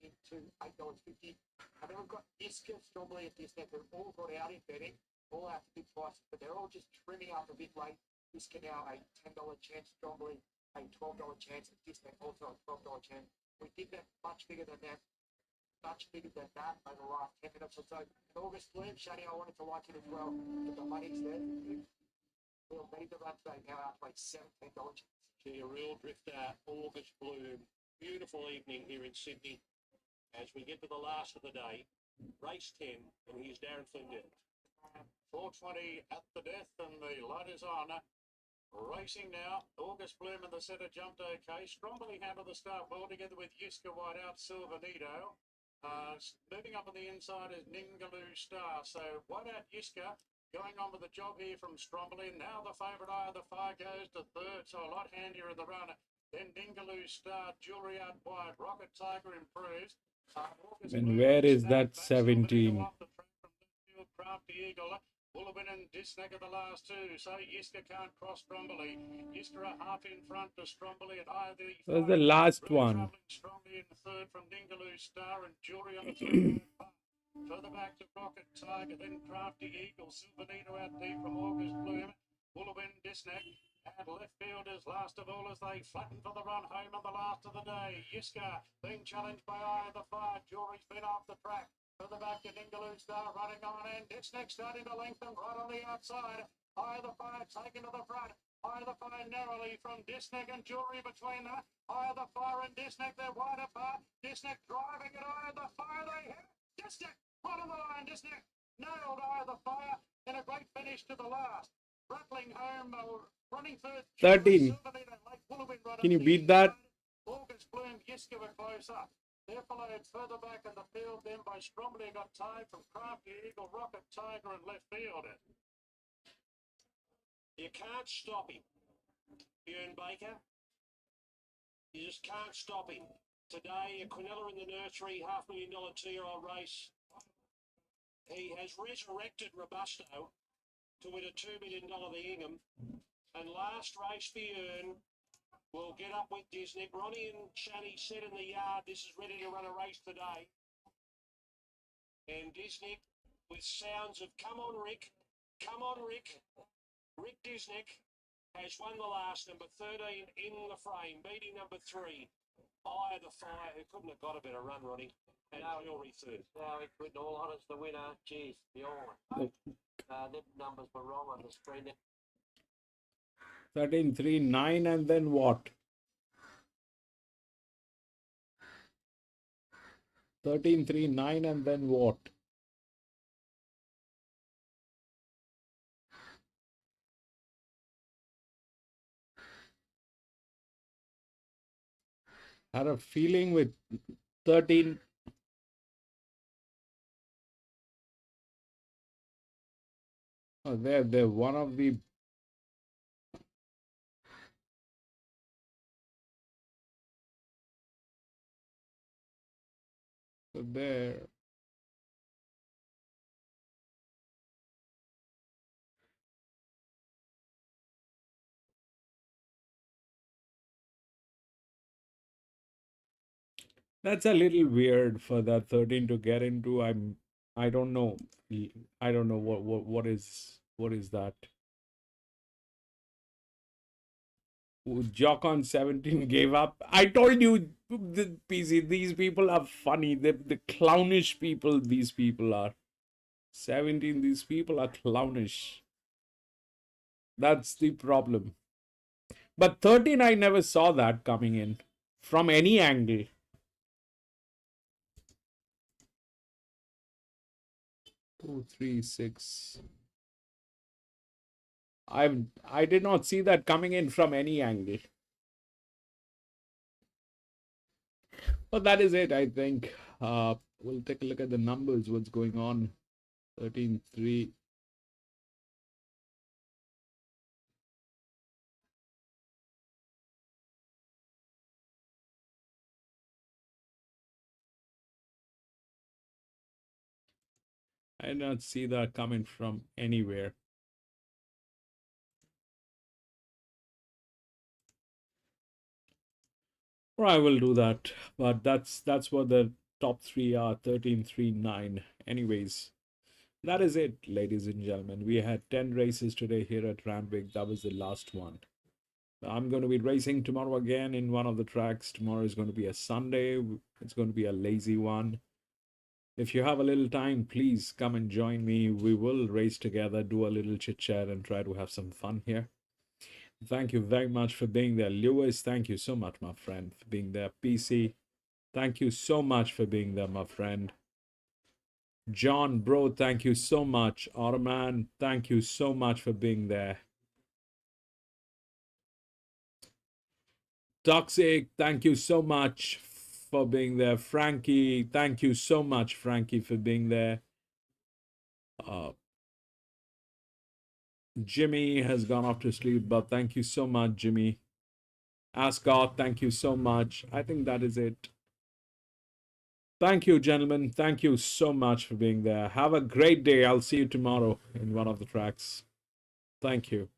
into $8.50. And then we've got Iska, Strombly, and Disney, who all got out in betting, all out to big prices, but they're all just trimming up a bit late. Iska now a $10 chance, Strombly a $12 chance, and Disney also a $12 chance. We did that much bigger than that over the last 10 minutes or so. And August Bloom, Shani, I wanted to like it as well, but the money's there. We'll need the run today now outweighs $17. Gee, a real drifter, August Bloom. Beautiful evening here in Sydney as we get to the last of the day. Race 10, and here's Darren Flindale. 4:20 at the death, and the light is on. Racing now, August Bloom in the centre jumped okay. Strombly handled the start well together with Yiska Whiteout, Silvanito. Moving up on the inside is Ningaloo Star. So Whiteout, Yiska going on with the job here from Strombly. Now the favourite Eye of the Fire goes to third, so a lot handier in the run. Then Ningaloo Star, Jewelry out wide. Rocket Tiger improves. And where is that 17? Crafty Eagle. Bullabin and Disneck are the last two, so Yiska can't cross Strombly. Yiska a half in front to Strombly, and either That's the last one. Strongly in the third from Ningaloo Star, and Jewelry on the third. Further back to Rocket Tiger, then Crafty Eagle, Silvanito out deep from August Bloom, Bullabin, Disneck, and left fielders last of all as they flatten for the run home on the last of the day. Yiska being challenged by Eye of the Fire. Jewelry's been off the track. Further back to Ningaloo Star running on, and Disneck starting to lengthen right on the outside. Eye of the Fire taken to the front. Eye of the Fire narrowly from Disneck and Jewelry between them. Eye of the Fire and Disneck, they're wide apart. Disneck driving it. Eye of the Fire, they hit Disneck right on the line. Disneck nailed Eye of the Fire in a great finish to the last. Rattling home, running third. 13. Can you beat that? August Bloom, Yiska were close up. They're followed further back in the field then by Strombly, got tied from Crafty Eagle, Rocket Tiger and left fielder. You can't stop him, Bjorn Baker. You just can't stop him. Today, a Quinella in the nursery, $500,000 two-year-old race. He has resurrected Robusto to win a $2 million the Ingham. And last race, Bjorn will get up with Disney. Ronnie and Shani said in the yard, this is ready to run a race today. And Disney with sounds of "Come on, Rick, come on, Rick." Rick Disnick has won the last, number 13 in the frame, beating number 3. Eye of the Fire, who couldn't have got a better run, Ronnie, and Jewelry third. No, he couldn't. All Honours the winner. Jeez, beyond. Them numbers were wrong on the screen. 13, 3, 9, and then what? 13, 3, 9, and then what? Had a feeling with 13. Oh, they're one of the. So there. That's a little weird for that 13 to get into. I don't know. I don't know what is that. Jock on 17 gave up. I told you, the PC, these people are funny. The clownish people these people are. 17, these people are clownish. That's the problem. But 13, I never saw that coming in from any angle. 2, 3, 6. I did not see that coming in from any angle. But that is it, I think. We'll take a look at the numbers, what's going on. 13, 3. I did not see that coming from anywhere. Or I will do that. But that's what the top 3 are. 13, 3, 9. Anyways, that is it, ladies and gentlemen. We had 10 races today here at Randwick. That was the last one. I'm going to be racing tomorrow again in one of the tracks. Tomorrow is going to be a Sunday. It's going to be a lazy one. If you have a little time, please come and join me. We will race together, do a little chit chat, and try to have some fun here. Thank you very much for being there. Lewis, thank you so much, my friend, for being there. PC, thank you so much for being there, my friend. John, bro, thank you so much. Ottoman, thank you so much for being there. Toxic, thank you so much for being there. Frankie, thank you so much, Frankie, for being there. Jimmy has gone off to sleep, but thank you so much, Jimmy. Ascot, thank you so much. I think that is it. Thank you, gentlemen. Thank you so much for being there. Have a great day. I'll see you tomorrow in one of the tracks. Thank you.